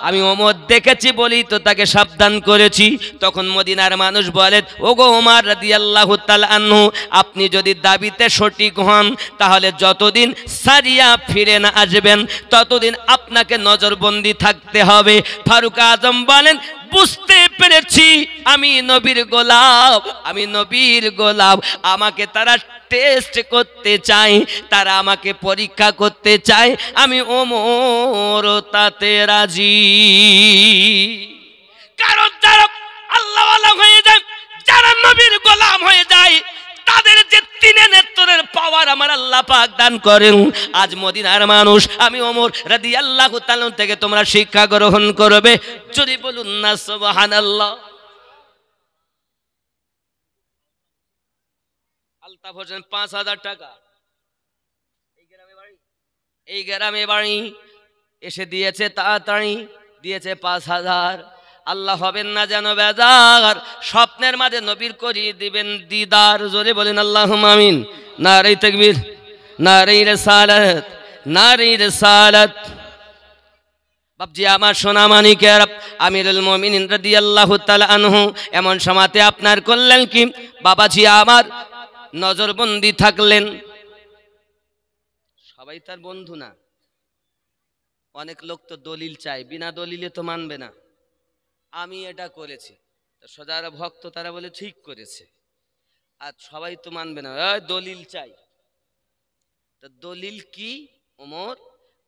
আমি ওমর দেখেছি বলি তো তাকে সাবধান করেছি। তখন মদিনার মানুষ বলেন, ওগো ওমর রাদিয়াল্লাহু তাআলা আনহু, আপনি যদি দাবিতে সঠিক হন তাহলে যতদিন সারিয়া ফিরে না আসবেন ততদিন আপনাকে নজরবন্দি থাকতে হবে। ফারুক আজম বলেন, বুঝতে পেরেছি আমি নবীর গোলাম, আমি নবীর গোলাম, আমাকে তারা টেস্ট করতে চাই, তারা আমাকে পরীক্ষা করতে চায়, আমি ওমর তাতে রাজি। কারণ যারা আল্লাহওয়ালা হয়ে যায়, যারা নবীর গোলাম হয়ে যায়, তাদের যে তিনে নেত্রের পাওয়ার আমার আল্লাহ পাক দান করেন। আজ মদিনার মানুষ আমি ওমর রাদিয়াল্লাহু তাআলা থেকে তোমরা শিক্ষা গ্রহণ করবে, যদি বলুন না সুবহানাল্লাহ। আলতাফ হোসেন 5000 টাকা এই গ্রামে বাড়ি এসে দিয়েছে, তাড়াতাড়ি দিয়েছে 5000। আল্লাহ হবেন না যেন বেজার, স্বপ্নের মাঝে নবীর করিয়ে দিবেন দিদার। জোরে বলেন আল্লাহুম্মা আমিন। নারে তাকবীর, নারে রিসালাত, নারে রিসালাত। বাপজি আমার সোনা মানিকের, আমিরুল মুমিনিন রাদিয়াল্লাহু তাআলা আনহু এমন সময়তে আপনার করলেন কি, বাবাজি আমার নজরবন্দি থাকলেন। সবাই তার বন্ধু না। অনেক লোক তো দলিল চায়, বিনা দলিলে তো মানবে না। আমি এটা করেছি, যারা ভক্ত তারা বলে ঠিক করেছে, আর সবাই তো মানবে না, দলিল চাই। তা দলিল কি ওমর?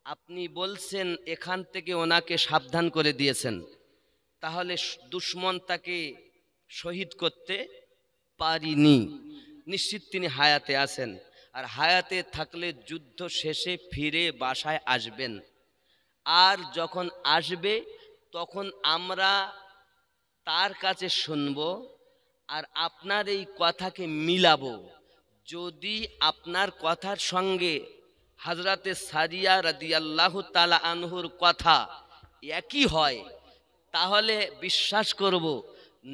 আপনি বলছেন এখান থেকে ওনাকে সাবধান করে দিয়েছেন, তাহলে দুশ্মন তাকে শহীদ করতে পারিনি, নিশ্চিত তিনি হায়াতে আছেন। আর হায়াতে থাকলে যুদ্ধ শেষে ফিরে বাসায় আসবেন। আর যখন আসবে তখন আমরা তার কাছে শুনব আর আপনার এই কথাকে মিলাবো। যদি আপনার কথার সঙ্গে হযরতে সারিয়া রাদিয়াল্লাহু তাআলা আনহুর কথা একই হয় তাহলে বিশ্বাস করব,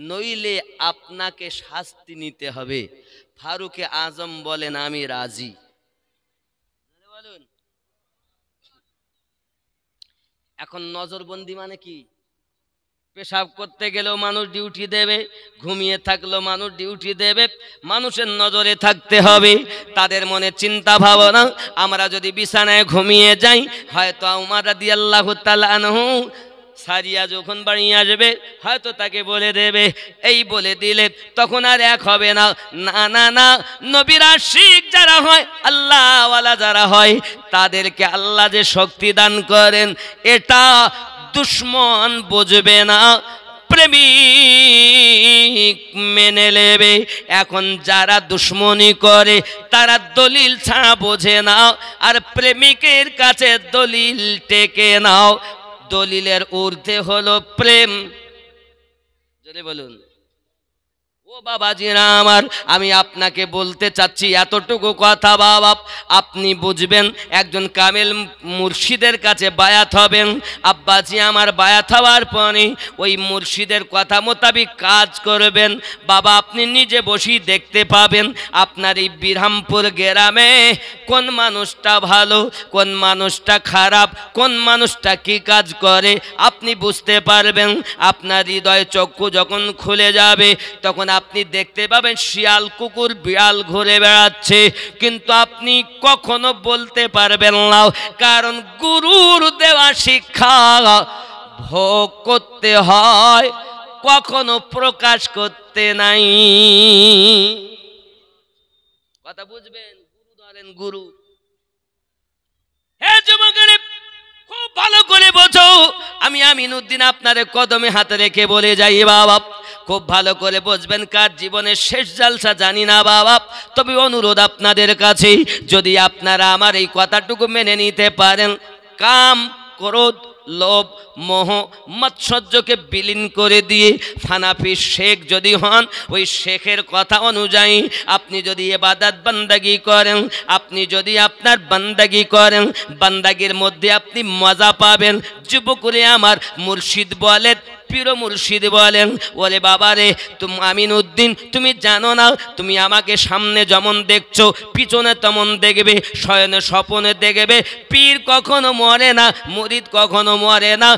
নইলে আপনাকে শাস্তি নিতে হবে। ফারুকে আজম বলেন আমি রাজি। বলুন, এখন নজরবন্দি মানে কি? পেশাব করতে গেলেও মানুষ ডিউটি দেবে, ঘুমিয়ে থাকলেও মানুষ ডিউটি দেবে, মানুষের নজরে থাকতে হবে। তাদের মনে চিন্তা ভাবনা, আমরা যদি বিছানায় ঘুমিয়ে যাই, হয়তো উমর রাদিয়াল্লাহু তাআলা আনহু সারিয়া যখন বাড়ি আসবে হয়তো তাকে বলে দেবে, এই বলে দিলে তখন আর এক হবে না। না না না, নবীর আশিক যারা হয়, আল্লাহওয়ালা যারা হয়, তাদেরকে আল্লাহ যে শক্তি দান করেন এটা দুশ্মন বুঝবে না, প্রেমিক মেনে নেবে। এখন যারা দুশ্মনী করে তারা দলিল ছাড়া বোঝে না, আর প্রেমিকের কাছে দলিল টেকে নাও। দলিলের ঊর্ধ্বে হলো প্রেম। যদি বলুন ও বাবাজিরা আমার, আমি আপনাকে বলতে চাচ্ছি এতটুকু কথা বাবা, আপনি বুঝবেন। একজন কামেল মুর্শিদের কাছে বায়াত হবেন, আব্বাজি আমার বায়াত হওয়ার পরে ওই মুর্শিদের কথা মোতাবিক কাজ করবেন। বাবা আপনি নিজে বসেই দেখতে পাবেন আপনার এই বিরামপুর গ্রামে কোন মানুষটা ভালো, কোন মানুষটা খারাপ, কোন মানুষটা কি কাজ করে আপনি বুঝতে পারবেন। আপনার হৃদয় চক্ষু যখন খুলে যাবে তখন আপনি দেখতে পাবেন শিয়াল কুকুর বিড়াল ঘুরে বেড়াচ্ছে, কিন্তু আপনি কখনো বলতে পারবেন না, কারণ গুরুর দেওয়া শিক্ষা ভোগ করতে হয়, কখনো প্রকাশ করতে নাই। কথা বুঝবেন? গুরু ধরেন গুরু। হে যুবকেরা খুব ভালো করে বোঝো, আমি আমিনউদ্দিন আপনাদের কদমে হাতে রেখে বলে যাই বাবা, খুব ভালো করে বুঝবেন। কার জীবনের শেষ জালসা জানি না বাবা, তবে অনুরোধ আপনাদের কাছে, যদি আপনারা আমার এই কথাটুকু মেনে নিতে পারেন, কাম ক্রোধ লোভ মোহ মৎসর্যকে বিলীন করে দিয়ে ফানাফি শেখ যদি হন, ওই শেখের কথা অনুযায়ী আপনি যদি ইবাদত বান্দাগি করেন, আপনি যদি আপনার বান্দাগি করেন, বান্দাগির মধ্যে আপনি মজা পাবেন। যুবকরে আমার মুর্শিদ বলেন, পীর মুর্শিদ বলেন, ওরে বাবারে তুমি আমিনউদ্দিন তুমি জানো না, তুমি আমাকে সামনে যেমন দেখছো পিছনে তেমন দেখবে, শয়নে স্বপনে দেখবে। পীর কখনো মরে না, মুরিদ কখনো মরে না।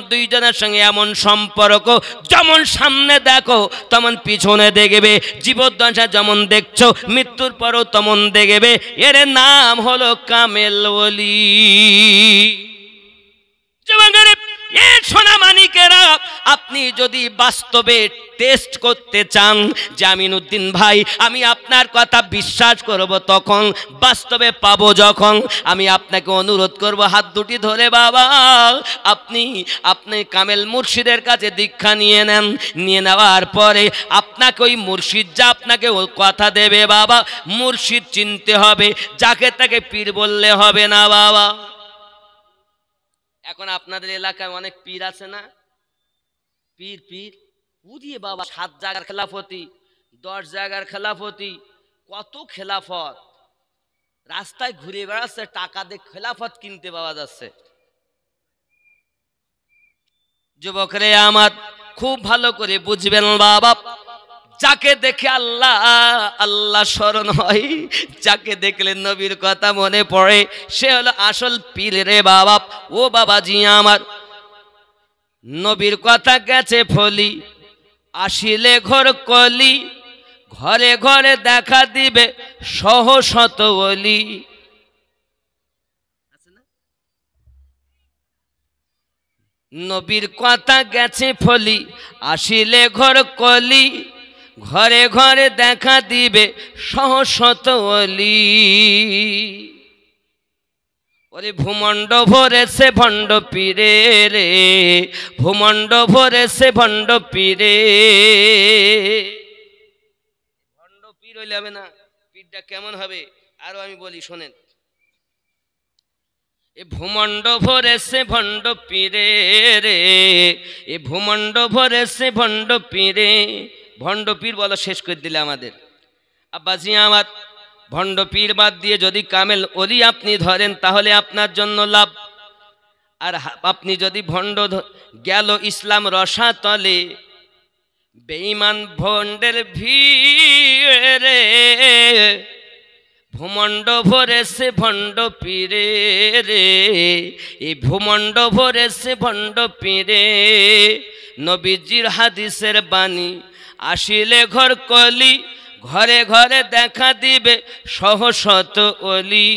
দুইজনের সঙ্গে এমন সম্পর্ক, যেমন সামনে দেখো তেমন পিছনে দেখবে, জীবদ্দশা যেমন দেখছো মৃত্যুর পরও তেমন দেখবে। এর নাম হলো কামেল ওলি। সোনা মানিকেরা, আপনি যদি বাস্তবে টেস্ট করতে চান যে আমিনউদ্দিন ভাই আমি আপনার কথা বিশ্বাস করব, তখন বাস্তবে পাবো যখন, আমি আপনাকে অনুরোধ করব হাত দুটি ধরে বাবা আপনি কামেল মুর্শিদের কাছে দীক্ষা নিয়ে নেন। নিয়ে নেওয়ার পরে আপনাকে ওই মুর্শিদ যা আপনাকে ওই কথা দেবে বাবা, মুর্শিদ চিনতে হবে, যাকে তাকে পীর বললে হবে না বাবা। এখন আপনাদের এলাকায় অনেক পীর আছে না, পীর পীর উদিয়ে বাবা 7 জায়গার খেলাফতি, 10 জায়গার খেলাফতি, কত খেলাফত রাস্তায় ঘুরে বেড়াচ্ছে, টাকা দিয়ে খেলাফত কিনতে পাওয়া যাচ্ছে। যুবকরে আমার খুব ভালো করে বুঝবেন বাবা, যাকে দেখে আল্লাহ আল্লাহ স্মরণ হয়, যাকে দেখলে নবীর কথা মনে পড়ে, সে হলো আসল পীর রে বাবা। ও বাবাজি আমার, নবীর কথা গেছে ফলি, আসিলে ঘর কলি, ঘরে ঘরে দেখা দিবে সহশত ওলি। না? নবীর কথা গেছে ফলি, আসিলে ঘর কলি, ঘরে ঘরে দেখা দিবে সহশত অলি। ওরে ভূমণ্ড ভরেছে ভণ্ড পীরে রে, ভূমণ্ড ভরেছে ভণ্ড পীরে। ভণ্ড পীর হইলে হবে না, পীরটা কেমন হবে আরো আমি বলি শোনেন। এ ভূমণ্ড ভরেছে ভণ্ড পীরে রে, এ ভূমণ্ড ভরেছে ভণ্ড পীরে। ভণ্ড পীর বলা শেষ করে দিলে আমাদের। আব্বাজি আমার, ভণ্ড পীর বাদ দিয়ে যদি কামেল অলি আপনি ধরেন তাহলে আপনার জন্য লাভ। আর আপনি যদি ভণ্ড গেল ইসলাম রসাতলে, বেঈমান ভণ্ডের ভিড়ে, ভূমণ্ড ভরেছে ভণ্ড পীরে রে, এই ভূমণ্ড ভরেছে ভণ্ড পীরে। নবীজির হাদিসের বাণী, আসিলে ঘর কলি, ঘরে ঘরে দেখা দিবে সহশত অলি।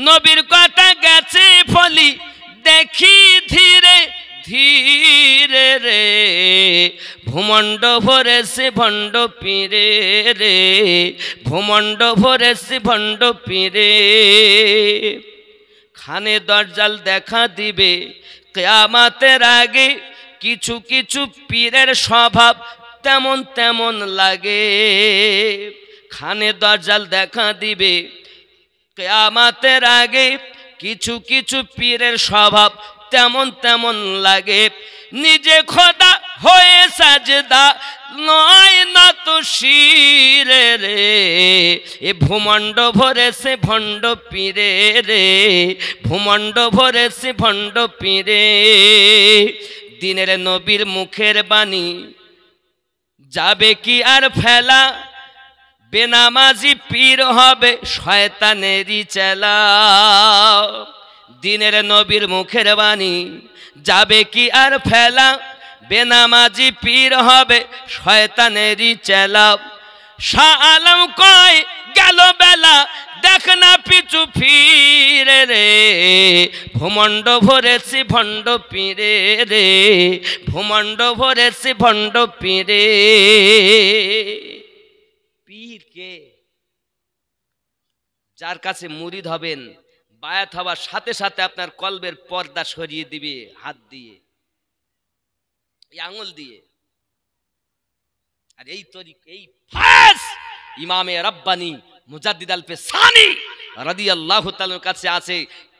নবীর কথা গেছে ফলি, দেখি ধীরে ধীরে রে, ভূমণ্ড ভরেছে ভণ্ড পীরে রে, ভূমণ্ড ভরেছে ভণ্ড পীরে। খানে দরজাল দেখা দিবে কিয়ামতের আগে, কিছু কিছু পীরের স্বভাব তেমন তেমন লাগে। খানে দরজাল দেখা দিবে কিয়ামতের আগে, কিছু কিছু পীরের স্বভাব তেমন তেমন লাগে। নিজে খোদা হয়ে সাজদা নয় না তো শিরে রে, এ ভূমণ্ড ভরেছে ভণ্ড পীরে রে, ভূমণ্ড ভরেছে ভণ্ড পীরে। দিনের নবীর মুখের বাণী যাবে কি আর ফেলা, বেনামাজি পীর হবে শয়তানেরই চেলা। দিনের নবীর মুখের বাণী যাবে কি আর ফেলা, বেনামাজি পীর হবে শয়তানেরই চেলা। শাহ আলম কয় গেল বেলা, দেখ না পিছু ফিরে রে, ভূমণ্ড ভরেছে ভণ্ড পীরে রে, ভূমণ্ড ভরেছে ভণ্ড পীরে। পীর কে? যার কাছে মুরিদ হবেন, বায়াত হওয়ার সাথে সাথে আপনার কলবের পর্দা সরিয়ে দিবে হাত দিয়ে, এই আঙুল দিয়ে। আর এই তরিক, এই ফাস ইমামে রব্বানি মুজাদ্দিদ আল পেসানি রাদিয়াল্লাহু তাআলার কাছে আছে,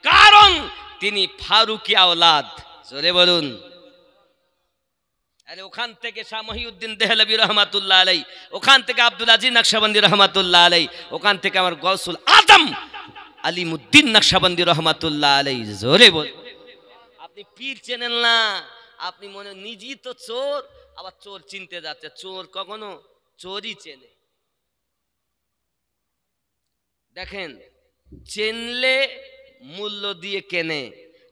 কারণ তিনি ফারুকি আওলাদ। জোরে বলুন। আরে ওখান থেকে শাহ মহিউদ্দিন দেহলভী রহমাতুল্লাহ আলাই, ওখান থেকে আব্দুল আজিজ নকশবন্দি রহমাতুল্লাহ আলাই, ওখান থেকে আমার গৌসুল আজম আলিমুদ্দিন নকশবন্দি রহমাতুল্লাহ আলাই। জোরে বল। আপনি পীর চেনেন না, আপনি মনে নিজেই তো চোর, আবার চোর চিনতে যাচ্ছে। চোর কখনো চোরই চেনে। দেখেন, চেনলে মূল্য দিয়ে কেনে,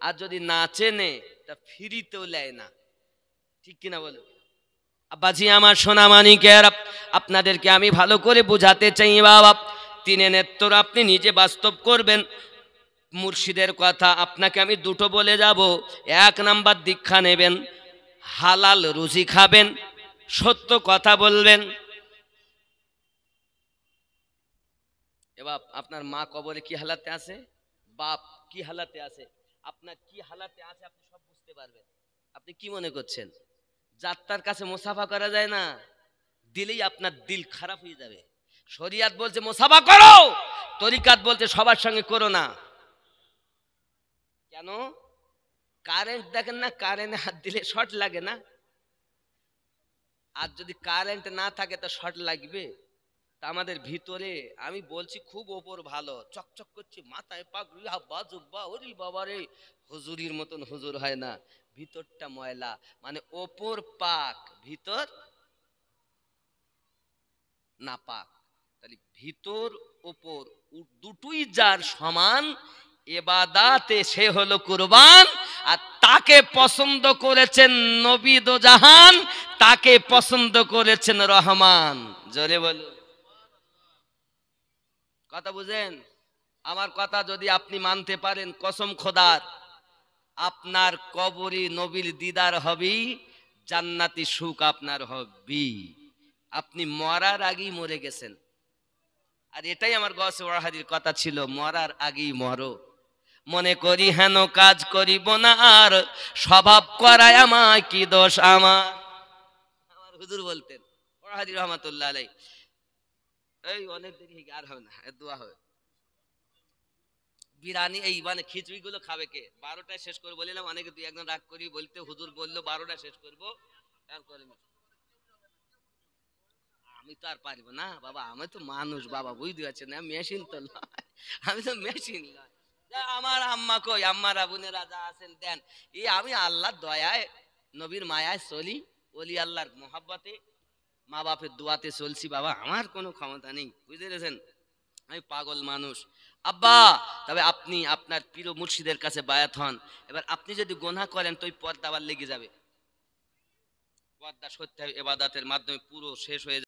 আর যদি না চেনে তা ফ্রিতেও নেয় না। ঠিক কিনা বলো? আব্বাজি আমার সোনা মানিকের, আপনাদেরকে আমি ভালো করে বোঝাতে চাই বাবা, তিনে নেত্র আপনি নিজে বাস্তব করবেন। মুর্শিদের কথা আপনাকে আমি দুটো বলে যাব। এক নাম্বার দীক্ষা নেবেন, হালাল রুজি খাবেন, সত্য কথা বলবেন। এবার আপনার মা কবরে কি হালাতে আছে, বাপ কি হালাতে আছে, আপনার কি হালাতে আছে, আপনি সব বুঝতে পারবেন। আপনি কি মনে করছেন যাত্রার কাছে মুসাফা করা যায় না? দিলেই আপনার দিল খারাপ হয়ে যাবে। শরিয়াত বলছে মুসাফা করো, তরিকাত বলছে সবার সঙ্গে করো না। কেন? কারেন্ট দেখেন না, কারেন্টে হাত দিলে শর্ট লাগে না? আর যদি কারেন্ট না থাকে তো শর্ট লাগবে। তা আমাদের ভিতরে আমি বলছি খুব ওপর ভালো, চকচক করছি, মাথায় পাগড়ি, বাজুব্বা, ওরে বাবা রে, হুজুরির মতন হুজুর হয় না। ভিতরটা ময়লা, মানে ওপর পাক, ভিতর না পাক। তাহলে ভিতর ওপর দুটোই যার সমান, ইবাদাতে সে হলো কুরবান। আর তাকে পছন্দ করেছেন নবী দো জাহান, তাকে পছন্দ করেছেন রহমান। জোরে বলুন। কথা বুঝেন? আমার কথা যদি আপনি মানতে পারেন, কসম খোদার, আপনার কবরে নবীর দিদার হবি, জান্নাতি সুখ আপনার হবি। আপনি মরার আগেই মরে গেছেন। আর এটাই আমার গৌসে ওয়াহাদির কথা ছিল, মরার আগেই মরো। মনে করি হেন কাজ করিব না আর, স্বভাব করায় আমায় কি দোষ আমার। আমার হুজুর বলতেন ওয়াহাদি রহমাতুল্লাহ আলাইহি। এই অনেক দেরি হয়ে আর হবে না, দোয়া হবে। বিরিয়ানি এই মানে খিচুড়ি গুলো খাবে কে? 12টায় শেষ করে বলিলাম, অনেকে দুই একজন রাগ করি বলতে, হুজুর বললো 12টায় শেষ করবো। আমি তো আর পারবো না বাবা, আমি তো মানুষ বাবা, বুঝতে পারছেন না, মেশিন তো নয়, আমি তো মেশিন নয়। আমার আম্মা কই, আম্মার বোনেরা যা আছেন দেন। এই আমি আল্লাহর দয়ায়, নবীর মায়ায় চলি, ওলি আল্লাহর মোহাব্বতে, মা বাপের দোয়াতে চলছি বাবা, আমার কোনো ক্ষমতা নেই, বুঝতে পেরেছেন, আমি পাগল মানুষ। আব্বা, তবে আপনি আপনার প্রিয় মুর্শিদের কাছে বায়াত হন। এবার আপনি যদি গোনা করেন তো ওই পর্দা আবার লেগে যাবে, পর্দা সত্যি ইবাদতের মাধ্যমে পুরো শেষ হয়ে যাবে।